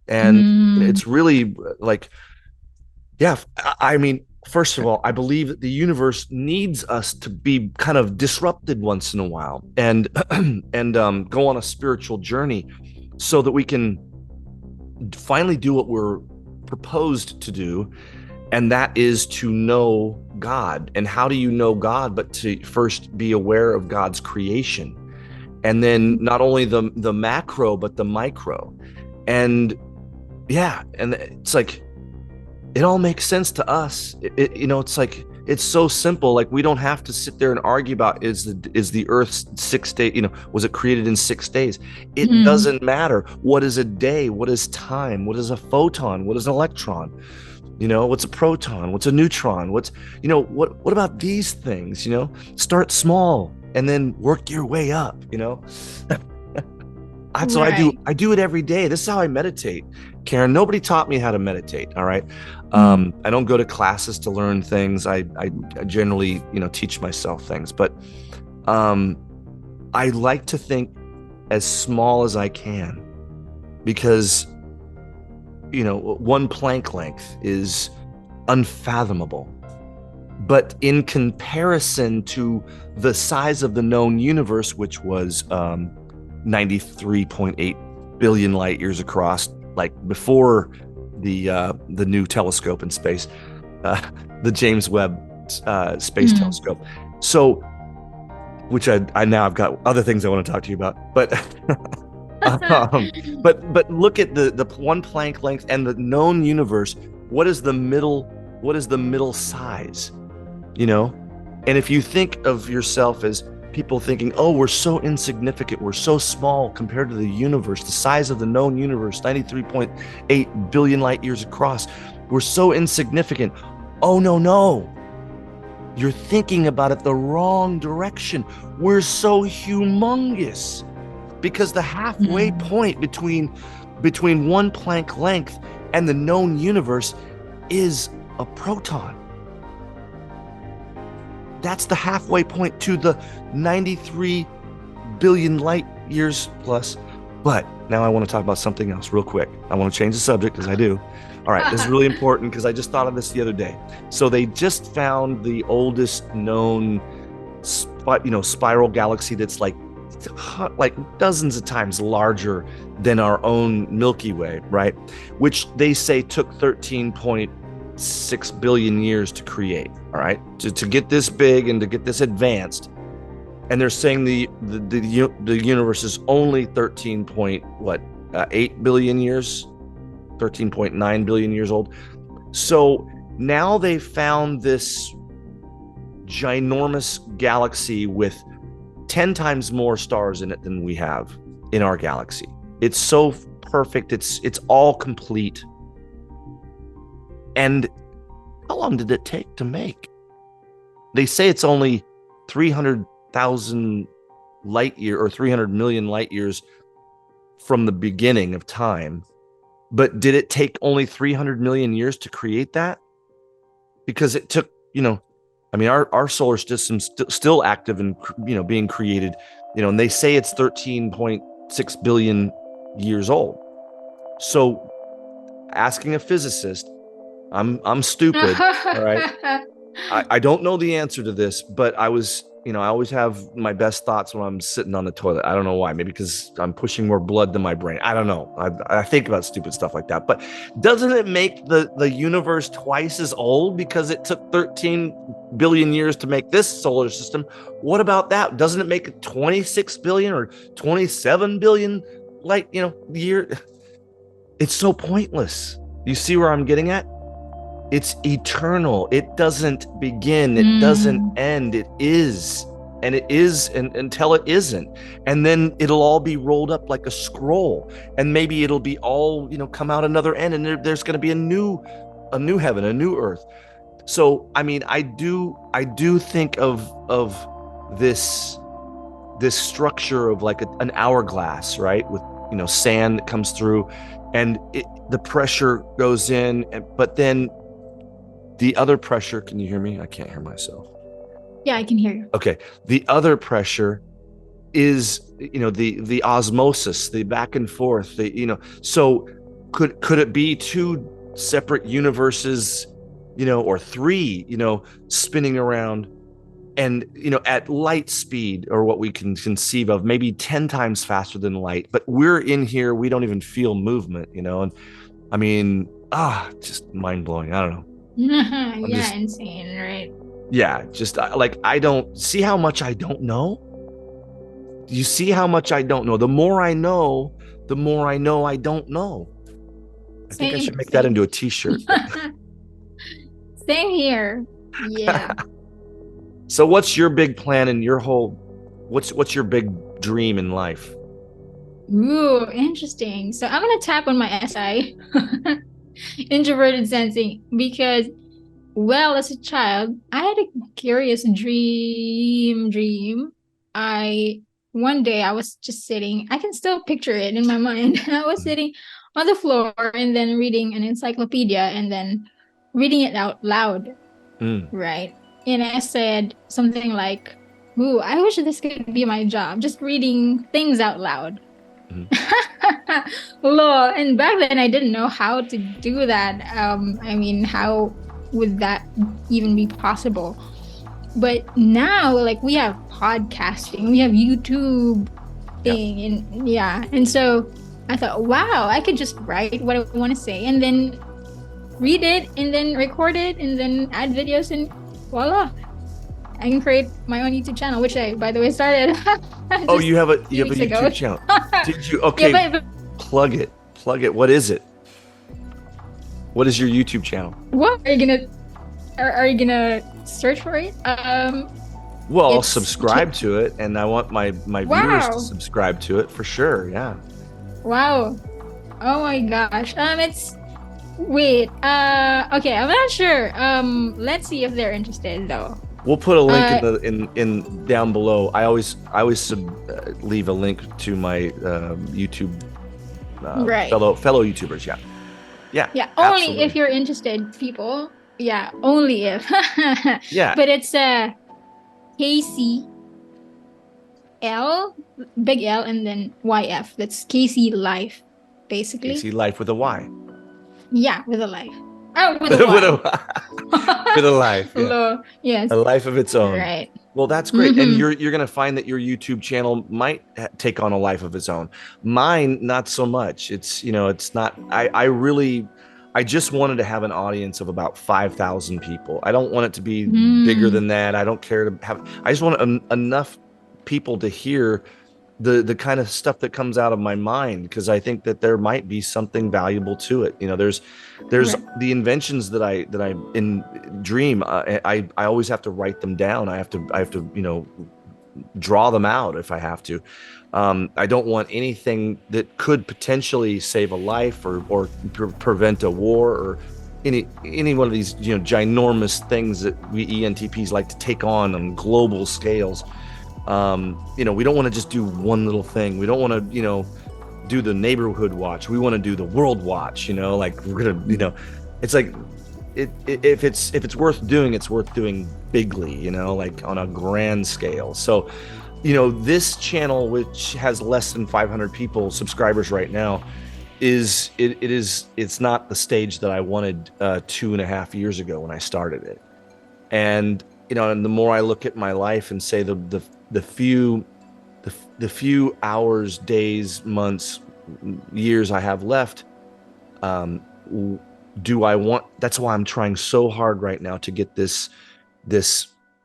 And Mm. it's really like, yeah, I mean, first of all, I believe that the universe needs us to be kind of disrupted once in a while and go on a spiritual journey so that we can finally do what we're proposed to do, and that is to know God. And how do you know God but to first be aware of God's creation, and then not only the macro but the micro. And yeah, and it's like it all makes sense to us. It's like it's so simple. Like we don't have to sit there and argue about is the Earth 6 days, was it created in 6 days? It doesn't matter. What is a day? What is time? What is a photon? What is an electron? What's a proton? What's a neutron? What about these things? Start small and then work your way up. That's what I do. I do it every day. This is how I meditate. Karen, nobody taught me how to meditate. All right. I don't go to classes to learn things. I generally, teach myself things, but I like to think as small as I can, because, one plank length is unfathomable. But in comparison to the size of the known universe, which was 93.8 billion light years across, like before the new telescope in space, the James Webb Space Telescope. So, which I've got other things I want to talk to you about, but but look at the one Planck length and the known universe. What is the middle size? And if you think of yourself as people thinking, oh, we're so insignificant, we're so small compared to the universe, the size of the known universe, 93.8 billion light years across, we're so insignificant. Oh, no. You're thinking about it the wrong direction. We're so humongous, because the halfway point between one Planck length and the known universe is a proton. That's the halfway point to the 93 billion light years plus. But now I want to talk about something else real quick. I want to change the subject, because I do. All right, this is really important because I just thought of this the other day. So they just found the oldest known, spiral galaxy that's like dozens of times larger than our own Milky Way, right? Which they say took 13.6 billion years to create. All right, to get this big and to get this advanced. And they're saying the universe is only 13.8 billion years, 13.9 billion years old. So now they found this ginormous galaxy with 10 times more stars in it than we have in our galaxy. It's so perfect. It's all complete. And how long did it take to make? They say it's only 300,000 light year or 300 million light years from the beginning of time. But did it take only 300 million years to create that? Because it took, our solar system's still active and, being created, and they say it's 13.6 billion years old. So asking a physicist, I'm stupid, all right? I don't know the answer to this, but I always have my best thoughts when I'm sitting on the toilet. I don't know why. Maybe because I'm pushing more blood than my brain. I don't know. I think about stupid stuff like that. But doesn't it make the universe twice as old because it took 13 billion years to make this solar system? What about that? Doesn't it make it 26 billion or 27 billion year? It's so pointless. You see where I'm getting at? It's eternal. It doesn't begin. It doesn't end. It is. And it is until it isn't. And then it'll all be rolled up like a scroll. And maybe it'll be all, come out another end. And there's going to be a new heaven, a new earth. So, I do think of this structure of like an hourglass, right? With, sand that comes through, and the pressure goes in, but then the other pressure, can you hear me? I can't hear myself. Yeah, I can hear you. Okay. The other pressure is, the osmosis, the back and forth, so could it be two separate universes or 3, spinning around, and at light speed, or what we can conceive of, maybe 10 times faster than light, but we're in here, we don't even feel movement, and I mean, just mind-blowing. I don't know. Yeah, insane, right? Yeah, just like, I don't see how much I don't know. You see how much I don't know. The more I know, the more I know I don't know. I think I should make that into a t-shirt. Same here. Yeah. So what's your big plan in your what's your big dream in life? Ooh, interesting. So I'm gonna tap on my SI, introverted sensing, because, well, as a child, I had a curious dream. I One day I was just sitting, I can still picture it in my mind. I was sitting on the floor and then reading an encyclopedia and then reading it out loud, Mm. right? And I said something like, ooh, I wish this could be my job, just reading things out loud. Mm. Lol. And back then I didn't know how to do that. I mean, how would that even be possible? But now, like, we have podcasting, we have YouTube thing, and yeah. And so I thought, wow, I could just write what I want to say and then read it and then record it and then add videos, and voila, I can create my own YouTube channel, which I, by the way, started. Oh, you have a YouTube channel. Did you? Okay. Yeah, but plug it. What is it? What is your YouTube channel? what are you gonna search for it? Well, I'll subscribe to it, and I want my viewers to subscribe to it for sure. Yeah. Wow. Oh my gosh. It's wait. Okay, I'm not sure. Let's see if they're interested though. We'll put a link in down below. I always leave a link to my YouTube fellow YouTubers. Yeah. Only absolutely. If you're interested, people. Yeah, only if. Yeah. But it's KC L, big L, and then YF. That's KC Life, basically. KC Life with a Y. Yeah, with a life. Oh, with a Y. With a life. Yeah. Yes. A life of its own. Right. Well, that's great. And you're going to find that your YouTube channel might take on a life of its own. Mine, not so much. It's, it's not, I just wanted to have an audience of about 5,000 people. I don't want it to be bigger than that. I don't care to have, I just want enough people to hear the kind of stuff that comes out of my mind, because I think that there might be something valuable to it. There's right. The inventions that I in dream. I always have to write them down. I have to draw them out if I have to. I don't want anything that could potentially save a life or prevent a war or any one of these ginormous things that we ENTPs like to take on global scales. We don't want to just do one little thing. We don't want to do the neighborhood watch. We want to do the world watch. Like we're gonna it's like if it's worth doing, it's worth doing bigly, like on a grand scale. So this channel, which has less than 500 subscribers right now, it's not the stage that I wanted 2.5 years ago when I started it. And and the more I look at my life and say the few hours, days, months, years I have left, do I want? That's why I'm trying so hard right now to get this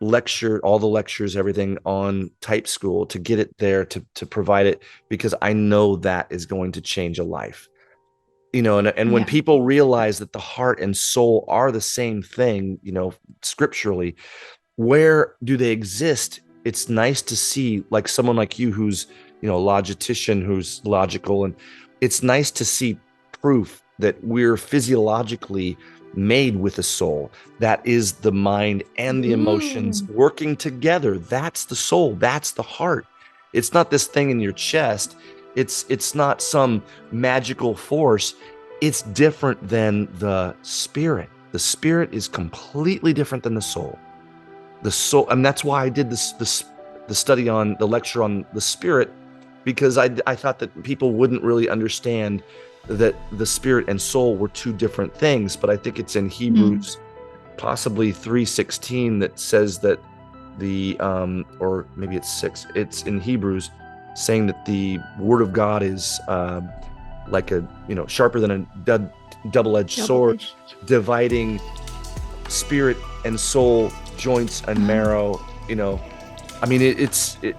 lecture, all the lectures, everything on Type School, to get it there, to provide it, because I know that is going to change a life. And when people realize that the heart and soul are the same thing, scripturally, where do they exist? It's nice to see, like, someone like you who's a logistician, who's logical, and it's nice to see proof that we're physiologically made with a soul. That is the mind and the emotions working together. That's the soul. That's the heart. It's not this thing in your chest. It's not some magical force. It's different than the spirit. The spirit is completely different than the soul. The soul, and that's why I did the study on the lecture on the spirit, because I thought that people wouldn't really understand that the spirit and soul were two different things. But I think it's in Hebrews possibly 3:16 that says that or maybe it's 6, it's in Hebrews saying that the word of God is like a, sharper than a double-edged sword, dividing spirit and soul, joints and marrow. I mean,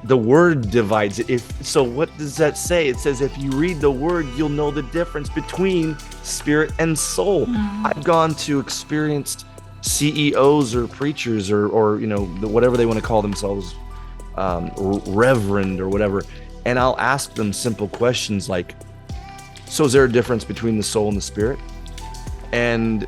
the word divides it. So what does that say? It says if you read the word, you'll know the difference between spirit and soul. I've gone to experienced CEOs or preachers or whatever they want to call themselves, reverend or whatever, and I'll ask them simple questions like, so is there a difference between the soul and the spirit? And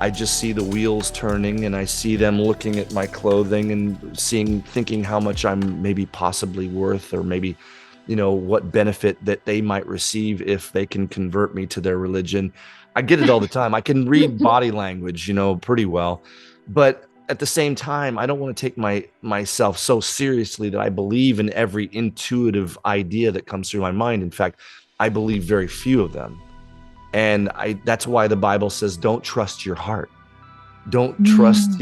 I just see the wheels turning, and I see them looking at my clothing and thinking how much I'm maybe possibly worth, or maybe, what benefit that they might receive if they can convert me to their religion. I get it all the time. I can read body language, pretty well, but at the same time, I don't want to take myself so seriously that I believe in every intuitive idea that comes through my mind. In fact, I believe very few of them. And that's why the Bible says, don't trust your heart. Don't trust,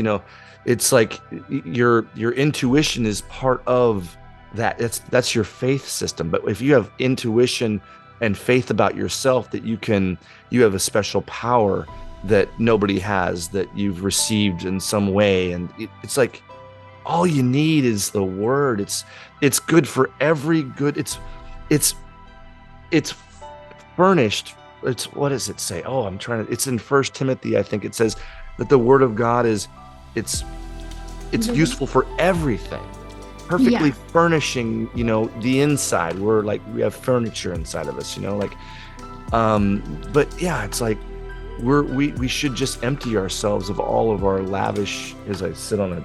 it's like your intuition is part of that. That's your faith system. But if you have intuition and faith about yourself, that you have a special power that nobody has, that you've received in some way. And it's like, all you need is the word. It's good for every good. It's furnished. What does it say? It's in 1 Timothy, I think it says that the word of God it's useful for everything, perfectly furnishing, the inside. We have furniture inside of us, but yeah, it's like we should just empty ourselves of all of our lavish, as I sit on a,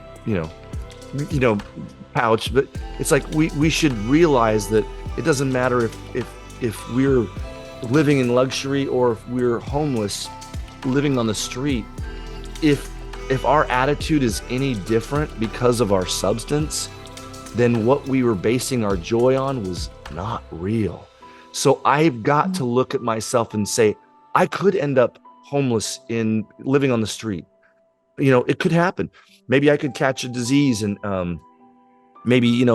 pouch, but it's like we should realize that it doesn't matter if we're living in luxury or if we're homeless, living on the street. If our attitude is any different because of our substance, then what we were basing our joy on was not real. So I've got to look at myself and say, I could end up homeless in living on the street. It could happen. Maybe I could catch a disease, and maybe,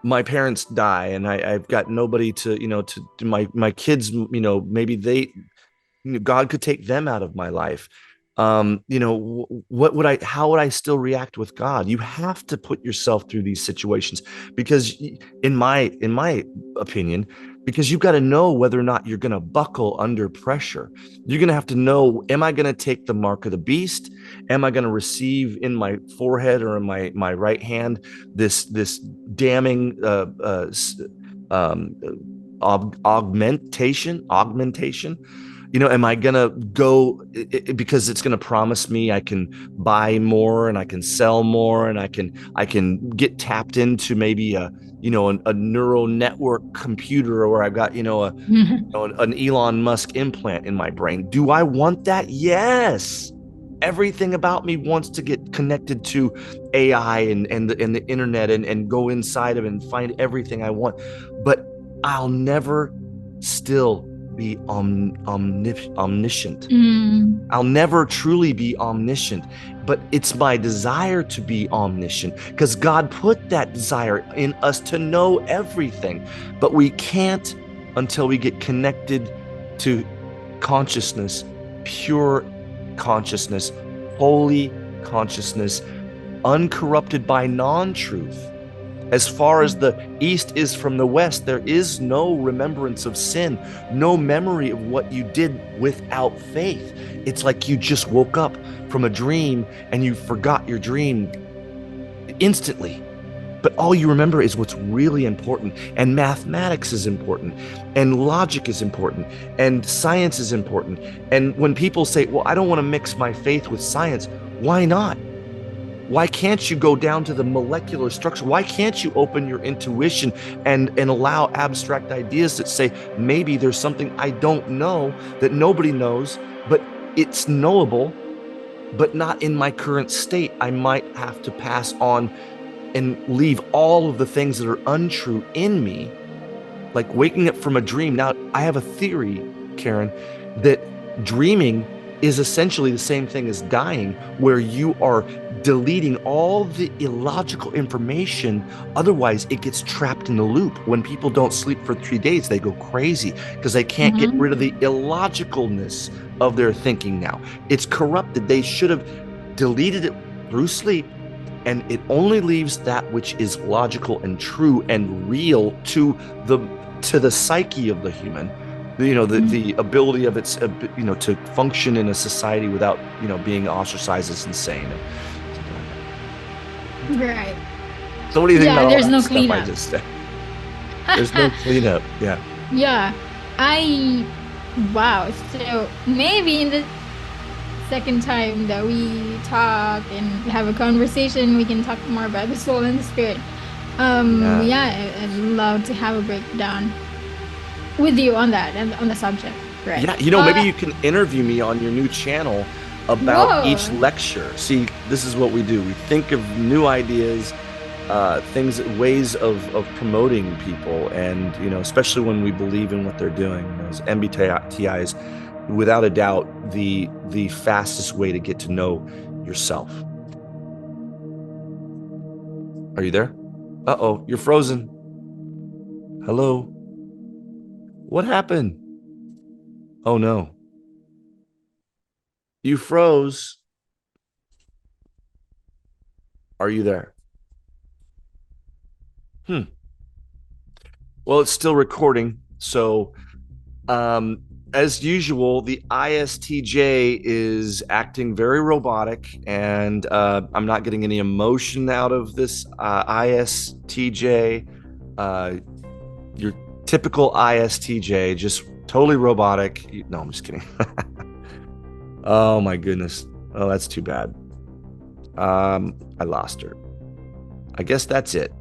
my parents die, and I've got nobody to my kids, maybe God could take them out of my life. How would I still react with God? You have to put yourself through these situations, because in my opinion, because you've got to know whether or not you're going to buckle under pressure. You're going to have to know, am I going to take the mark of the beast? Am I going to receive in my forehead or in my right hand this damning augmentation? Am I going to go because it's going to promise me I can buy more and I can sell more and I can get tapped into maybe a neural network computer, or I've got, an Elon Musk implant in my brain. Do I want that? Yes. Everything about me wants to get connected to AI and the internet and go inside of it and find everything I want. But I'll never still be omniscient. I'll never truly be omniscient, but it's my desire to be omniscient, because God put that desire in us to know everything, but we can't until we get connected to consciousness, pure consciousness, holy consciousness, uncorrupted by non-truth. As far as the east is from the west, there is no remembrance of sin, no memory of what you did without faith. It's like you just woke up from a dream and you forgot your dream instantly. But all you remember is what's really important. And mathematics is important. And logic is important. And science is important. And when people say, well, I don't want to mix my faith with science, why not? Why can't you go down to the molecular structure? Why can't you open your intuition and allow abstract ideas that say, maybe there's something I don't know that nobody knows, but it's knowable, but not in my current state. I might have to pass on and leave all of the things that are untrue in me, like waking up from a dream. Now, I have a theory, Karen, that dreaming is essentially the same thing as dying, where you are deleting all the illogical information. Otherwise, it gets trapped in the loop. When people don't sleep for 3 days, they go crazy because they can't get rid of the illogicalness of their thinking now. It's corrupted. They should have deleted it through sleep, and it only leaves that which is logical and true and real to the psyche of the human, the ability of its to function in a society without being ostracized as insane. Right. So what do you think about all there's that no stuff I cleanup. just said? There's no cleanup. Yeah. Yeah. Wow. So maybe in the second time that we talk and have a conversation, we can talk more about the soul and the spirit. I'd love to have a breakdown with you on that and on the subject. Right. Yeah, maybe you can interview me on your new channel about Whoa. each lecture. See, this is what we do. We think of new ideas, ways of promoting people, and especially when we believe in what they're doing. Those MBTI is, without a doubt, the fastest way to get to know yourself. Are you there? Uh-oh, you're frozen. Hello? What happened? Oh no. You froze. Are you there? Well, it's still recording. So, as usual, the ISTJ is acting very robotic, and I'm not getting any emotion out of this ISTJ. Your typical ISTJ, just totally robotic. No, I'm just kidding. Oh my goodness. Oh, that's too bad. I lost her. I guess that's it.